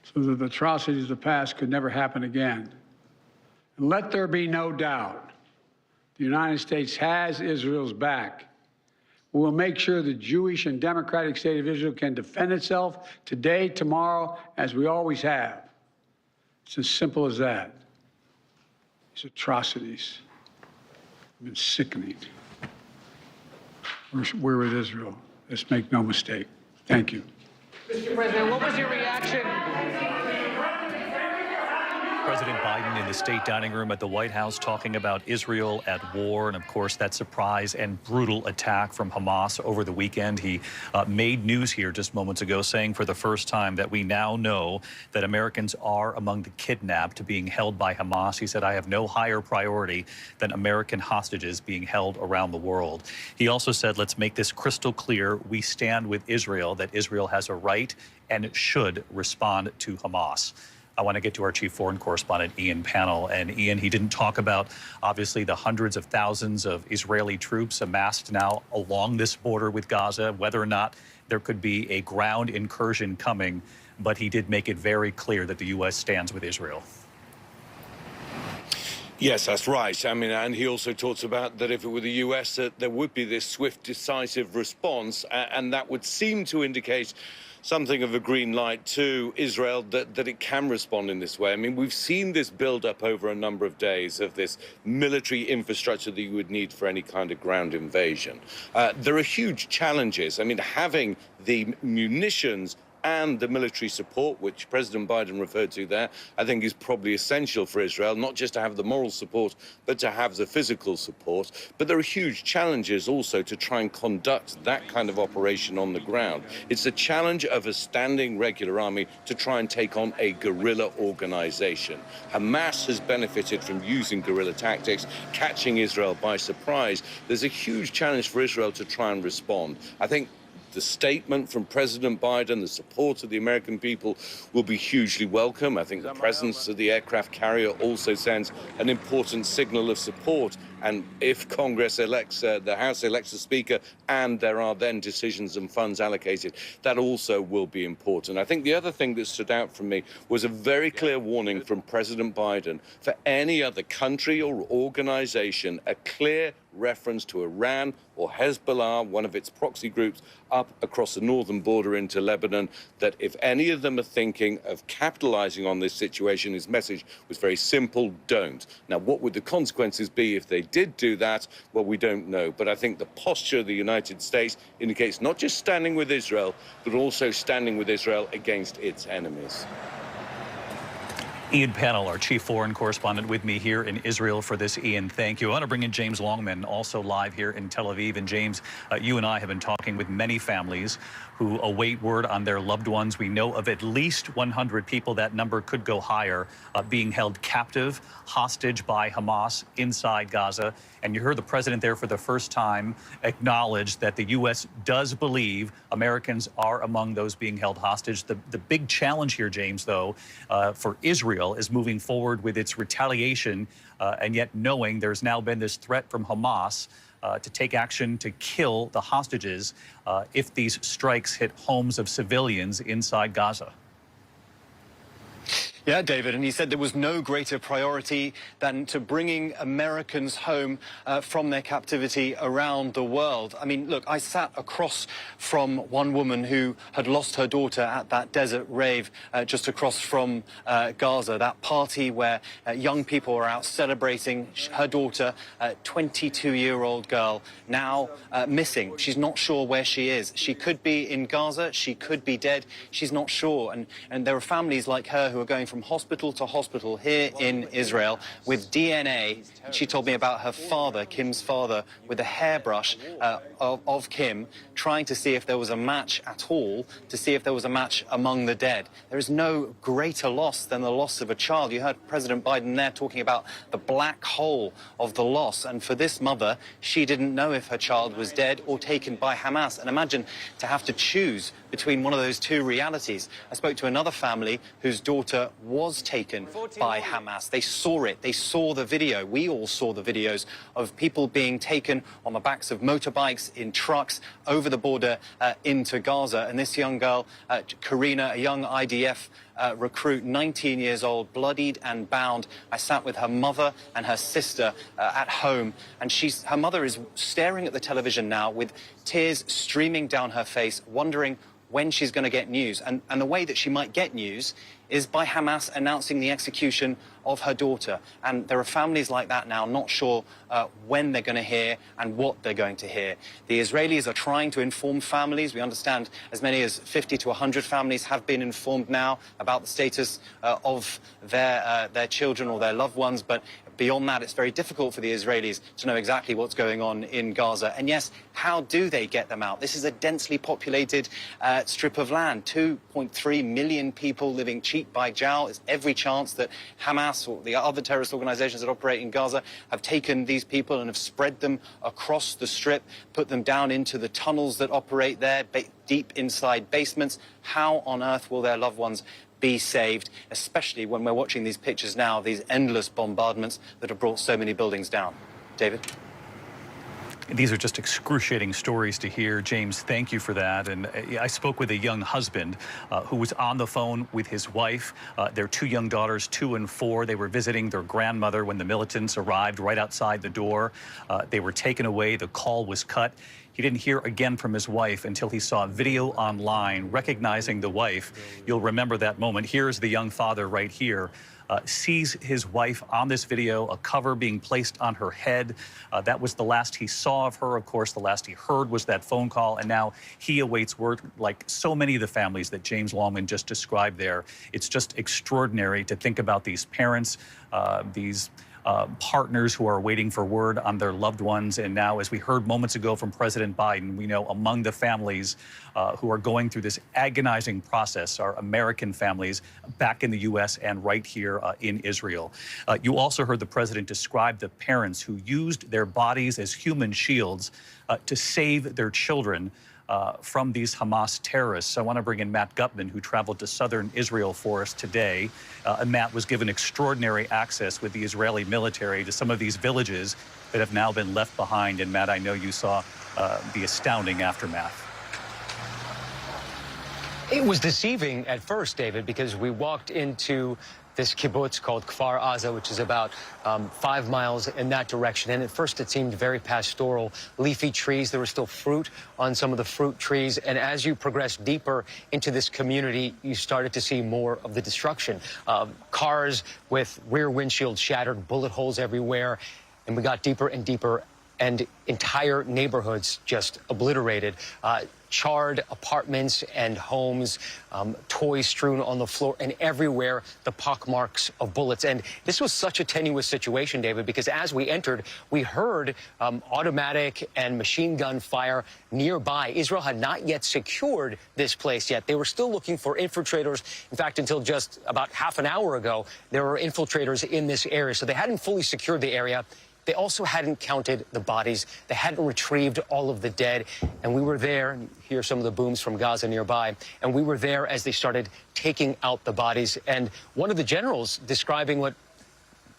so that the atrocities of the past could never happen again. And let there be no doubt, the United States has Israel's back. We will make sure the Jewish and democratic state of Israel can defend itself today, tomorrow, as we always have. It's as simple as that. These atrocities have been sickening. We're with Israel. Let's make no mistake. Thank you. Mr. President, what was your reaction? President Biden in the state dining room at the White House talking about Israel at war, and of course that surprise and brutal attack from Hamas over the weekend. He made news here just moments ago, saying for the first time that we now know that Americans are among the kidnapped being held by Hamas. He said, "I have no higher priority than American hostages being held around the world." He also said, "Let's make this crystal clear. We stand with Israel, that Israel has a right and should respond to Hamas." I want to get to our chief foreign correspondent, Ian Pannell. And Ian, he didn't talk about, obviously, the hundreds of thousands of Israeli troops amassed now along this border with Gaza, whether or not there could be a ground incursion coming. But he did make it very clear that the U.S. stands with Israel. Yes, that's right. I mean, and he also talks about that if it were the U.S., that there would be this swift, decisive response, and that would seem to indicate something of a green light to Israel that it can respond in this way. I mean, we've seen this build up over a number of days of this military infrastructure that you would need for any kind of ground invasion. There are huge challenges. I mean, having the munitions and the military support, which President Biden referred to there, I think is probably essential for Israel, not just to have the moral support, but to have the physical support. But there are huge challenges also to try and conduct that kind of operation on the ground. It's a challenge of a standing regular army to try and take on a guerrilla organization. Hamas has benefited from using guerrilla tactics, catching Israel by surprise. There's a huge challenge for Israel to try and respond. I think the statement from President Biden, the support of the American people will be hugely welcome. I think the presence of the aircraft carrier also sends an important signal of support. And if Congress elects, the House elects a speaker, and there are then decisions and funds allocated, that also will be important. I think the other thing that stood out for me was a very clear warning from President Biden for any other country or organization, a clear reference to Iran or Hezbollah, one of its proxy groups, up across the northern border into Lebanon, that if any of them are thinking of capitalizing on this situation, his message was very simple: don't. Now, what would the consequences be if they did do that? Well, we don't know. But I think the posture of the United States indicates not just standing with Israel, but also standing with Israel against its enemies. Ian Pannell, our chief foreign correspondent, with me here in Israel for this. Ian, thank you. I want to bring in James Longman, also live here in Tel Aviv. And James, you and I have been talking with many families who await word on their loved ones. We know of at least 100 people, that number could go higher, being held captive, hostage by Hamas inside Gaza. And you heard the president there for the first time acknowledge that the U.S. does believe Americans are among those being held hostage. The big challenge here, James, though, for Israel Israel is moving forward with its retaliation, and yet knowing there's now been this threat from Hamas to take action to kill the hostages if these strikes hit homes of civilians inside Gaza. Yeah, David, and he said there was no greater priority than to bringing Americans home from their captivity around the world. I mean, look, I sat across from one woman who had lost her daughter at that desert rave just across from Gaza, that party where young people are out celebrating her daughter, a 22-year-old girl, now missing. She's not sure where she is. She could be in Gaza. She could be dead. She's not sure. And there are families like her who are going from hospital to hospital here in Israel with DNA. She told me about her father, Kim's father, with a hairbrush of Kim, trying to see if there was a match at all, to see if there was a match among the dead. There is no greater loss than the loss of a child. You heard President Biden there talking about the black hole of the loss. And for this mother, she didn't know if her child was dead or taken by Hamas. And imagine to have to choose between one of those two realities. I spoke to another family whose daughter was taken by Hamas. They saw it. They saw the video. We all saw the videos of people being taken on the backs of motorbikes, in trucks, over the border into Gaza. And this young girl, Karina, a young IDF recruit, 19 years old, bloodied and bound. I sat with her mother and her sister at home, and her mother is staring at the television now with tears streaming down her face, wondering when she's going to get news. And the way that she might get news is by Hamas announcing the execution of her daughter. And there are families like that now not sure when they're going to hear and what they're going to hear. The Israelis are trying to inform families. We understand as many as 50 to 100 families have been informed now about the status of their children or their loved ones. But beyond that, it's very difficult for the Israelis to know exactly what's going on in Gaza. And yes, how do they get them out? This is a densely populated strip of land, 2.3 million people living cheek by jowl. There's every chance that Hamas or the other terrorist organizations that operate in Gaza have taken these people and have spread them across the strip, put them down into the tunnels that operate there, deep inside basements. How on earth will their loved ones be saved, especially when we're watching these pictures now, these endless bombardments that have brought so many buildings down? David? These are just excruciating stories to hear. James, thank you for that. And I spoke with a young husband who was on the phone with his wife, their two young daughters, 2 and 4. They were visiting their grandmother when the militants arrived right outside the door. They were taken away. The call was cut. He didn't hear again from his wife until he saw a video online recognizing the wife. You'll remember that moment. Here's the young father right here. Sees his wife on this video, a cover being placed on her head. That was the last he saw of her. Of course, the last he heard was that phone call, and now he awaits word, like so many of the families that James Longman just described there. It's just extraordinary to think about these parents, these partners who are waiting for word on their loved ones. And now, as we heard moments ago from President Biden, we know among the families who are going through this agonizing process are American families back in the U.S. and right here in Israel. You also heard the president describe the parents who used their bodies as human shields to save their children from these Hamas terrorists. I want to bring in Matt Gutman, who traveled to southern Israel for us today. And Matt was given extraordinary access with the Israeli military to some of these villages that have now been left behind. And Matt, I know you saw the astounding aftermath. It was deceiving at first, David, because we walked into this kibbutz called Kfar Aza, which is about 5 miles in that direction. And at first it seemed very pastoral, leafy trees. There was still fruit on some of the fruit trees. And as you progressed deeper into this community, you started to see more of the destruction. Cars with rear windshields shattered, bullet holes everywhere. And we got deeper and deeper, and entire neighborhoods just obliterated. Charred apartments and homes, toys strewn on the floor, and everywhere the pockmarks of bullets. And this was such a tenuous situation, David, because as we entered, we heard automatic and machine gun fire nearby. Israel had not yet secured this place yet. They were still looking for infiltrators. In fact, until just about half an hour ago, there were infiltrators in this area. So they hadn't fully secured the area. They also hadn't counted the bodies. They hadn't retrieved all of the dead. And we were there, and you hear some of the booms from Gaza nearby, and we were there as they started taking out the bodies. And one of the generals describing what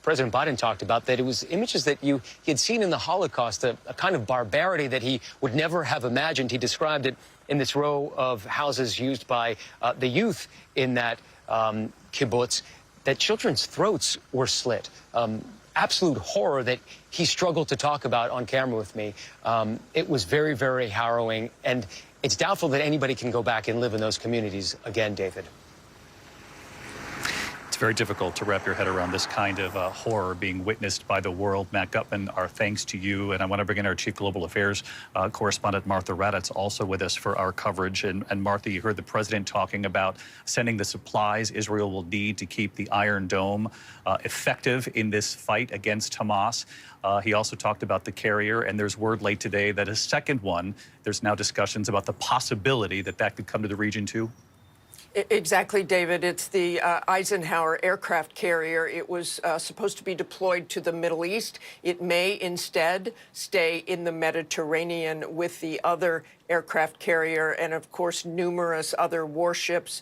President Biden talked about, that it was images that he had seen in the Holocaust, a kind of barbarity that he would never have imagined. He described it in this row of houses used by the youth in that kibbutz, that children's throats were slit. Absolute horror that he struggled to talk about on camera with me. It was very, very harrowing, and it's doubtful that anybody can go back and live in those communities again, David. It's very difficult to wrap your head around this kind of horror being witnessed by the world. Matt Gutman, our thanks to you. And I want to bring in our Chief Global Affairs correspondent, Martha Raddatz, also with us for our coverage. And Martha, you heard the president talking about sending the supplies Israel will need to keep the Iron Dome effective in this fight against Hamas. He also talked about the carrier, and there's word late today that a second one, there's now discussions about the possibility that that could come to the region too. Exactly, David. It's the Eisenhower aircraft carrier. It was supposed to be deployed to the Middle East. It may instead stay in the Mediterranean with the other aircraft carrier and, of course, numerous other warships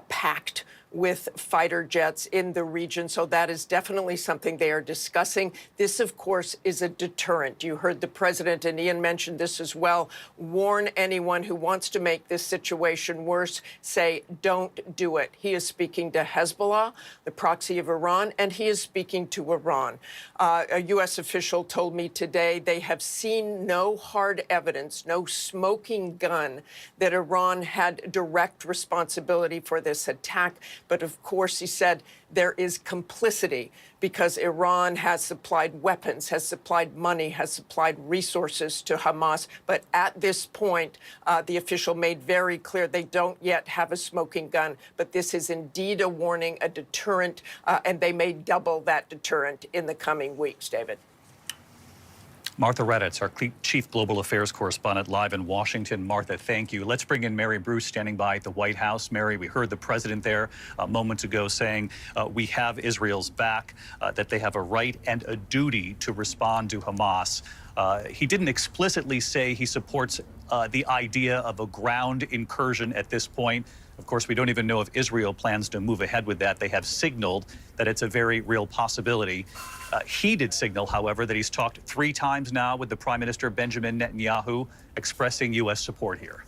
packed with fighter jets in the region. So that is definitely something they are discussing. This, of course, is a deterrent. You heard the president, and Ian mentioned this as well, warn anyone who wants to make this situation worse, say, don't do it. He is speaking to Hezbollah, the proxy of Iran, and he is speaking to Iran. A U.S. official told me today they have seen no hard evidence, no smoking gun that Iran had direct responsibility for this attack. But of course, he said there is complicity because Iran has supplied weapons, has supplied money, has supplied resources to Hamas. But at this point, the official made very clear they don't yet have a smoking gun. But this is indeed a warning, a deterrent, and they may double that deterrent in the coming weeks, David. Martha Raddatz, our Chief Global Affairs correspondent live in Washington. Martha, thank you. Let's bring in Mary Bruce standing by at the White House. Mary, we heard the president there moments ago saying we have Israel's back, that they have a right and a duty to respond to Hamas. He didn't explicitly say he supports the idea of a ground incursion at this point. Of course, we don't even know if Israel plans to move ahead with that. They have signaled that it's a very real possibility. He did signal, however, that he's talked 3 times now with the Prime Minister Benjamin Netanyahu, expressing U.S. support here.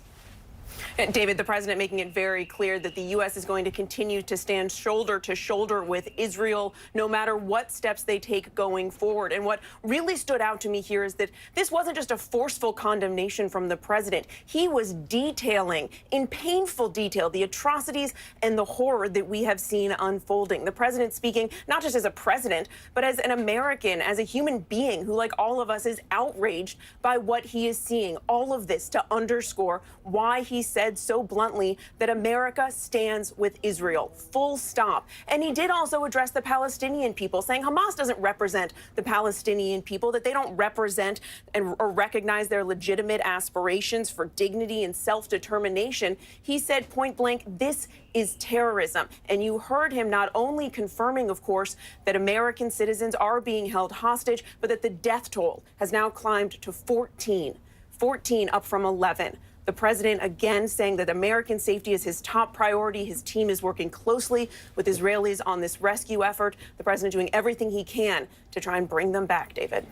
And David, the president making it very clear that the U.S. is going to continue to stand shoulder to shoulder with Israel, no matter what steps they take going forward. And what really stood out to me here is that this wasn't just a forceful condemnation from the president. He was detailing in painful detail the atrocities and the horror that we have seen unfolding. The president speaking not just as a president, but as an American, as a human being who, like all of us, is outraged by what he is seeing. All of this to underscore why he said so bluntly that America stands with Israel, full stop. And he did also address the Palestinian people, saying Hamas doesn't represent the Palestinian people, that they don't represent or recognize their legitimate aspirations for dignity and self-determination. He said point blank, this is terrorism. And you heard him not only confirming, of course, that American citizens are being held hostage, but that the death toll has now climbed to 14, up from 11. The president again saying that American safety is his top priority. His team is working closely with Israelis on this rescue effort. The president doing everything he can to try and bring them back, David.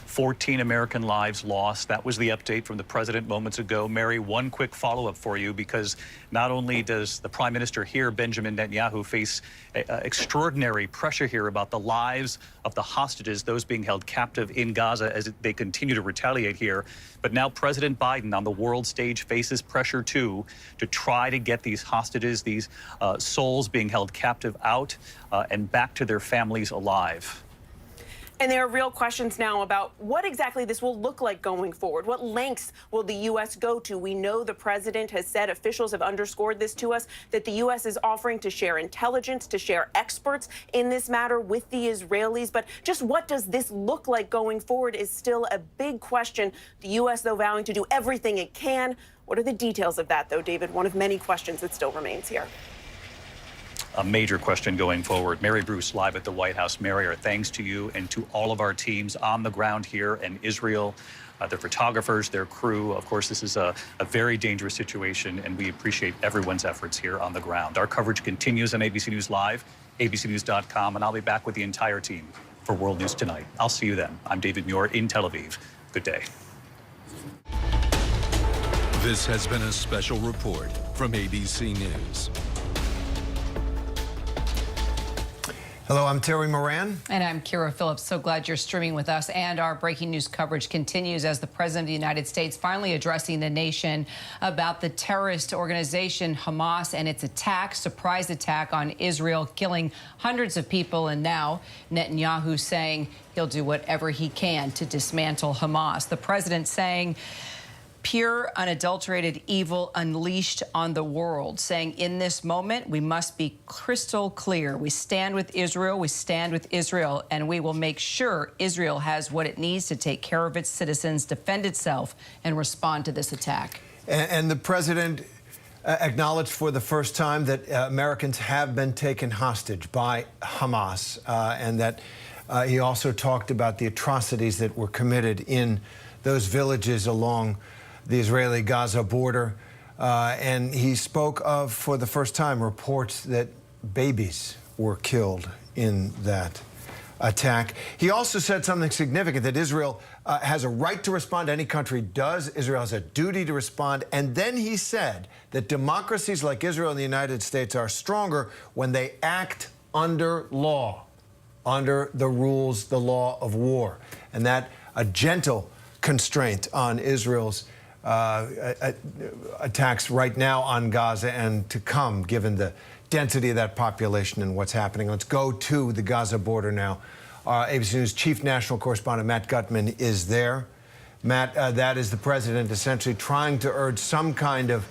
14 American lives lost. That was the update from the president moments ago. Mary, one quick follow-up for you, because not only does the prime minister here, Benjamin Netanyahu, face extraordinary pressure here about the lives of the hostages, those being held captive in Gaza as they continue to retaliate here, but now President Biden on the world stage faces pressure too to try to get these hostages, these souls being held captive out and back to their families alive. And there are real questions now about what exactly this will look like going forward. What lengths will the U.S. go to? We know the president has said, officials have underscored this to us, that the U.S. is offering to share intelligence, to share experts in this matter with the Israelis. But just what does this look like going forward is still a big question. The U.S., though, vowing to do everything it can. What are the details of that, though, David? One of many questions that still remains here. a major question going forward. Mary Bruce, live at the White House. Mary, our thanks to you and to all of our teams on the ground here in Israel, their photographers, their crew. Of course, this is a very dangerous situation, and we appreciate everyone's efforts here on the ground. Our coverage continues on ABC News Live, abcnews.com, and I'll be back with the entire team for World News Tonight. I'll see you then. I'm David Muir in Tel Aviv. Good day. This has been a special report from ABC News. Hello, I'm Terry Moran. And I'm Kira Phillips. So glad you're streaming with us. And our breaking news coverage continues as the President of the United States finally addressing the nation about the terrorist organization Hamas and its attack, surprise attack on Israel, killing hundreds of people. And now Netanyahu saying he'll do whatever he can to dismantle Hamas. The president saying pure, unadulterated evil unleashed on the world, saying in this moment, we must be crystal clear. We stand with Israel, and we will make sure Israel has what it needs to take care of its citizens, defend itself, and respond to this attack. And the president acknowledged for the first time that Americans have been taken hostage by Hamas, and that he also talked about the atrocities that were committed in those villages along the Israeli-Gaza border, and he spoke of, for the first time, reports that babies were killed in that attack. He also said something significant, that Israel has a right to respond. Any country does. Israel has a duty to respond. And then he said that democracies like Israel and the United States are stronger when they act under law, under the rules, the law of war, and that a gentle constraint on Israel's attacks right now on Gaza and to come, given the density of that population and what's happening. Let's go to the Gaza border now. ABC News chief national correspondent Matt Gutman is there. Matt, that is the president essentially trying to urge some kind of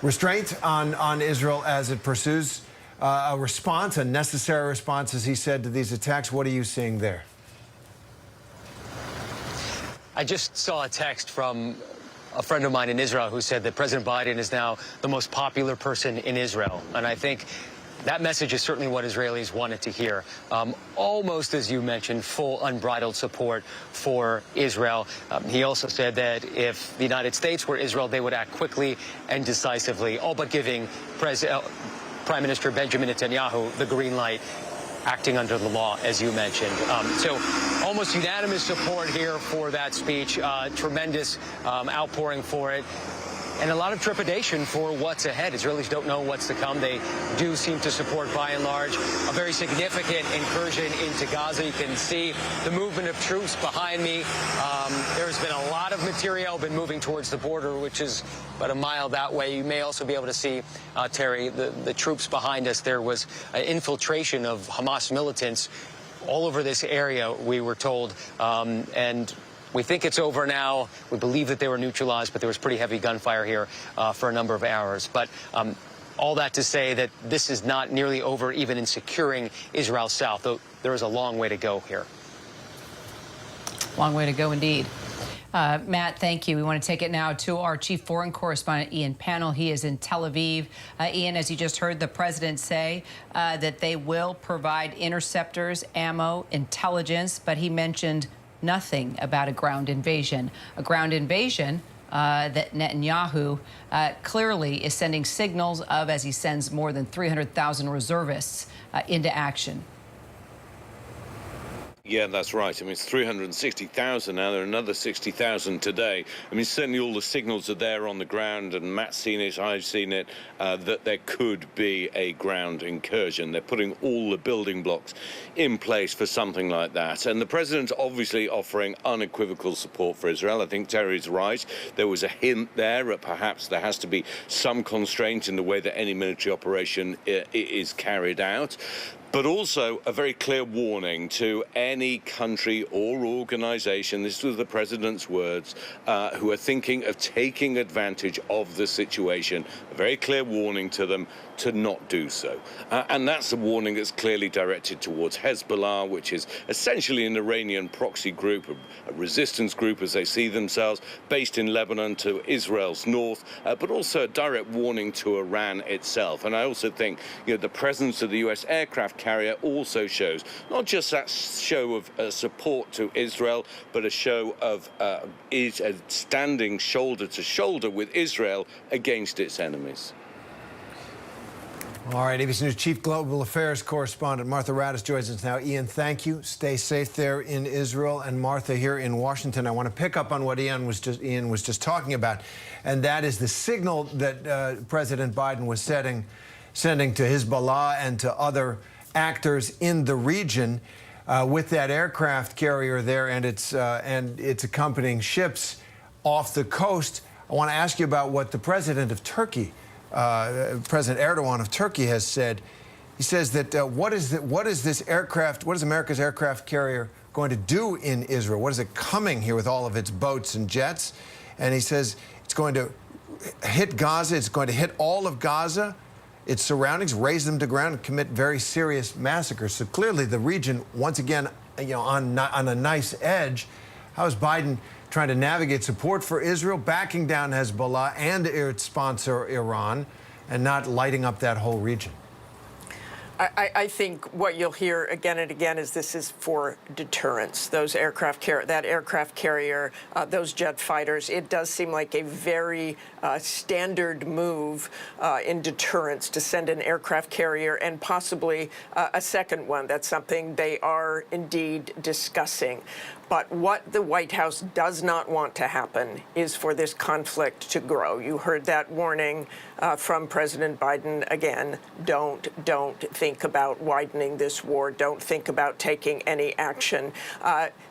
restraint on Israel as it pursues a response, a necessary response, as he said, to these attacks. What are you seeing there? I just saw a text from a friend of mine in Israel who said that President Biden is now the most popular person in Israel. And I think that message is certainly what Israelis wanted to hear. Almost, as you mentioned, full unbridled support for Israel. He also said that if the United States were Israel, they would act quickly and decisively, all but giving Prime Minister Benjamin Netanyahu the green light, acting under the law, as you mentioned. So almost unanimous support here for that speech, tremendous outpouring for it, and a lot of trepidation for what's ahead. Israelis don't know what's to come. They do seem to support, by and large, a very significant incursion into Gaza. You can see the movement of troops behind me. There's been a lot of material been moving towards the border, which is about a mile that way. You may also be able to see, Terry, the troops behind us. There was an infiltration of Hamas militants all over this area, we were told, and we think it's over now. We believe that they were neutralized, but there was pretty heavy gunfire here for a number of hours. But all that to say that this is not nearly over, even in securing Israel South, though there is a long way to go here. Long way to go indeed. Matt, thank you. We want to take it now to our chief foreign correspondent, Ian Pannell. He is in Tel Aviv. Ian, as you just heard the president say that they will provide interceptors, ammo, intelligence, but he mentioned nothing about a ground invasion. A ground invasion that Netanyahu clearly is sending signals of as he sends more than 300,000 reservists into action. Yeah, that's right. I mean, it's 360,000 now. There are another 60,000 today. I mean, certainly all the signals are there on the ground, and Matt's seen it, I've seen it, that there could be a ground incursion. They're putting all the building blocks in place for something like that. And the president's obviously offering unequivocal support for Israel. I think Terry's right. There was a hint there that perhaps there has to be some constraint in the way that any military operation is carried out. but also a very clear warning to any country or organization, this was the president's words, who are thinking of taking advantage of the situation. A very clear warning to them to not do so. And that's a warning that's clearly directed towards Hezbollah, which is essentially an Iranian proxy group, a resistance group as they see themselves, based in Lebanon to Israel's north, but also a direct warning to Iran itself. And I also think, the presence of the U.S. aircraft carrier also shows not just that show of support to Israel, but a show of standing shoulder to shoulder with Israel against its enemies. All right, ABC News Chief Global Affairs Correspondent Martha Raddatz joins us now. Ian, thank you. Stay safe there in Israel. And Martha, here in Washington, I want to pick up on what Ian was just talking about, and that is the signal that President Biden was sending to Hezbollah and to other actors in the region with that aircraft carrier there and its accompanying ships off the coast. I want to ask you about what the president of Turkey, President Erdogan of Turkey, has said. He says that what is America's aircraft carrier going to do in Israel? What is it coming here with all of its boats and jets? And he says it's going to hit Gaza. It's going to hit all of Gaza, its surroundings, raze them to ground, and commit very serious massacres. So clearly the region, once again, on a nice edge. How is Biden trying to navigate support for Israel, backing down Hezbollah and its sponsor, Iran, and not lighting up that whole region? I think what you'll hear again and again is this is for deterrence. That aircraft carrier, those jet fighters, it does seem like a very standard move in deterrence to send an aircraft carrier and possibly a second one. That's something they are indeed discussing. But what the White House does not want to happen is for this conflict to grow. You heard that warning from President Biden again. Don't think about widening this war. Don't think about taking any action.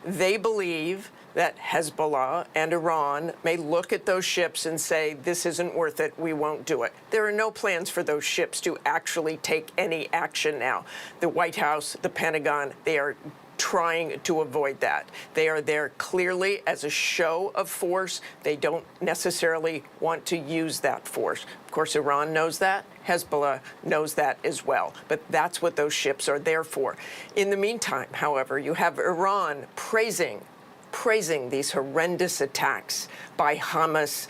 They believe that Hezbollah and Iran may look at those ships and say, this isn't worth it, we won't do it. There are no plans for those ships to actually take any action now. The White House, the Pentagon, they are trying to avoid that. They are there clearly as a show of force. They don't necessarily want to use that force. Of course, Iran knows that. Hezbollah knows that as well. But that's what those ships are there for. In the meantime, however, you have Iran praising these horrendous attacks by Hamas,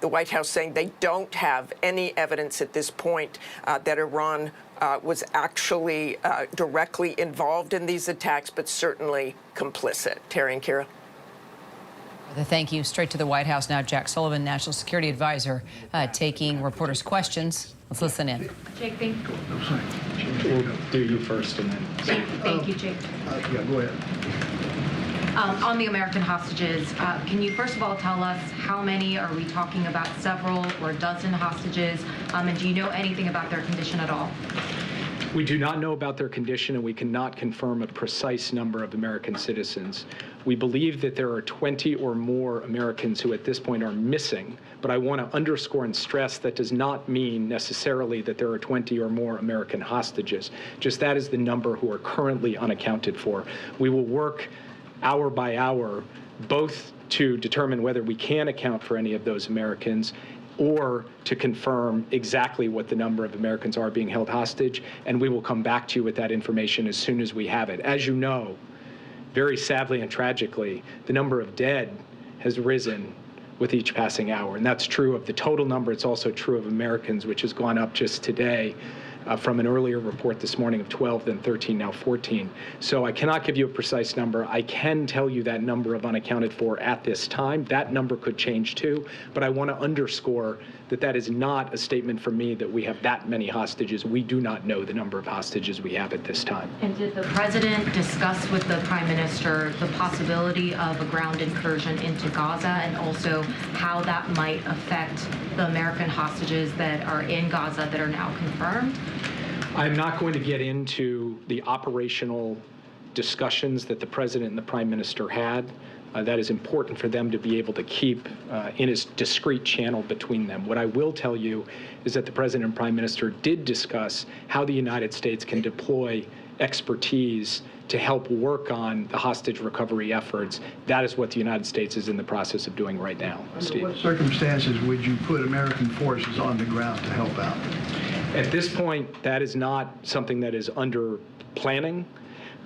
the White House saying they don't have any evidence at this point that Iran was actually directly involved in these attacks, but certainly complicit. Terry and Kira. Thank you. Straight to the White House now. Jack Sullivan, National Security Advisor, taking reporters' questions. Let's listen in. Jake, thank you. I'm sorry. We'll do you first and then. Thank you, Jake. Yeah, go ahead. On the American hostages, can you first of all tell us how many? Are we talking about several or a dozen hostages? And do you know anything about their condition at all? We do not know about their condition, and we cannot confirm a precise number of American citizens. We believe that there are 20 or more Americans who at this point are missing, but I want to underscore and stress that does not mean necessarily that there are 20 or more American hostages. Just that is the number who are currently unaccounted for. We will work hour by hour, both to determine whether we can account for any of those Americans or to confirm exactly what the number of Americans are being held hostage, and we will come back to you with that information as soon as we have it. As you know, very sadly and tragically, the number of dead has risen with each passing hour, and that's true of the total number. It's also true of Americans, which has gone up just today from an earlier report this morning of 12, then 13, now 14. So I cannot give you a precise number. I can tell you that number of unaccounted for at this time. That number could change too, but I want to underscore that that is not a statement from me that we have that many hostages. We do not know the number of hostages we have at this time. And did the president discuss with the prime minister the possibility of a ground incursion into Gaza and also how that might affect the American hostages that are in Gaza that are now confirmed? I'm not going to get into the operational discussions that the president and the prime minister had. That is important for them to be able to keep in a discrete channel between them. What I will tell you is that the President and Prime Minister did discuss how the United States can deploy expertise to help work on the hostage recovery efforts. That is what the United States is in the process of doing right now. Steve. Under what circumstances would you put American forces on the ground to help out? At this point, that is not something that is under planning.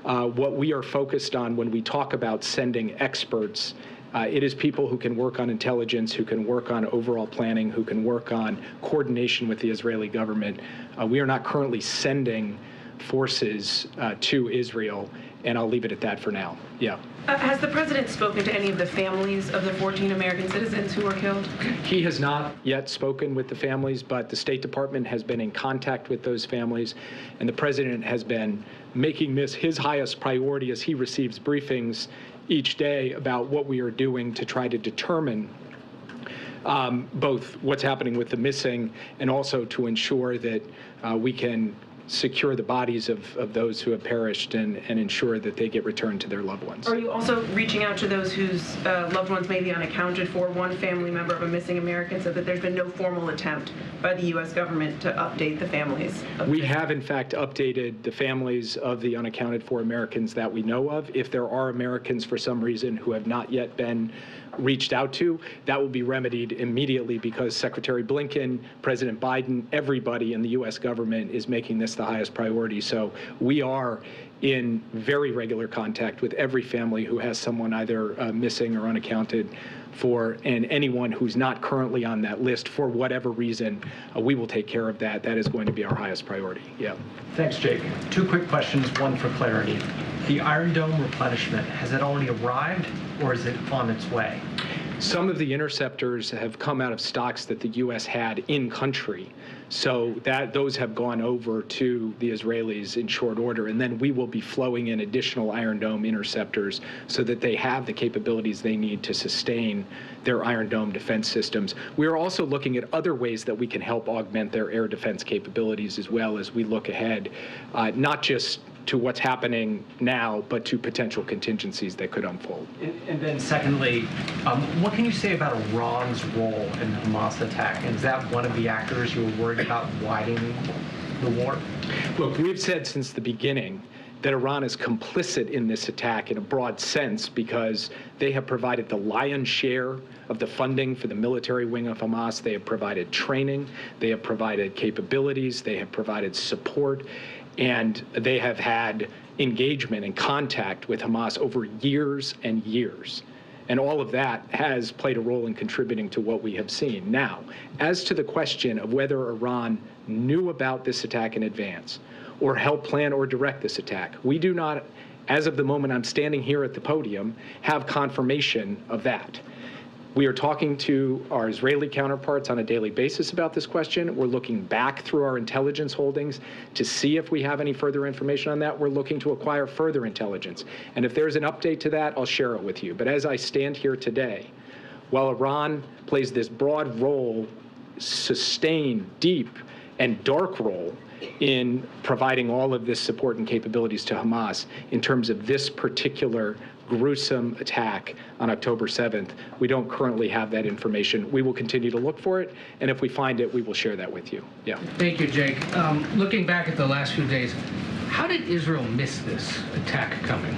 What we are focused on when we talk about sending experts, it is people who can work on intelligence, who can work on overall planning, who can work on coordination with the Israeli government. We are not currently sending forces to Israel, and I'll leave it at that for now. Yeah. Has the president spoken to any of the families of the 14 American citizens who were killed? He has not yet spoken with the families, but the State Department has been in contact with those families, and the president has been making this his highest priority as he receives briefings each day about what we are doing to try to determine both what's happening with the missing and also to ensure that we can secure the bodies of those who have perished and ensure that they get returned to their loved ones. Are you also reaching out to those whose loved ones may be unaccounted for? One family member of a missing American said that there's been no formal attempt by the U.S. government to update the families. We have, in fact, updated the families of the unaccounted for Americans that we know of. If there are Americans for some reason who have not yet been reached out to, that will be remedied immediately because Secretary Blinken, President Biden, everybody in the U.S. government is making this the highest priority. So we are in very regular contact with every family who has someone either missing or unaccounted for, and anyone who's not currently on that list for whatever reason, we will take care of that. That is going to be our highest priority. Yeah. Thanks, Jake. Two quick questions, one for clarity. The Iron Dome replenishment, has it already arrived or is it on its way? Some of the interceptors have come out of stocks that the U.S. had in country, so that those have gone over to the Israelis in short order, and then we will be flowing in additional Iron Dome interceptors so that they have the capabilities they need to sustain their Iron Dome defense systems. We are also looking at other ways that we can help augment their air defense capabilities as well as we look ahead, not just to what's happening now, but to potential contingencies that could unfold. And then secondly, what can you say about Iran's role in the Hamas attack? Is that one of the actors you were worried about widening the war? Look, we've said since the beginning that Iran is complicit in this attack in a broad sense because they have provided the lion's share of the funding for the military wing of Hamas. They have provided training, they have provided capabilities, they have provided support, and they have had engagement and contact with Hamas over years and years. And all of that has played a role in contributing to what we have seen. Now, as to the question of whether Iran knew about this attack in advance or helped plan or direct this attack, we do not, as of the moment I'm standing here at the podium, have confirmation of that. We are talking to our Israeli counterparts on a daily basis about this question. We're looking back through our intelligence holdings to see if we have any further information on that. We're looking to acquire further intelligence. And if there's an update to that, I'll share it with you. But as I stand here today, while Iran plays this broad role, sustained, deep, and dark role in providing all of this support and capabilities to Hamas in terms of this particular gruesome attack on October 7th. We don't currently have that information. We will continue to look for it, and if we find it, we will share that with you. Yeah. Thank you, Jake. Looking back at the last few days, how did Israel miss this attack coming?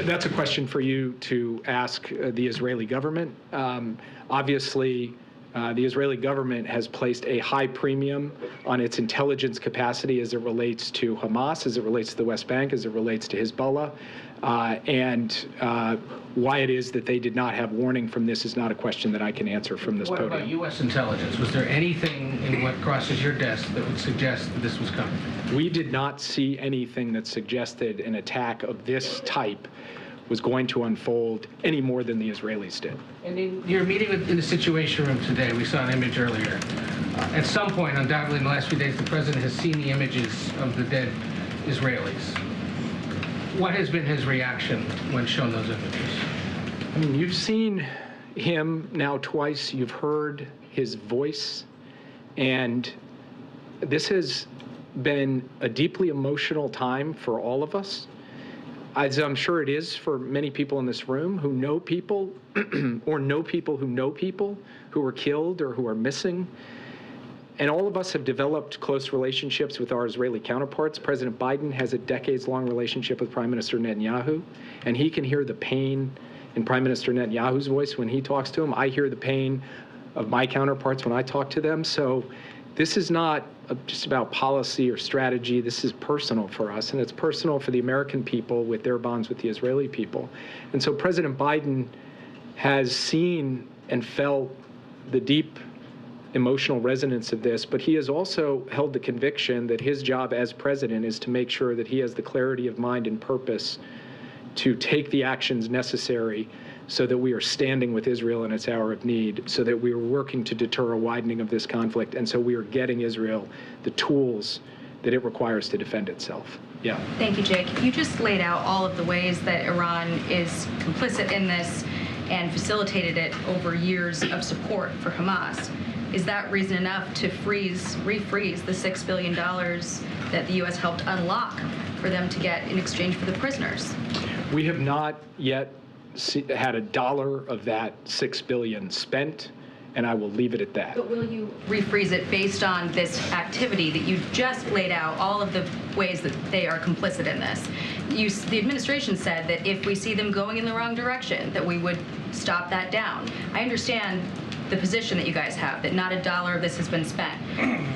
That's a question for you to ask the Israeli government. Obviously, the Israeli government has placed a high premium on its intelligence capacity as it relates to Hamas, as it relates to the West Bank, as it relates to Hezbollah. Why it is that they did not have warning from this is not a question that I can answer from this podium. What about U.S. intelligence? Was there anything in what crosses your desk that would suggest that this was coming? We did not see anything that suggested an attack of this type was going to unfold any more than the Israelis did. And in your meeting in the Situation Room today, we saw an image earlier. At some point, undoubtedly in the last few days, the president has seen the images of the dead Israelis. What has been his reaction when shown those images? I mean, you've seen him now twice. You've heard his voice. And this has been a deeply emotional time for all of us. as I'm sure it is for many people in this room who know people or know people who were killed or who are missing. And all of us have developed close relationships with our Israeli counterparts. President Biden has a decades-long relationship with Prime Minister Netanyahu, and he can hear the pain in Prime Minister Netanyahu's voice when he talks to him. I hear the pain of my counterparts when I talk to them. So this is not just about policy or strategy. This is personal for us, and it's personal for the American people with their bonds with the Israeli people. And so President Biden has seen and felt the deep emotional resonance of this, but he has also held the conviction that his job as president is to make sure that he has the clarity of mind and purpose to take the actions necessary so that we are standing with Israel in its hour of need, so that we are working to deter a widening of this conflict, and so we are getting Israel the tools that it requires to defend itself. Yeah. Thank you, Jake. You just laid out all of the ways that Iran is complicit in this and facilitated it over years of support for Hamas. Is that reason enough to refreeze the $6 billion that the U.S. helped unlock for them to get in exchange for the prisoners? We have not yet had a dollar of that $6 billion spent, and I will leave it at that. But will you refreeze it based on this activity that you just laid out, all of the ways that they are complicit in this? The administration said that if we see them going in the wrong direction, that we would stop that down. I understand the position that you guys have, that not a dollar of this has been spent.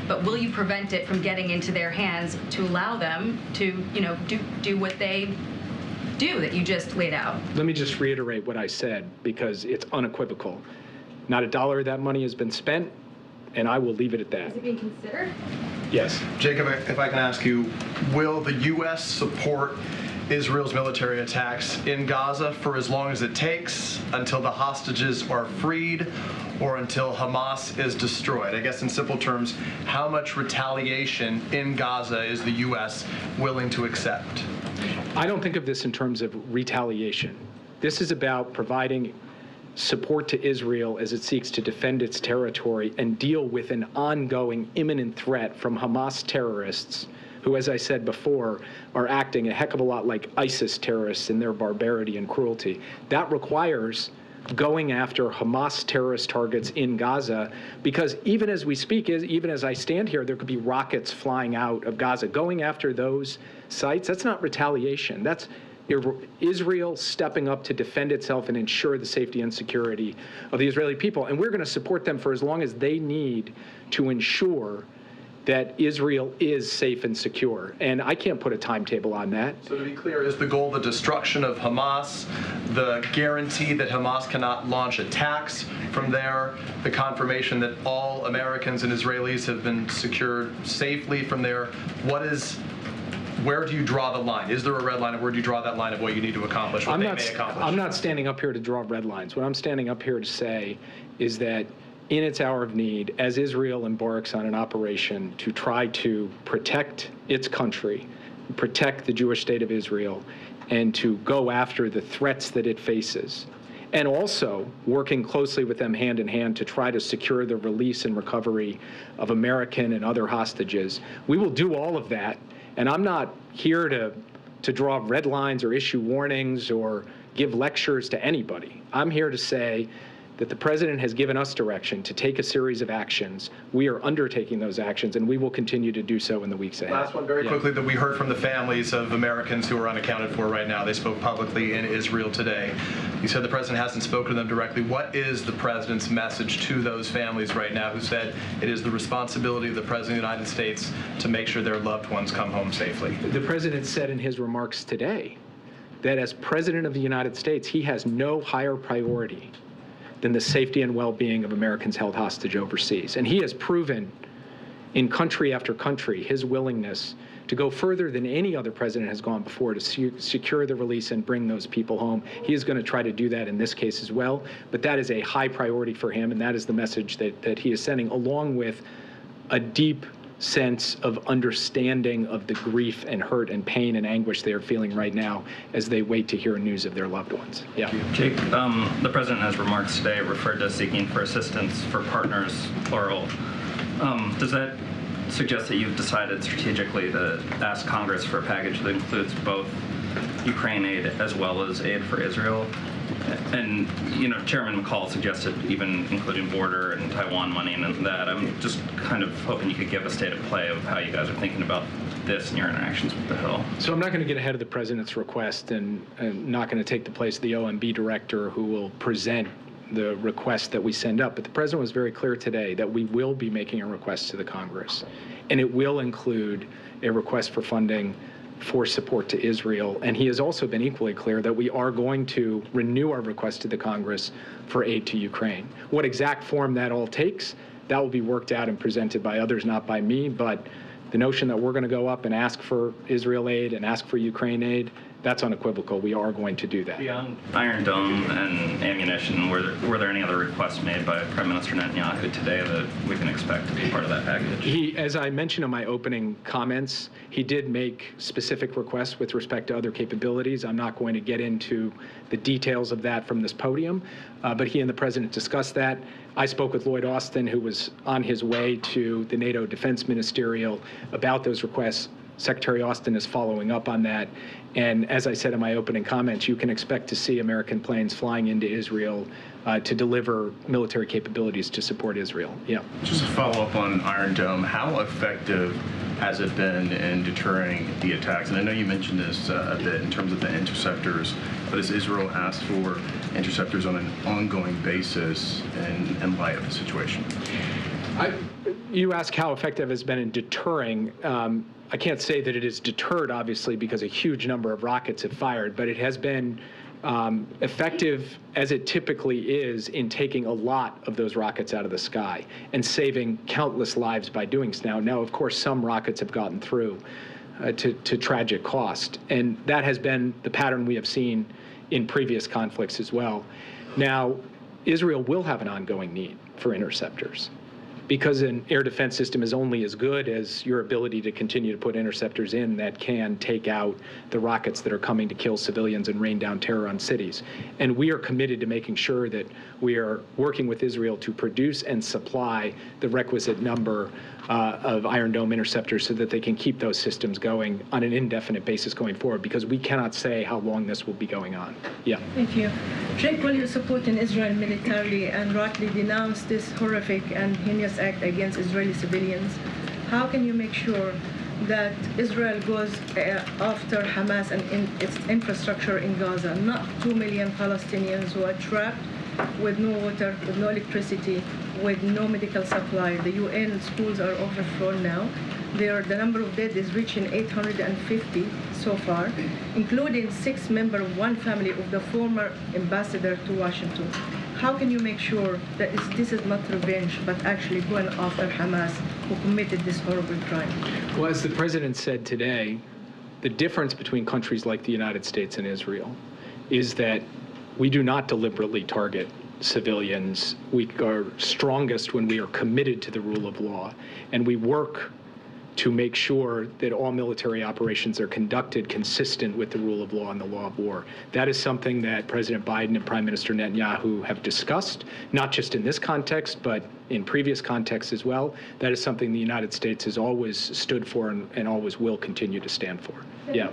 But will you prevent it from getting into their hands to allow them to, do what they do that you just laid out? Let me just reiterate what I said, because it's unequivocal. Not a dollar of that money has been spent, and I will leave it at that. Is it being considered? Yes. Jacob, if I can ask you, will the U.S. support Israel's military attacks in Gaza for as long as it takes, until the hostages are freed, or until Hamas is destroyed? I guess in simple terms, how much retaliation in Gaza is the U.S. willing to accept? I don't think of this in terms of retaliation. This is about providing support to Israel as it seeks to defend its territory and deal with an ongoing imminent threat from Hamas terrorists who, as I said before, are acting a heck of a lot like ISIS terrorists in their barbarity and cruelty. That requires going after Hamas terrorist targets in Gaza, because even as we speak, even as I stand here, there could be rockets flying out of Gaza. Going after those sites, that's not retaliation. That's Israel stepping up to defend itself and ensure the safety and security of the Israeli people. And we're going to support them for as long as they need to ensure that Israel is safe and secure. And I can't put a timetable on that. So to be clear, is the goal the destruction of Hamas, the guarantee that Hamas cannot launch attacks from there, the confirmation that all Americans and Israelis have been secured safely from there? Where do you draw the line? Is there a red line, and where do you draw that line of what you need to accomplish, what they may accomplish? I'm not standing up here to draw red lines. What I'm standing up here to say is that in its hour of need, as Israel embarks on an operation to try to protect its country, protect the Jewish state of Israel, and to go after the threats that it faces, and also working closely with them hand in hand to try to secure the release and recovery of American and other hostages, we will do all of that. And I'm not here to draw red lines or issue warnings or give lectures to anybody. I'm here to say that the president has given us direction to take a series of actions. We are undertaking those actions, and we will continue to do so in the weeks ahead. Last one very quickly, that we heard from the families of Americans who are unaccounted for right now. They spoke publicly in Israel today. You said the president hasn't spoken to them directly. What is the president's message to those families right now who said it is the responsibility of the president of the United States to make sure their loved ones come home safely? The president said in his remarks today that as president of the United States, he has no higher priority than the safety and well-being of Americans held hostage overseas. And he has proven in country after country his willingness to go further than any other president has gone before to secure the release and bring those people home. He is going to try to do that in this case as well, but that is a high priority for him, and that is the message that he is sending, along with a deep sense of understanding of the grief and hurt and pain and anguish they are feeling right now as they wait to hear news of their loved ones. Yeah. Jake, the president has remarks today referred to seeking for assistance for partners, plural. Does that suggest that you've decided strategically to ask Congress for a package that includes both Ukraine aid as well as aid for Israel. And, you know, Chairman McCall suggested even including border and Taiwan money and that. I'm just kind of hoping you could give a state of play of how you guys are thinking about this in your interactions with the Hill. So I'm not going to get ahead of the president's request and not going to take the place of the OMB director who will present the request that we send up. But the president was very clear today that we will be making a request to the Congress, and it will include a request for funding for support to Israel. And he has also been equally clear that we are going to renew our request to the Congress for aid to Ukraine. What exact form that all takes, that will be worked out and presented by others, not by me. But the notion that we're going to go up and ask for Israel aid and ask for Ukraine aid, that's unequivocal. We are going to do that. Beyond Iron Dome and ammunition, were there any other requests made by Prime Minister Netanyahu today that we can expect to be part of that package? He, as I mentioned in my opening comments, he did make specific requests with respect to other capabilities. I'm not going to get into the details of that from this podium, but he and the president discussed that. I spoke with Lloyd Austin, who was on his way to the NATO Defense Ministerial, about those requests. Secretary Austin is following up on that. And as I said in my opening comments, you can expect to see American planes flying into Israel to deliver military capabilities to support Israel. Yeah. Just a follow up on Iron Dome. How effective has it been in deterring the attacks? And I know you mentioned this a bit in terms of the interceptors, but has Israel asked for interceptors on an ongoing basis in light of the situation? You ask how effective it has been in deterring. I can't say that it is deterred, obviously, because a huge number of rockets have fired, but it has been effective, as it typically is, in taking a lot of those rockets out of the sky and saving countless lives by doing so. Now, of course, some rockets have gotten through to tragic cost, and that has been the pattern we have seen in previous conflicts as well. Now, Israel will have an ongoing need for interceptors, because an air defense system is only as good as your ability to continue to put interceptors in that can take out the rockets that are coming to kill civilians and rain down terror on cities. And we are committed to making sure that we are working with Israel to produce and supply the requisite number of Iron Dome interceptors so that they can keep those systems going on an indefinite basis going forward, because we cannot say how long this will be going on. Yeah. Thank you. Jake, will you support Israel militarily and rightly denounce this horrific and heinous act against Israeli civilians? How can you make sure that Israel goes after Hamas and its infrastructure in Gaza, not 2 million Palestinians who are trapped with no water, with no electricity, with no medical supply? The UN schools are overflown now. The number of dead is reaching 850 so far, including 6 members of one family of the former ambassador to Washington. How can you make sure that this is not revenge, but actually going after Hamas, who committed this horrible crime? Well, as the president said today, the difference between countries like the United States and Israel is that we do not deliberately target civilians. We are strongest when we are committed to the rule of law, and we work to make sure that all military operations are conducted consistent with the rule of law and the law of war. That is something that President Biden and Prime Minister Netanyahu have discussed, not just in this context, but in previous contexts as well. That is something the United States has always stood for and always will continue to stand for. Yeah.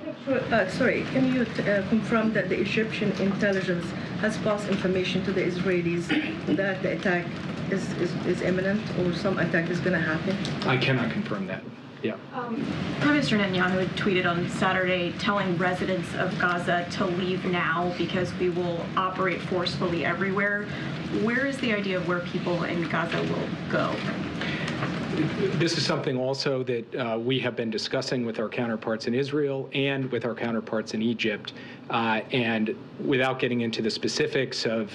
Sorry, can you confirm that the Egyptian intelligence has passed information to the Israelis that the attack is imminent, or some attack is going to happen? I cannot confirm that. Yeah. Prime Minister Netanyahu tweeted on Saturday telling residents of Gaza to leave now because we will operate forcefully everywhere. Where is the idea of where people in Gaza will go? This is something also that we have been discussing with our counterparts in Israel and with our counterparts in Egypt. And without getting into the specifics of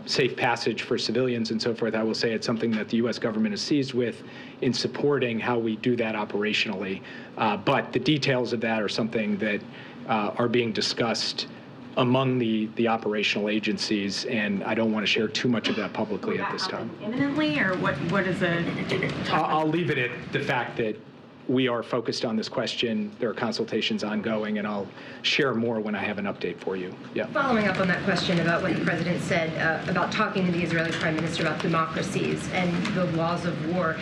safe passage for civilians and so forth, I will say it's something that the U.S. government is seized with in supporting how we do that operationally. But the details of that are something that are being discussed among the operational agencies, and I don't want to share too much of that publicly at this time. Imminently, or what is the... I'll leave it at the fact that we are focused on this question. There are consultations ongoing, and I'll share more when I have an update for you. Yeah. Following up on that question about what the president said about talking to the Israeli prime minister about democracies and the laws of war,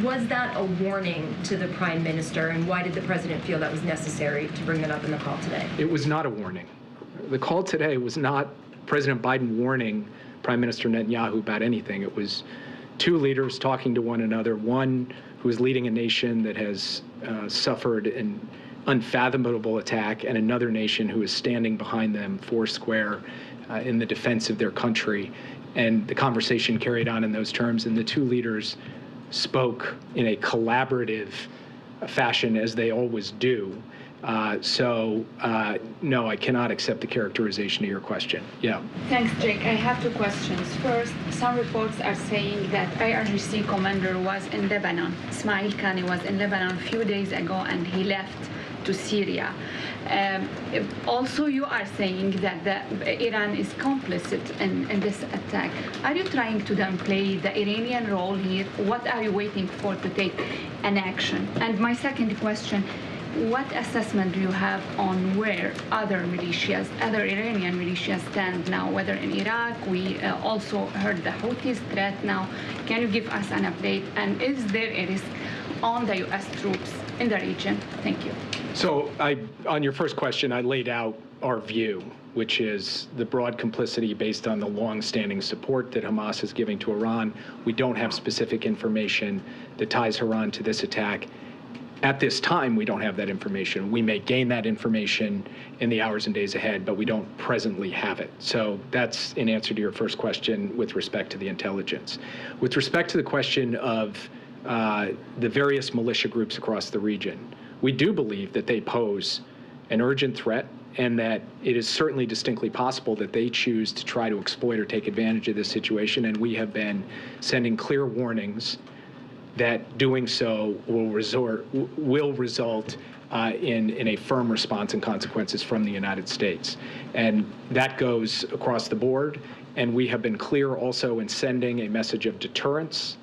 was that a warning to the prime minister, and why did the president feel that was necessary to bring that up in the call today? It was not a warning. The call today was not President Biden warning Prime Minister Netanyahu about anything. It was two leaders talking to one another, one who is leading a nation that has suffered an unfathomable attack, and another nation who is standing behind them foursquare in the defense of their country. And the conversation carried on in those terms, and the two leaders spoke in a collaborative fashion, as they always do. No, I cannot accept the characterization of your question. Yeah. Thanks, Jake. I have two questions. First, some reports are saying that IRGC commander was in Lebanon. Ismail Khani was in Lebanon a few days ago, and he left to Syria. Also, you are saying that Iran is complicit in this attack. Are you trying to downplay the Iranian role here? What are you waiting for to take an action? And my second question, what assessment do you have on where other Iranian militias stand now, whether in Iraq? We also heard the Houthis threat now. Can you give us an update? And is there a risk on the U.S. troops in the region? Thank you. So on your first question, I laid out our view, which is the broad complicity based on the long-standing support that Hamas is giving to Iran. We don't have specific information that ties Iran to this attack. At this time, we don't have that information. We may gain that information in the hours and days ahead, but we don't presently have it. So that's in answer to your first question with respect to the intelligence. With respect to the question of the various militia groups across the region, we do believe that they pose an urgent threat, and that it is certainly distinctly possible that they choose to try to exploit or take advantage of this situation. And we have been sending clear warnings that doing so will result in a firm response and consequences from the United States. And that goes across the board. And we have been clear also in sending a message of deterrence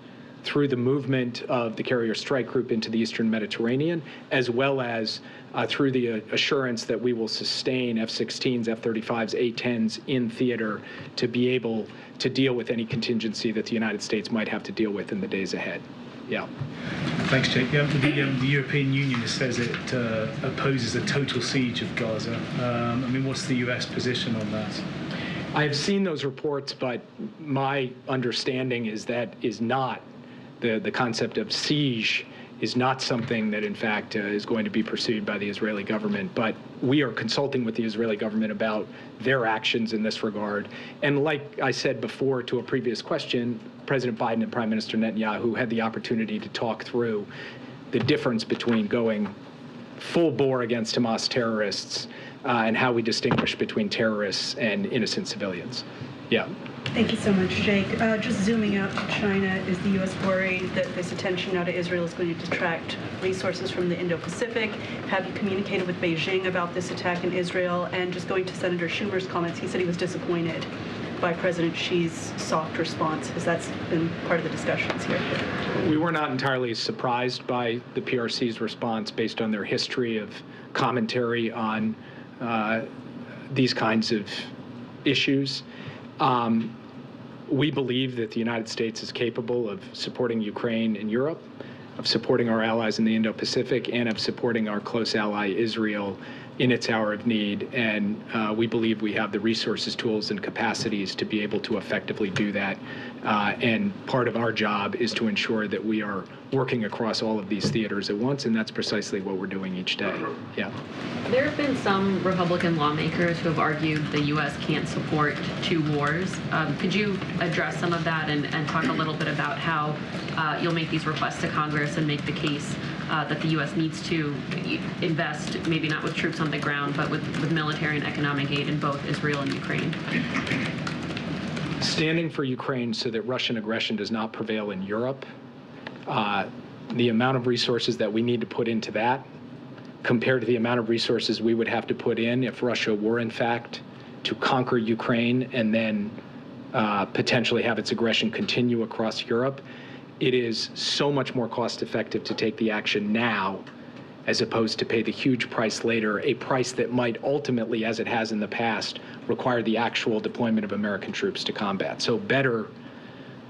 through the movement of the Carrier Strike Group into the Eastern Mediterranean, as well as through the assurance that we will sustain F-16s, F-35s, A-10s in theater to be able to deal with any contingency that the United States might have to deal with in the days ahead. Yeah. Thanks, Jake. The European Union says it opposes a total siege of Gaza. What's the U.S. position on that? I have seen those reports, but my understanding is that is not the concept of siege is not something that, in fact, is going to be pursued by the Israeli government. But we are consulting with the Israeli government about their actions in this regard. And like I said before to a previous question, President Biden and Prime Minister Netanyahu had the opportunity to talk through the difference between going full bore against Hamas terrorists and how we distinguish between terrorists and innocent civilians. Yeah. Thank you so much, Jake. Just zooming out to China, is the U.S. worried that this attention now to Israel is going to detract resources from the Indo-Pacific? Have you communicated with Beijing about this attack in Israel? And just going to Senator Schumer's comments, he said he was disappointed by President Xi's soft response. Has that been part of the discussions here? We were not entirely surprised by the PRC's response based on their history of commentary on these kinds of issues. We believe that the United States is capable of supporting Ukraine and Europe, of supporting our allies in the Indo-Pacific, and of supporting our close ally Israel in its hour of need. And we believe we have the resources, tools, and capacities to be able to effectively do that. And part of our job is to ensure that we are working across all of these theaters at once, and that's precisely what we're doing each day. Yeah. There have been some Republican lawmakers who have argued the U.S. can't support two wars. Could you address some of that and talk a little bit about how you'll make these requests to Congress and make the case that the U.S. needs to invest, maybe not with troops on the ground, but with military and economic aid in both Israel and Ukraine? Standing for Ukraine so that Russian aggression does not prevail in Europe, the amount of resources that we need to put into that compared to the amount of resources we would have to put in if Russia were, in fact, to conquer Ukraine and then potentially have its aggression continue across Europe it is so much more cost effective to take the action now as opposed to pay the huge price later, a price that might ultimately, as it has in the past, require the actual deployment of American troops to combat. So better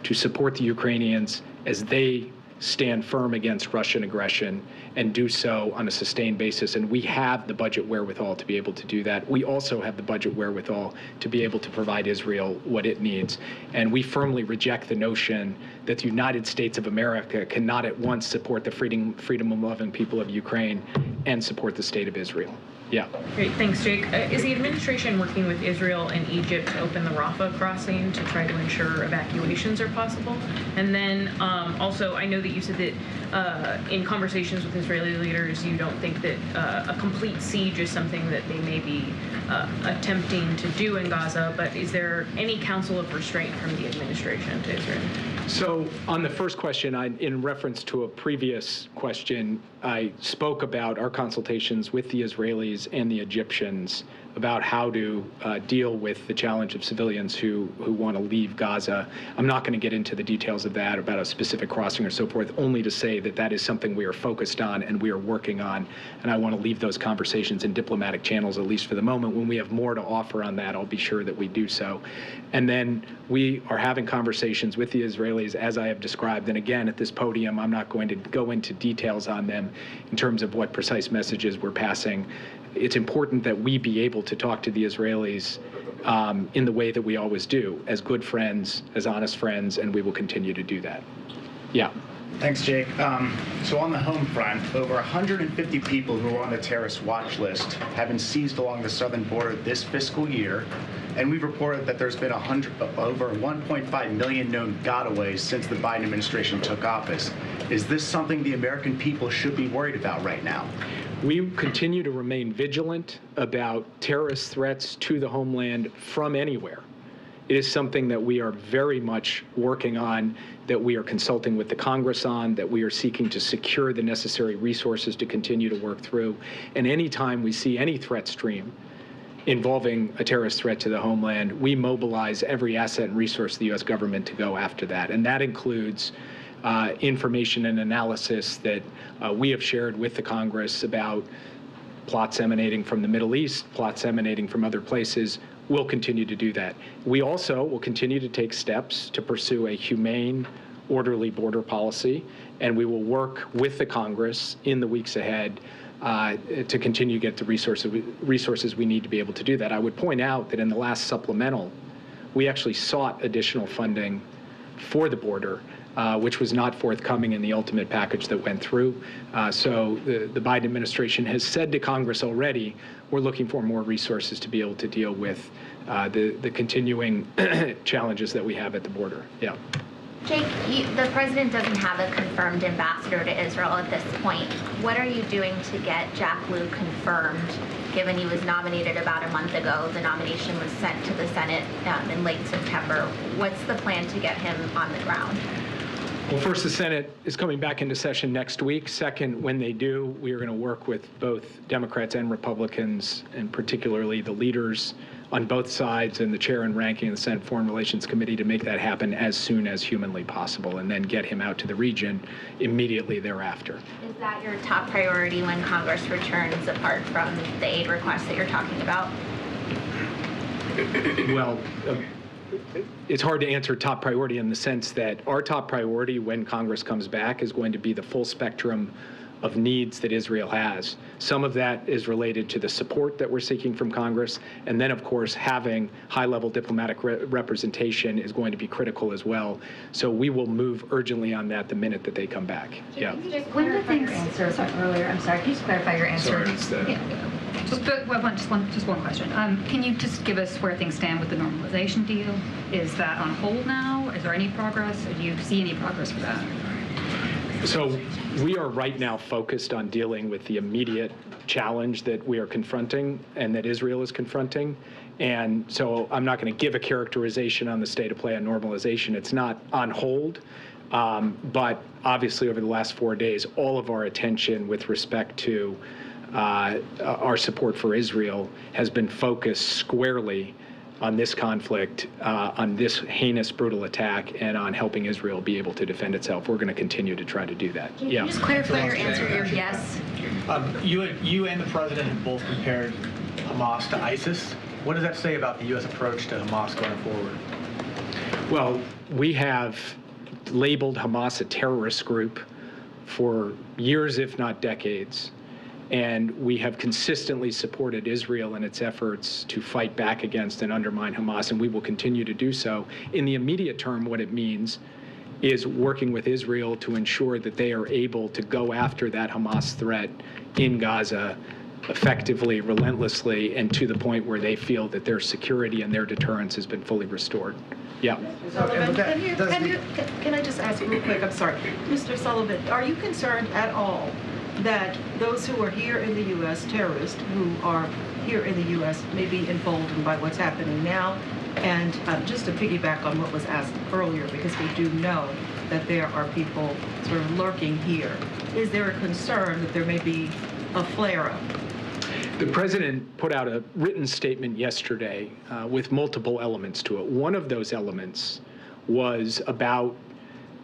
to support the Ukrainians as they stand firm against Russian aggression and do so on a sustained basis. And we have the budget wherewithal to be able to do that. We also have the budget wherewithal to be able to provide Israel what it needs. And we firmly reject the notion that the United States of America cannot at once support the freedom and loving people of Ukraine and support the state of Israel. Yeah. Great, thanks, Jake. Is the administration working with Israel and Egypt to open the Rafah crossing to try to ensure evacuations are possible? And then also, I know that you said that in conversations with Israeli leaders, you don't think that a complete siege is something that they may be attempting to do in Gaza, but is there any counsel of restraint from the administration to Israel? So on the first question, in reference to a previous question, I spoke about our consultations with the Israelis and the Egyptians about how to deal with the challenge of civilians who want to leave Gaza. I'm not going to get into the details of that, about a specific crossing or so forth, only to say that that is something we are focused on and we are working on. And I want to leave those conversations in diplomatic channels, at least for the moment. When we have more to offer on that, I'll be sure that we do so. And then we are having conversations with the Israelis, as I have described. And again, at this podium, I'm not going to go into details on them in terms of what precise messages we're passing. It's important that we be able to talk to the Israelis in the way that we always do, as good friends, as honest friends, and we will continue to do that. Yeah. Thanks, Jake. So on the home front, over 150 people who are on the terrorist watch list have been seized along the southern border this fiscal year, and we've reported that there's been over 1.5 million known gotaways since the Biden administration took office. Is this something the American people should be worried about right now? We continue to remain vigilant about terrorist threats to the homeland from anywhere. It is something that we are very much working on, that we are consulting with the Congress on, that we are seeking to secure the necessary resources to continue to work through. And anytime we see any threat stream involving a terrorist threat to the homeland, we mobilize every asset and resource of the U.S. government to go after that. And that includes information and analysis that we have shared with the Congress about plots emanating from the Middle East, plots emanating from other places. We'll continue to do that. We also will continue to take steps to pursue a humane, orderly border policy, and we will work with the Congress in the weeks ahead to continue to get the resources we need to be able to do that. I would point out that in the last supplemental, we actually sought additional funding for the border, which was not forthcoming in the ultimate package that went through. So the Biden administration has said to Congress already, we're looking for more resources to be able to deal with the continuing challenges that we have at the border. Yeah. Jake, the president doesn't have a confirmed ambassador to Israel at this point. What are you doing to get Jack Lew confirmed, given he was nominated about a month ago? The nomination was sent to the Senate in late September. What's the plan to get him on the ground? Well, first, the Senate is coming back into session next week. Second, when they do, we are going to work with both Democrats and Republicans, and particularly the leaders on both sides and the chair and ranking of the Senate Foreign Relations Committee to make that happen as soon as humanly possible, and then get him out to the region immediately thereafter. Is that your top priority when Congress returns, apart from the aid requests that you're talking about? Well, it's hard to answer top priority in the sense that our top priority when Congress comes back is going to be the full spectrum of needs that Israel has. Some of that is related to the support that we're seeking from Congress, and then, of course, having high-level diplomatic representation is going to be critical as well. So we will move urgently on that the minute that they come back. Yeah. Can you just clarify your answer earlier? I'm sorry. Can you just clarify your answer? Sorry, it's the... Yeah. Just one question. Can you just give us where things stand with the normalization deal? Is that on hold now? Is there any progress? Or do you see any progress for that? So we are right now focused on dealing with the immediate challenge that we are confronting and that Israel is confronting. And so I'm not going to give a characterization on the state of play on normalization. It's not on hold. But obviously over the last 4 days, all of our attention with respect to our support for Israel has been focused squarely on this conflict, on this heinous, brutal attack, and on helping Israel be able to defend itself. We're going to continue to try to do that. Can you just clarify your answer here? Yes. You and the president have both compared Hamas to ISIS. What does that say about the U.S. approach to Hamas going forward? Well, we have labeled Hamas a terrorist group for years, if not decades. And we have consistently supported Israel in its efforts to fight back against and undermine Hamas, and we will continue to do so. In the immediate term, what it means is working with Israel to ensure that they are able to go after that Hamas threat in Gaza effectively, relentlessly, and to the point where they feel that their security and their deterrence has been fully restored. Yeah. Sullivan, can I just ask real quick? I'm sorry. Mr. Sullivan, are you concerned at all that those who are here in the U.S., terrorists who are here in the U.S., may be emboldened by what's happening now? And just to piggyback on what was asked earlier, because we do know that there are people sort of lurking here, is there a concern that there may be a flare-up? The president put out a written statement yesterday with multiple elements to it. One of those elements was about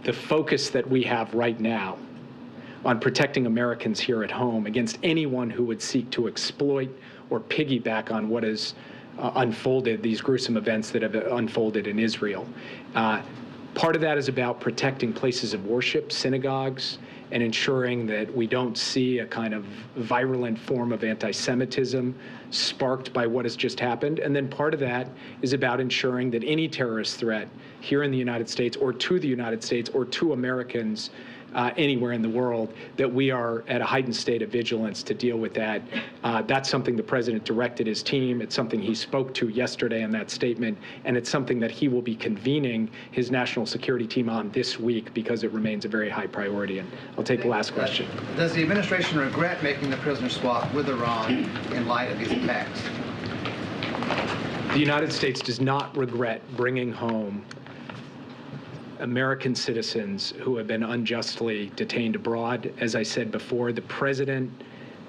the focus that we have right now on protecting Americans here at home against anyone who would seek to exploit or piggyback on what has unfolded, these gruesome events that have unfolded in Israel. Part of that is about protecting places of worship, synagogues, and ensuring that we don't see a kind of virulent form of anti-Semitism sparked by what has just happened. And then part of that is about ensuring that any terrorist threat here in the United States or to the United States or to Americans anywhere in the world, that we are at a heightened state of vigilance to deal with that. That's something the president directed his team. It's something he spoke to yesterday in that statement, and it's something that he will be convening his national security team on this week because it remains a very high priority. And I'll take the last question. Does the administration regret making the prisoner swap with Iran in light of these attacks? The United States does not regret bringing home American citizens who have been unjustly detained abroad. As I said before, the president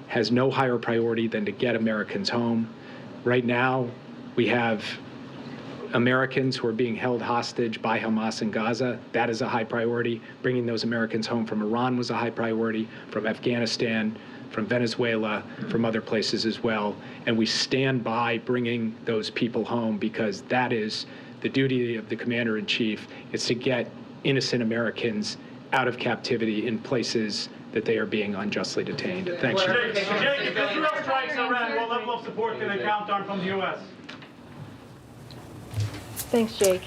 has no higher priority than to get Americans home. Right now, we have Americans who are being held hostage by Hamas in Gaza. That is a high priority. Bringing those Americans home from Iran was a high priority, from Afghanistan, from Venezuela, from other places as well. And we stand by bringing those people home because that is the duty of the commander-in-chief, is to get innocent Americans out of captivity in places that they are being unjustly detained. Thanks. Jake, if Israel strikes Iran, what level of support can they count on from the U.S.? Thanks, Jake.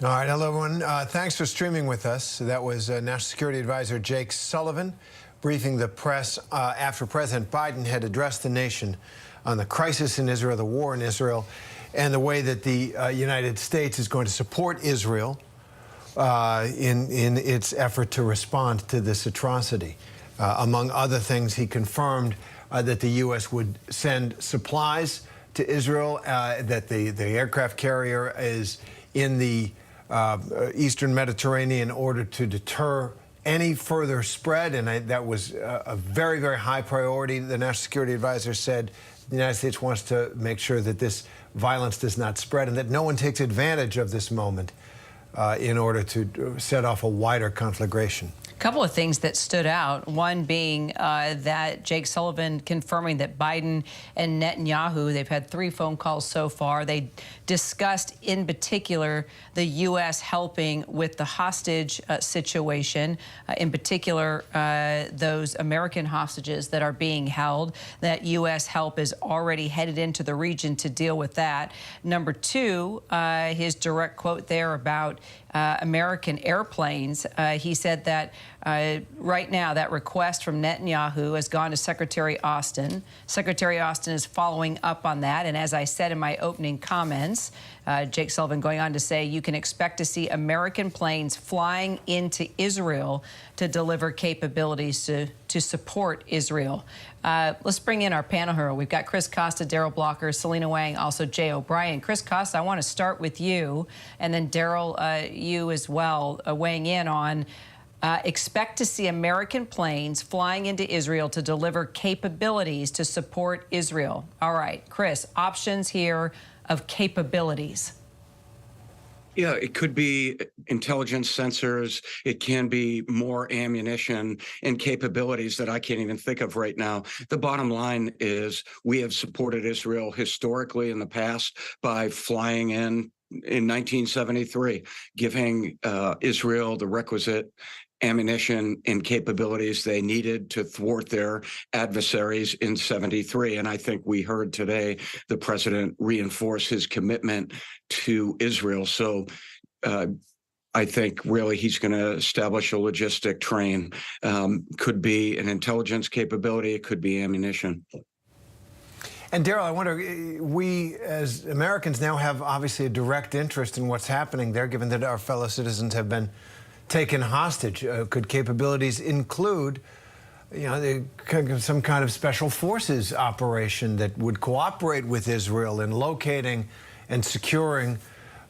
All right, hello, everyone. Thanks for streaming with us. That was National Security Advisor Jake Sullivan briefing the press after President Biden had addressed the nation on the crisis in Israel, the war in Israel, and the way that the United States is going to support Israel in its effort to respond to this atrocity. Among other things, he confirmed that the U.S. would send supplies to Israel, that the aircraft carrier is in the Eastern Mediterranean in order to deter any further spread, and that was a very, very high priority. The National Security Advisor said the United States wants to make sure that this violence does not spread and that no one takes advantage of this moment in order to set off a wider conflagration. A couple of things that stood out, one being that Jake Sullivan confirming that Biden and Netanyahu, they've had 3 phone calls so far. They discussed in particular the U.S. helping with the hostage situation, in particular those American hostages that are being held. That U.S. help is already headed into the region to deal with that. Number 2, his direct quote there about American airplanes. He said that right now that request from Netanyahu has gone to Secretary Austin. Secretary Austin is following up on that. And as I said in my opening comments, Jake Sullivan going on to say you can expect to see American planes flying into Israel to deliver capabilities to support Israel. Let's bring in our panel here. We've got Chris Costa, Daryl Blocker, Selena Wang, also Jay O'Brien. Chris Costa, I want to start with you, and then Daryl, you as well, weighing in on expect to see American planes flying into Israel to deliver capabilities to support Israel. All right, Chris, options here. of capabilities? Yeah, it could be intelligence sensors. It can be more ammunition and capabilities that I can't even think of right now. The bottom line is we have supported Israel historically in the past by flying in 1973, giving Israel the requisite ammunition and capabilities they needed to thwart their adversaries in 73. And I think we heard today the president reinforce his commitment to Israel. So I think really he's going to establish a logistic train. Could be an intelligence capability. It could be ammunition. And Daryl, I wonder, we as Americans now have obviously a direct interest in what's happening there, given that our fellow citizens have been taken hostage. Could capabilities include, some kind of special forces operation that would cooperate with Israel in locating and securing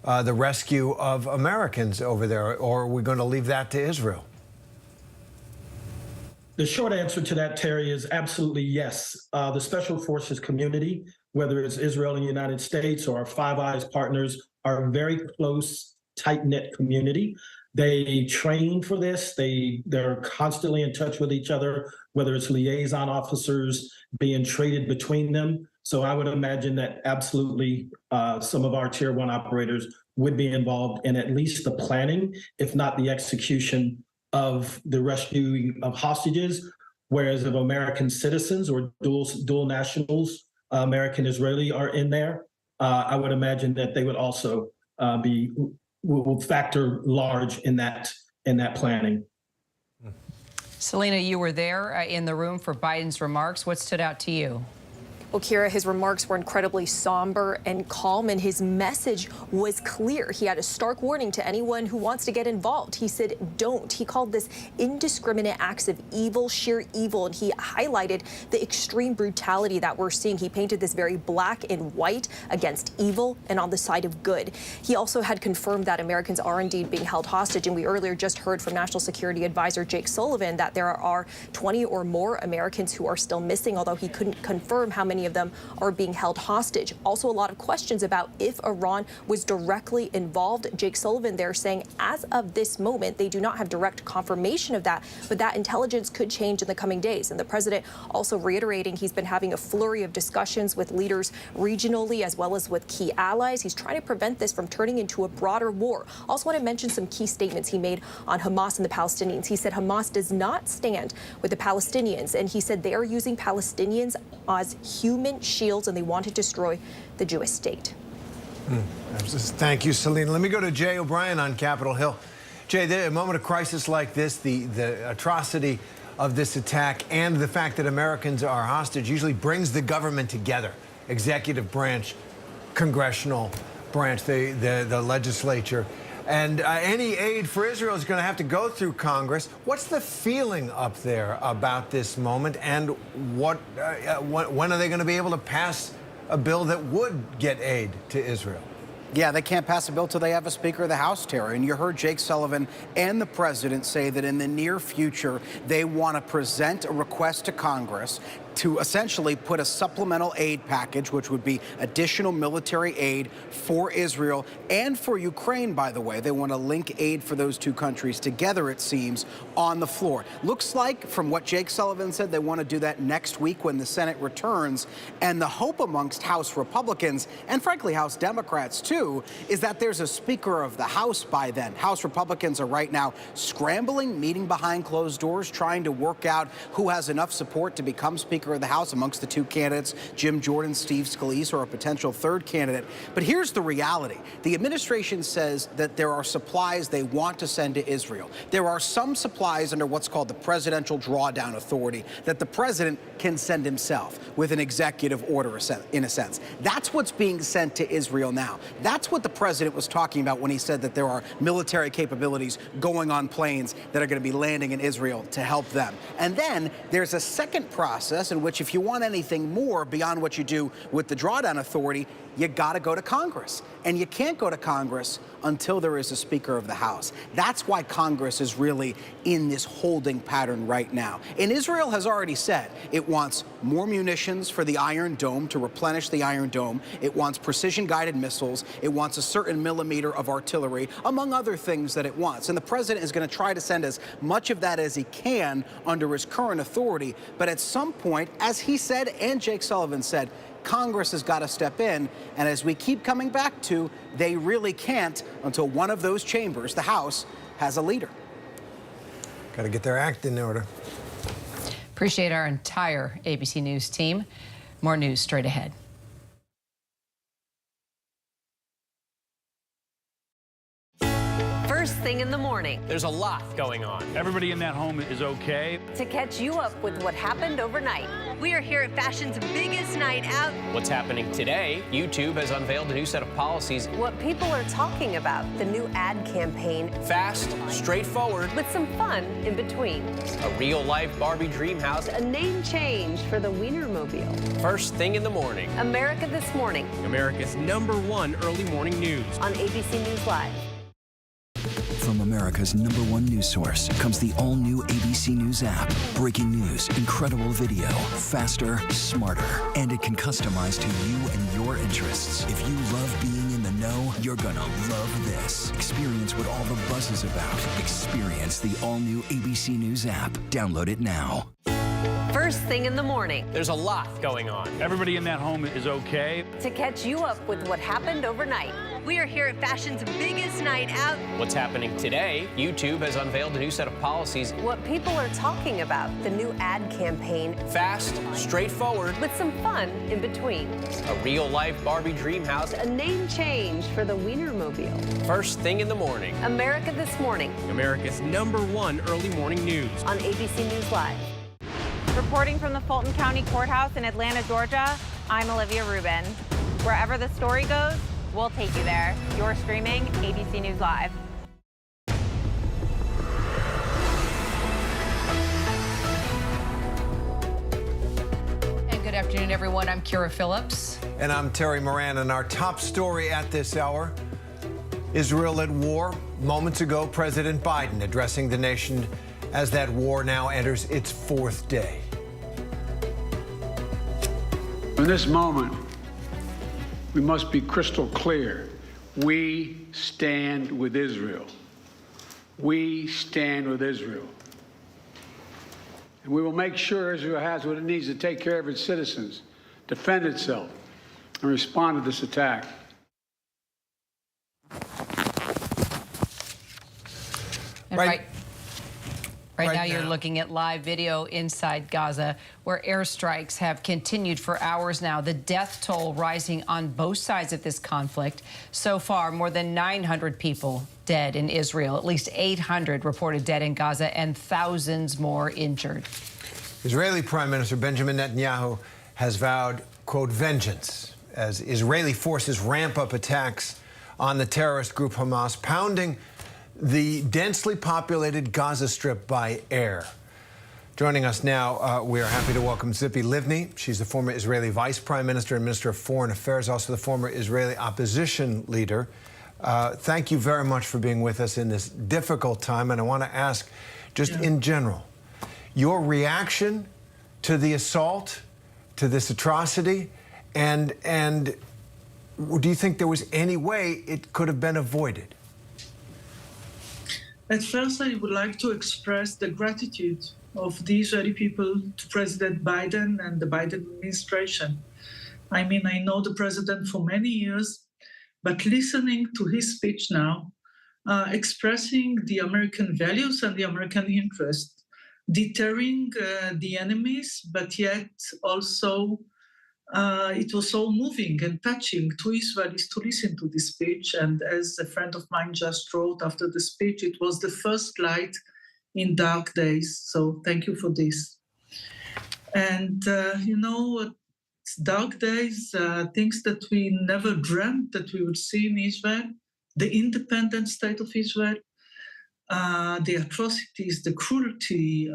the rescue of Americans over there, or are we going to leave that to Israel? The short answer to that, Terry, is absolutely yes. The Special Forces community, whether it's Israel and the United States or our Five Eyes partners, are a very close, tight-knit community. They train for this. They're constantly in touch with each other, whether it's liaison officers being traded between them. So I would imagine that absolutely some of our Tier 1 operators would be involved in at least the planning, if not the execution of the rescuing of hostages, whereas if American citizens or dual nationals, American Israeli, are in there, I would imagine that they would also will factor large in that planning. Selena, you were there in the room for Biden's remarks. What stood out to you? Well, Kira, his remarks were incredibly somber and calm, and his message was clear. He had a stark warning to anyone who wants to get involved. He said, don't. He called this indiscriminate acts of evil, sheer evil, and he highlighted the extreme brutality that we're seeing. He painted this very black and white against evil and on the side of good. He also had confirmed that Americans are indeed being held hostage, and we earlier just heard from National Security Advisor Jake Sullivan that there are 20 or more Americans who are still missing, although he couldn't confirm how many of them are being held hostage. Also, a lot of questions about if Iran was directly involved. Jake Sullivan there saying, as of this moment, they do not have direct confirmation of that, but that intelligence could change in the coming days. And the president also reiterating he's been having a flurry of discussions with leaders regionally as well as with key allies. He's trying to prevent this from turning into a broader war. Also want to mention some key statements he made on Hamas and the Palestinians. He said Hamas does not stand with the Palestinians, and he said they are using Palestinians as human shields and they want to destroy the Jewish state. Thank you, Selena. Let me go to Jay O'Brien on Capitol Hill. Jay, a moment of crisis like this, the atrocity of this attack and the fact that Americans are hostage usually brings the government together, executive branch, congressional branch, the legislature. And any aid for Israel is going to have to go through Congress. What's the feeling up there about this moment, and when are they going to be able to pass a bill that would get aid to Israel? Yeah, they can't pass a bill till they have a Speaker of the House, Terry. And you heard Jake Sullivan and the president say that in the near future, they want to present a request to Congress to essentially put a supplemental aid package, which would be additional military aid for Israel and for Ukraine, by the way. They want to link aid for those two countries together, it seems, on the floor. Looks like, from what Jake Sullivan said, they want to do that next week when the Senate returns. And the hope amongst House Republicans, and frankly House Democrats too, is that there's a Speaker of the House by then. House Republicans are right now scrambling, meeting behind closed doors, trying to work out who has enough support to become Speaker of the House amongst the two candidates, Jim Jordan, Steve Scalise, or a potential third candidate. But here's the reality. The administration says that there are supplies they want to send to Israel. There are some supplies under what's called the Presidential Drawdown Authority that the president can send himself with an executive order, in a sense. That's what's being sent to Israel now. That's what the president was talking about when he said that there are military capabilities going on planes that are going to be landing in Israel to help them. And then there's a second process in which, if you want anything more beyond what you do with the Drawdown Authority, you got to go to Congress. And you can't go to Congress until there is a Speaker of the House. That's why Congress is really in this holding pattern right now. And Israel has already said it wants more munitions for the Iron Dome to replenish the Iron Dome. It wants precision-guided missiles. It wants a certain millimeter of artillery, among other things that it wants. And the president is going to try to send as much of that as he can under his current authority. But at some point, as he said and Jake Sullivan said, Congress has got to step in, and as we keep coming back to, they really can't until one of those chambers, the House, has a leader. Got to get their act in order. Appreciate our entire ABC News team. More news straight ahead. First thing in the morning. There's a lot going on. Everybody in that home is okay. To catch you up with what happened overnight. We are here at fashion's biggest night out. What's happening today? YouTube has unveiled a new set of policies. What people are talking about, the new ad campaign. Fast, straightforward. With some fun in between. A real-life Barbie dream house. A name change for the Wienermobile. First thing in the morning. America This Morning. America's #1 early morning news. On ABC News Live. From America's #1 news source comes the all-new ABC News app. Breaking news, incredible video, faster, smarter, and it can customize to you and your interests. If you love being in the know, you're gonna love this. Experience what all the buzz is about. Experience the all-new ABC News app. Download it now. First thing in the morning. There's a lot going on. Everybody in that home is okay. To catch you up with what happened overnight. We are here at fashion's biggest night out. What's happening today? YouTube has unveiled a new set of policies. What people are talking about, the new ad campaign. Fast, straightforward. With some fun in between. A real-life Barbie dream house. A name change for the Wienermobile. First thing in the morning. America This Morning. America's #1 early morning news. On ABC News Live. Reporting from the Fulton County Courthouse in Atlanta, Georgia, I'm Olivia Rubin. Wherever the story goes, we'll take you there. You're streaming ABC News Live. And good afternoon, everyone. I'm Kira Phillips. And I'm Terry Moran. And our top story at this hour, Israel at war. Moments ago, President Biden addressing the nation as that war now enters its 4th day. In this moment, we must be crystal clear. We stand with Israel. We stand with Israel. And we will make sure Israel has what it needs to take care of its citizens, defend itself, and respond to this attack. Right now, you're looking at live video inside Gaza, where airstrikes have continued for hours now. The death toll rising on both sides of this conflict. So far, more than 900 people dead in Israel, at least 800 reported dead in Gaza, and thousands more injured. Israeli Prime Minister Benjamin Netanyahu has vowed, quote, vengeance as Israeli forces ramp up attacks on the terrorist group Hamas, pounding the densely populated Gaza Strip by air. Joining us now, we are happy to welcome Tzipi Livni. She's the former Israeli Vice Prime Minister and Minister of Foreign Affairs, also the former Israeli opposition leader. Thank you very much for being with us in this difficult time. And I want to ask, just in general, your reaction to the assault, to this atrocity, and do you think there was any way it could have been avoided? At first, I would like to express the gratitude of the Israeli people to President Biden and the Biden administration. I mean, I know the president for many years, but listening to his speech now, expressing the American values and the American interest, deterring the enemies, but yet also it was so moving and touching to Israelis to listen to this speech. And as a friend of mine just wrote after the speech, it was the first light in dark days. So thank you for this. And, you know, dark days, things that we never dreamt that we would see in Israel, the independent state of Israel, the atrocities, the cruelty,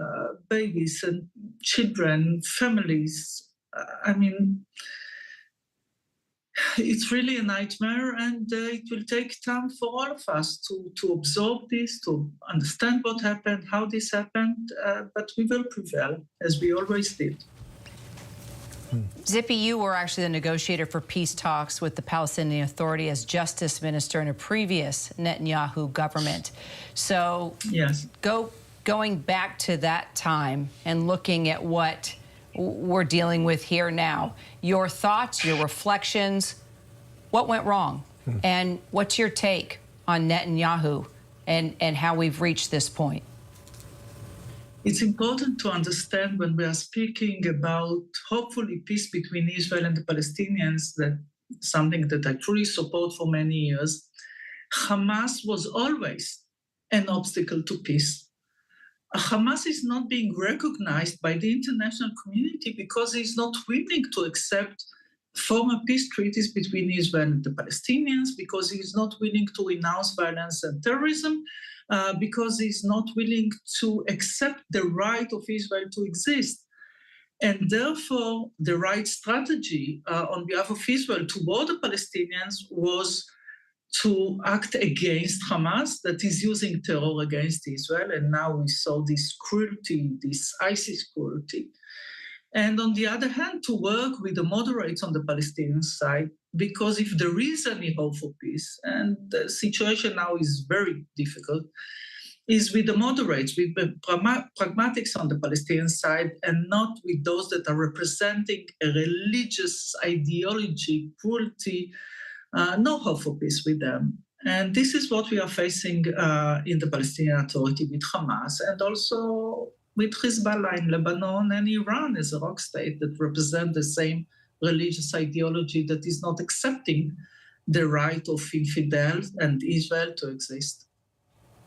babies and children, families. I mean, it's really a nightmare, and it will take time for all of us to absorb this, to understand what happened, how this happened, but we will prevail, as we always did. Zippy, you were actually the negotiator for peace talks with the Palestinian Authority as justice minister in a previous Netanyahu government. So yes, going back to that time and looking at what we're dealing with here now, your thoughts, your reflections, what went wrong? And what's your take on Netanyahu and how we've reached this point? It's important to understand when we are speaking about hopefully peace between Israel and the Palestinians, that something that I truly support for many years, Hamas was always an obstacle to peace. Hamas is not being recognized by the international community because it's not willing to accept former peace treaties between Israel and the Palestinians, because he's not willing to renounce violence and terrorism, because he's not willing to accept the right of Israel to exist. And therefore, the right strategy on behalf of Israel toward the Palestinians was to act against Hamas, that is using terror against Israel. And now we saw this cruelty, this ISIS cruelty. And on the other hand, to work with the moderates on the Palestinian side, because if there is any hope for peace, and the situation now is very difficult, is with the moderates, with the pragmatics on the Palestinian side, and not with those that are representing a religious ideology, cruelty, no hope for peace with them. And this is what we are facing in the Palestinian Authority with Hamas, and also with Hezbollah in Lebanon and Iran as a rock state that represent the same religious ideology that is not accepting the right of infidels and Israel to exist.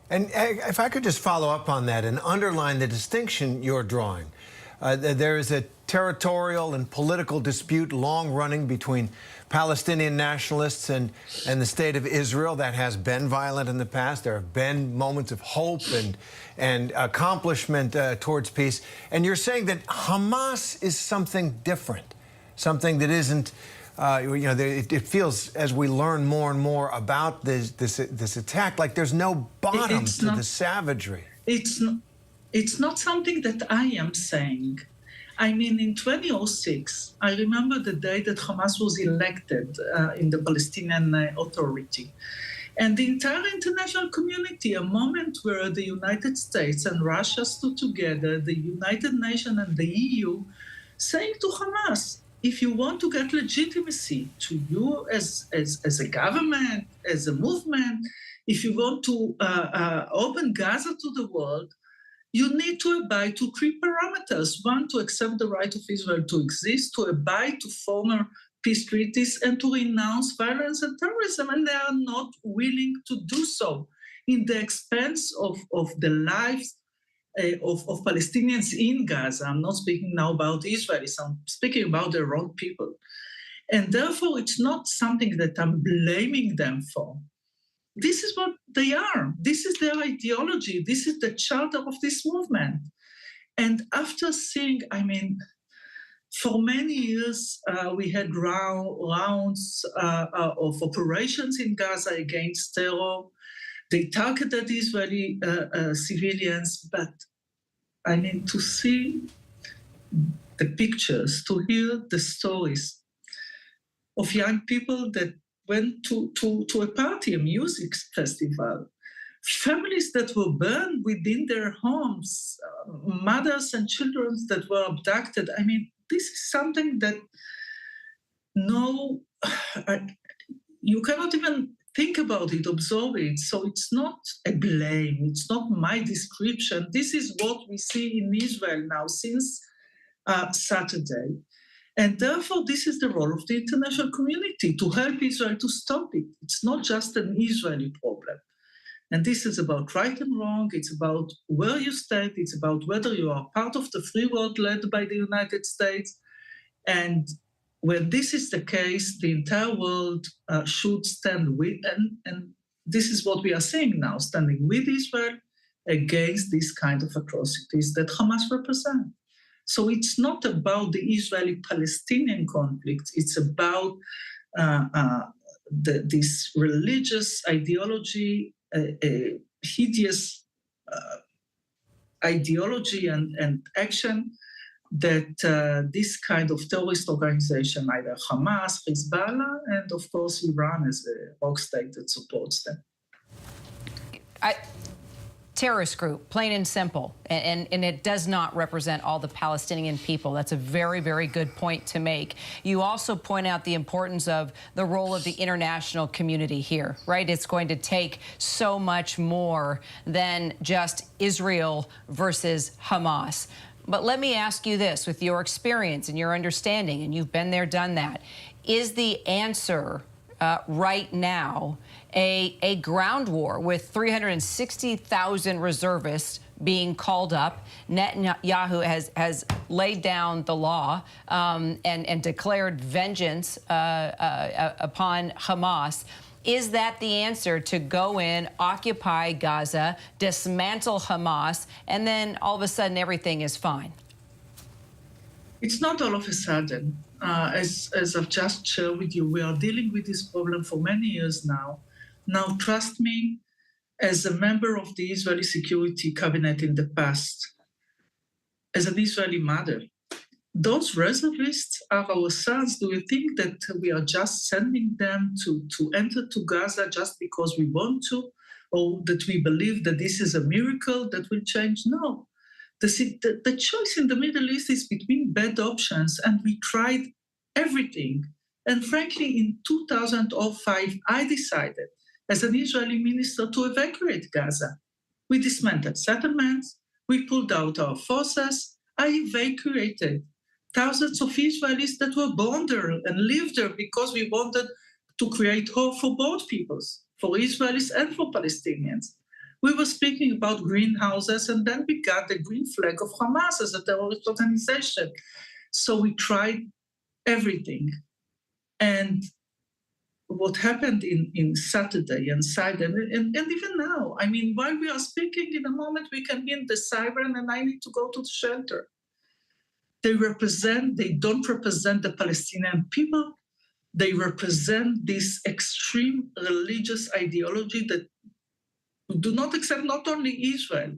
And if I could just follow up on that and underline the distinction you're drawing. There is a territorial and political dispute long-running between Palestinian nationalists and the state of Israel that has been violent in the past. There have been moments of hope and accomplishment towards peace. And you're saying that Hamas is something different, something that isn't, it feels as we learn more and more about this attack, like there's no bottom to the savagery. It's not something that I am saying. I mean, in 2006, I remember the day that Hamas was elected in the Palestinian Authority. And the entire international community, a moment where the United States and Russia stood together, the United Nations and the EU, saying to Hamas, if you want to get legitimacy to you as a government, as a movement, if you want to open Gaza to the world, you need to abide to three parameters. One, to accept the right of Israel to exist, to abide to former peace treaties, and to renounce violence and terrorism. And they are not willing to do so in the expense of the lives of Palestinians in Gaza. I'm not speaking now about Israelis, I'm speaking about their own people. And therefore, it's not something that I'm blaming them for. This is what they are. This is their ideology. This is the charter of this movement. And after seeing, I mean, for many years, we had rounds of operations in Gaza against terror. They targeted Israeli civilians, but I mean, to see the pictures, to hear the stories of young people that went to a party, a music festival, families that were burned within their homes, mothers and children that were abducted. I mean, this is something that you cannot even think about it, observe it. So it's not a blame. It's not my description. This is what we see in Israel now since Saturday. And therefore, this is the role of the international community, to help Israel to stop it. It's not just an Israeli problem. And this is about right and wrong. It's about where you stand. It's about whether you are part of the free world led by the United States. And when this is the case, the entire world should stand with, and this is what we are seeing now, standing with Israel against these kind of atrocities that Hamas represent. So it's not about the Israeli-Palestinian conflict. It's about this religious ideology, hideous ideology and action that this kind of terrorist organization, either Hamas, Hezbollah, and of course Iran as a rogue state that supports them. Terrorist group, plain and simple, and it does not represent all the Palestinian people. That's a very, very good point to make. You also point out the importance of the role of the international community here, right? It's going to take so much more than just Israel versus Hamas. But let me ask you this, with your experience and your understanding, and you've been there, done that, is the answer right now a ground war with 360,000 reservists being called up? Netanyahu has laid down the law and declared vengeance upon Hamas. Is that the answer, to go in, occupy Gaza, dismantle Hamas, and then all of a sudden everything is fine? It's not all of a sudden. As I've just shared with you, we are dealing with this problem for many years now. Now, trust me, as a member of the Israeli Security Cabinet in the past, as an Israeli mother, those reservists are our sons. Do you think that we are just sending them to enter to Gaza just because we want to, or that we believe that this is a miracle that will change? No. The choice in the Middle East is between bad options, and we tried everything. And frankly, in 2005, I decided, as an Israeli minister, to evacuate Gaza. We dismantled settlements, we pulled out our forces, I evacuated thousands of Israelis that were born there and lived there because we wanted to create hope for both peoples, for Israelis and for Palestinians. We were speaking about greenhouses, and then we got the green flag of Hamas as a terrorist organization. So we tried everything. And what happened in Saturday and Sunday, and even now, I mean, while we are speaking, in a moment we can hear the siren and I need to go to the shelter. They don't represent the Palestinian people. They represent this extreme religious ideology that do not accept not only Israel,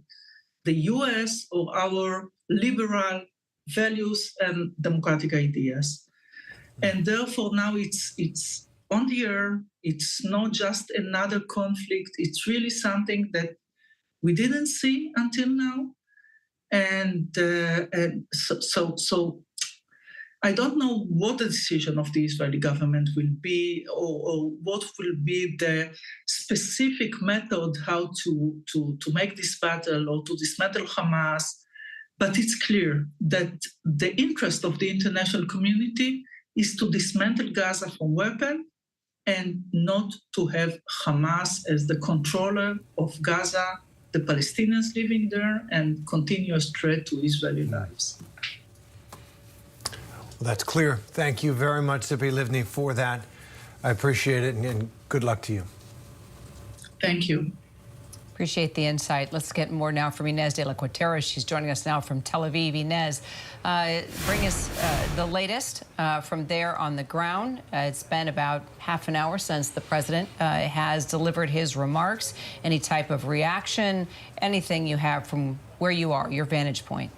the US, or our liberal values and democratic ideas. And therefore now it's on the air. It's not just another conflict. It's really something that we didn't see until now. And so I don't know what the decision of the Israeli government will be, or what will be the specific method how to make this battle or to dismantle Hamas. But it's clear that the interest of the international community is to dismantle Gaza from weapons and not to have Hamas as the controller of Gaza, the Palestinians living there, and continuous threat to Israeli lives. Well, that's clear. Thank you very much, Tzipi Livni, for that. I appreciate it, and good luck to you. Thank you. Appreciate the insight. Let's get more now from Inez de la Cuetara. She's joining us now from Tel Aviv. Inez, bring us the latest from there on the ground. It's been about half an hour since the president has delivered his remarks. Any type of reaction, anything you have from where you are, your vantage point?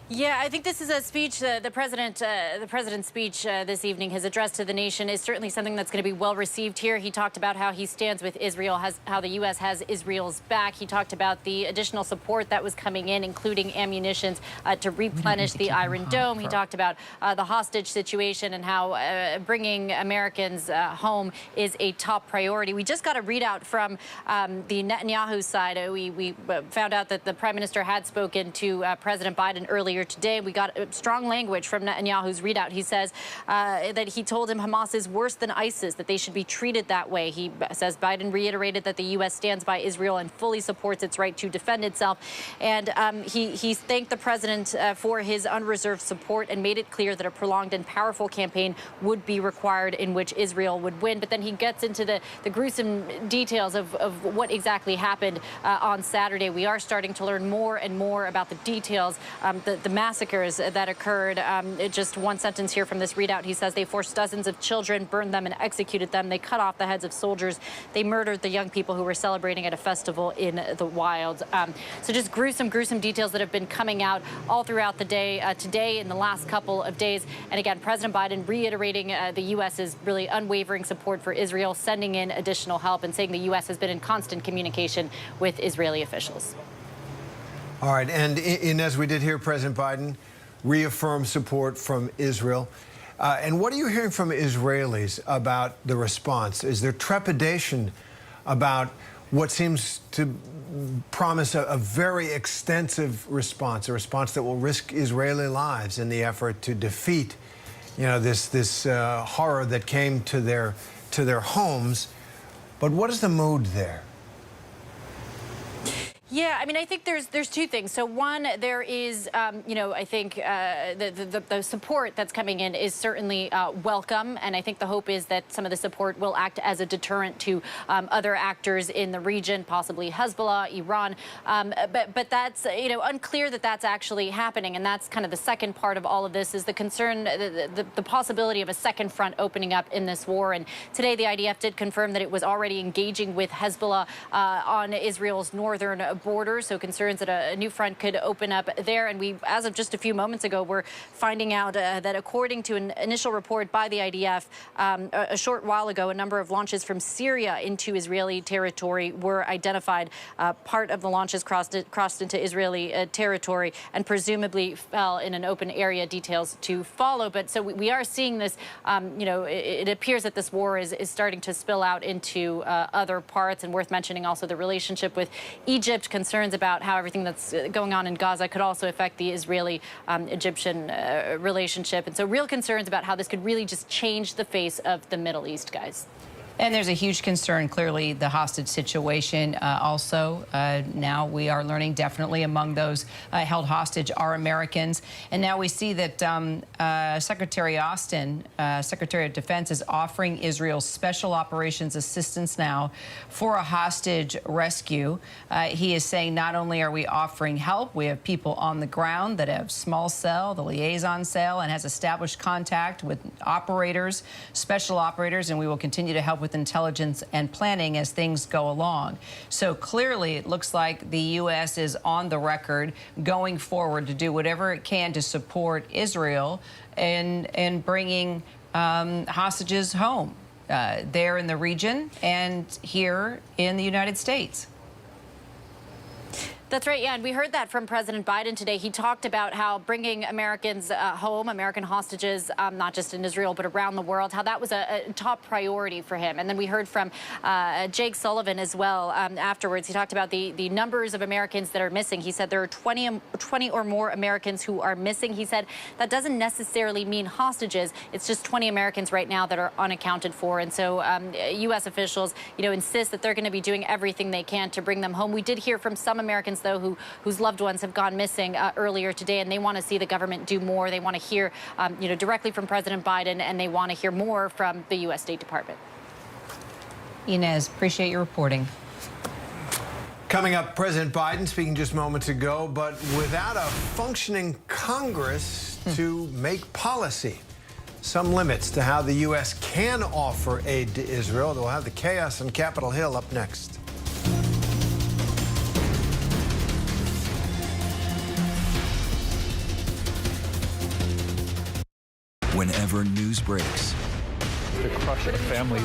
Yeah, I think this is a speech the president's speech this evening, his address to the nation, is certainly something that's going to be well received here. He talked about how he stands with Israel, how the U.S. has Israel's back. He talked about the additional support that was coming in, including ammunition to replenish the Iron Dome. He talked about the hostage situation and how bringing Americans home is a top priority. We just got a readout from the Netanyahu side. We found out that the prime minister had spoken to President Biden earlier today. We got strong language from Netanyahu's readout. He says that he told him Hamas is worse than ISIS, that they should be treated that way. He says Biden reiterated that the U.S. stands by Israel and fully supports its right to defend itself. And he thanked the president for his unreserved support and made it clear that a prolonged and powerful campaign would be required in which Israel would win. But then he gets into the gruesome details of what exactly happened on Saturday. We are starting to learn more and more about the details. the massacres that occurred. Just one sentence here from this readout. He says they forced dozens of children, burned them, and executed them. They cut off the heads of soldiers. They murdered the young people who were celebrating at a festival in the wild. So just gruesome details that have been coming out all throughout the day, today, in the last couple of days. And again, President Biden reiterating the U.S.'s really unwavering support for Israel, sending in additional help, and saying the U.S. has been in constant communication with Israeli officials. All right, and as we did hear, President Biden reaffirm support from Israel. And what are you hearing from Israelis about the response? Is there trepidation about what seems to promise a very extensive response, a response that will risk Israeli lives in the effort to defeat, this horror that came to their homes? But what is the mood there? Yeah, I mean, I think there's two things. So one, there is, I think the support that's coming in is certainly welcome, and I think the hope is that some of the support will act as a deterrent to other actors in the region, possibly Hezbollah, Iran. But that's unclear that that's actually happening, and that's kind of the second part of all of this is the concern, the possibility of a second front opening up in this war. And today, the IDF did confirm that it was already engaging with Hezbollah on Israel's northern border, so concerns that a new front could open up there. And we, as of just a few moments ago, we're finding out that according to an initial report by the IDF a short while ago, a number of launches from Syria into Israeli territory were identified. Part of the launches crossed into Israeli territory and presumably fell in an open area. Details to follow. But so we are seeing this, it appears that this war is starting to spill out into other parts. And worth mentioning also the relationship with Egypt, concerns about how everything that's going on in Gaza could also affect the Israeli-Egyptian relationship. And so real concerns about how this could really just change the face of the Middle East, guys. And there's a huge concern, clearly, the hostage situation. Also, now we are learning definitely among those held hostage are Americans. And now we see that Secretary Austin, Secretary of Defense, is offering Israel special operations assistance now for a hostage rescue. He is saying not only are we offering help, we have people on the ground that have small cell, the liaison cell, and has established contact with operators, special operators, and we will continue to help with intelligence and planning as things go along. So clearly, it looks like the U.S. is on the record going forward to do whatever it can to support Israel in bringing hostages home there in the region and here in the United States. That's right, yeah, and we heard that from President Biden today. He talked about how bringing Americans home, American hostages, not just in Israel, but around the world, how that was a top priority for him. And then we heard from Jake Sullivan as well afterwards. He talked about the numbers of Americans that are missing. He said there are 20 or more Americans who are missing. He said that doesn't necessarily mean hostages. It's just 20 Americans right now that are unaccounted for. And so U.S. officials, insist that they're going to be doing everything they can to bring them home. We did hear from some Americans, though, whose loved ones have gone missing earlier today, and they want to see the government do more. They want to hear, directly from President Biden, and they want to hear more from the U.S. State Department. Inez, appreciate your reporting. Coming up, President Biden speaking just moments ago, but without a functioning Congress to make policy. Some limits to how the U.S. can offer aid to Israel. They'll have the chaos on Capitol Hill up next. Whenever news breaks, the crush of families.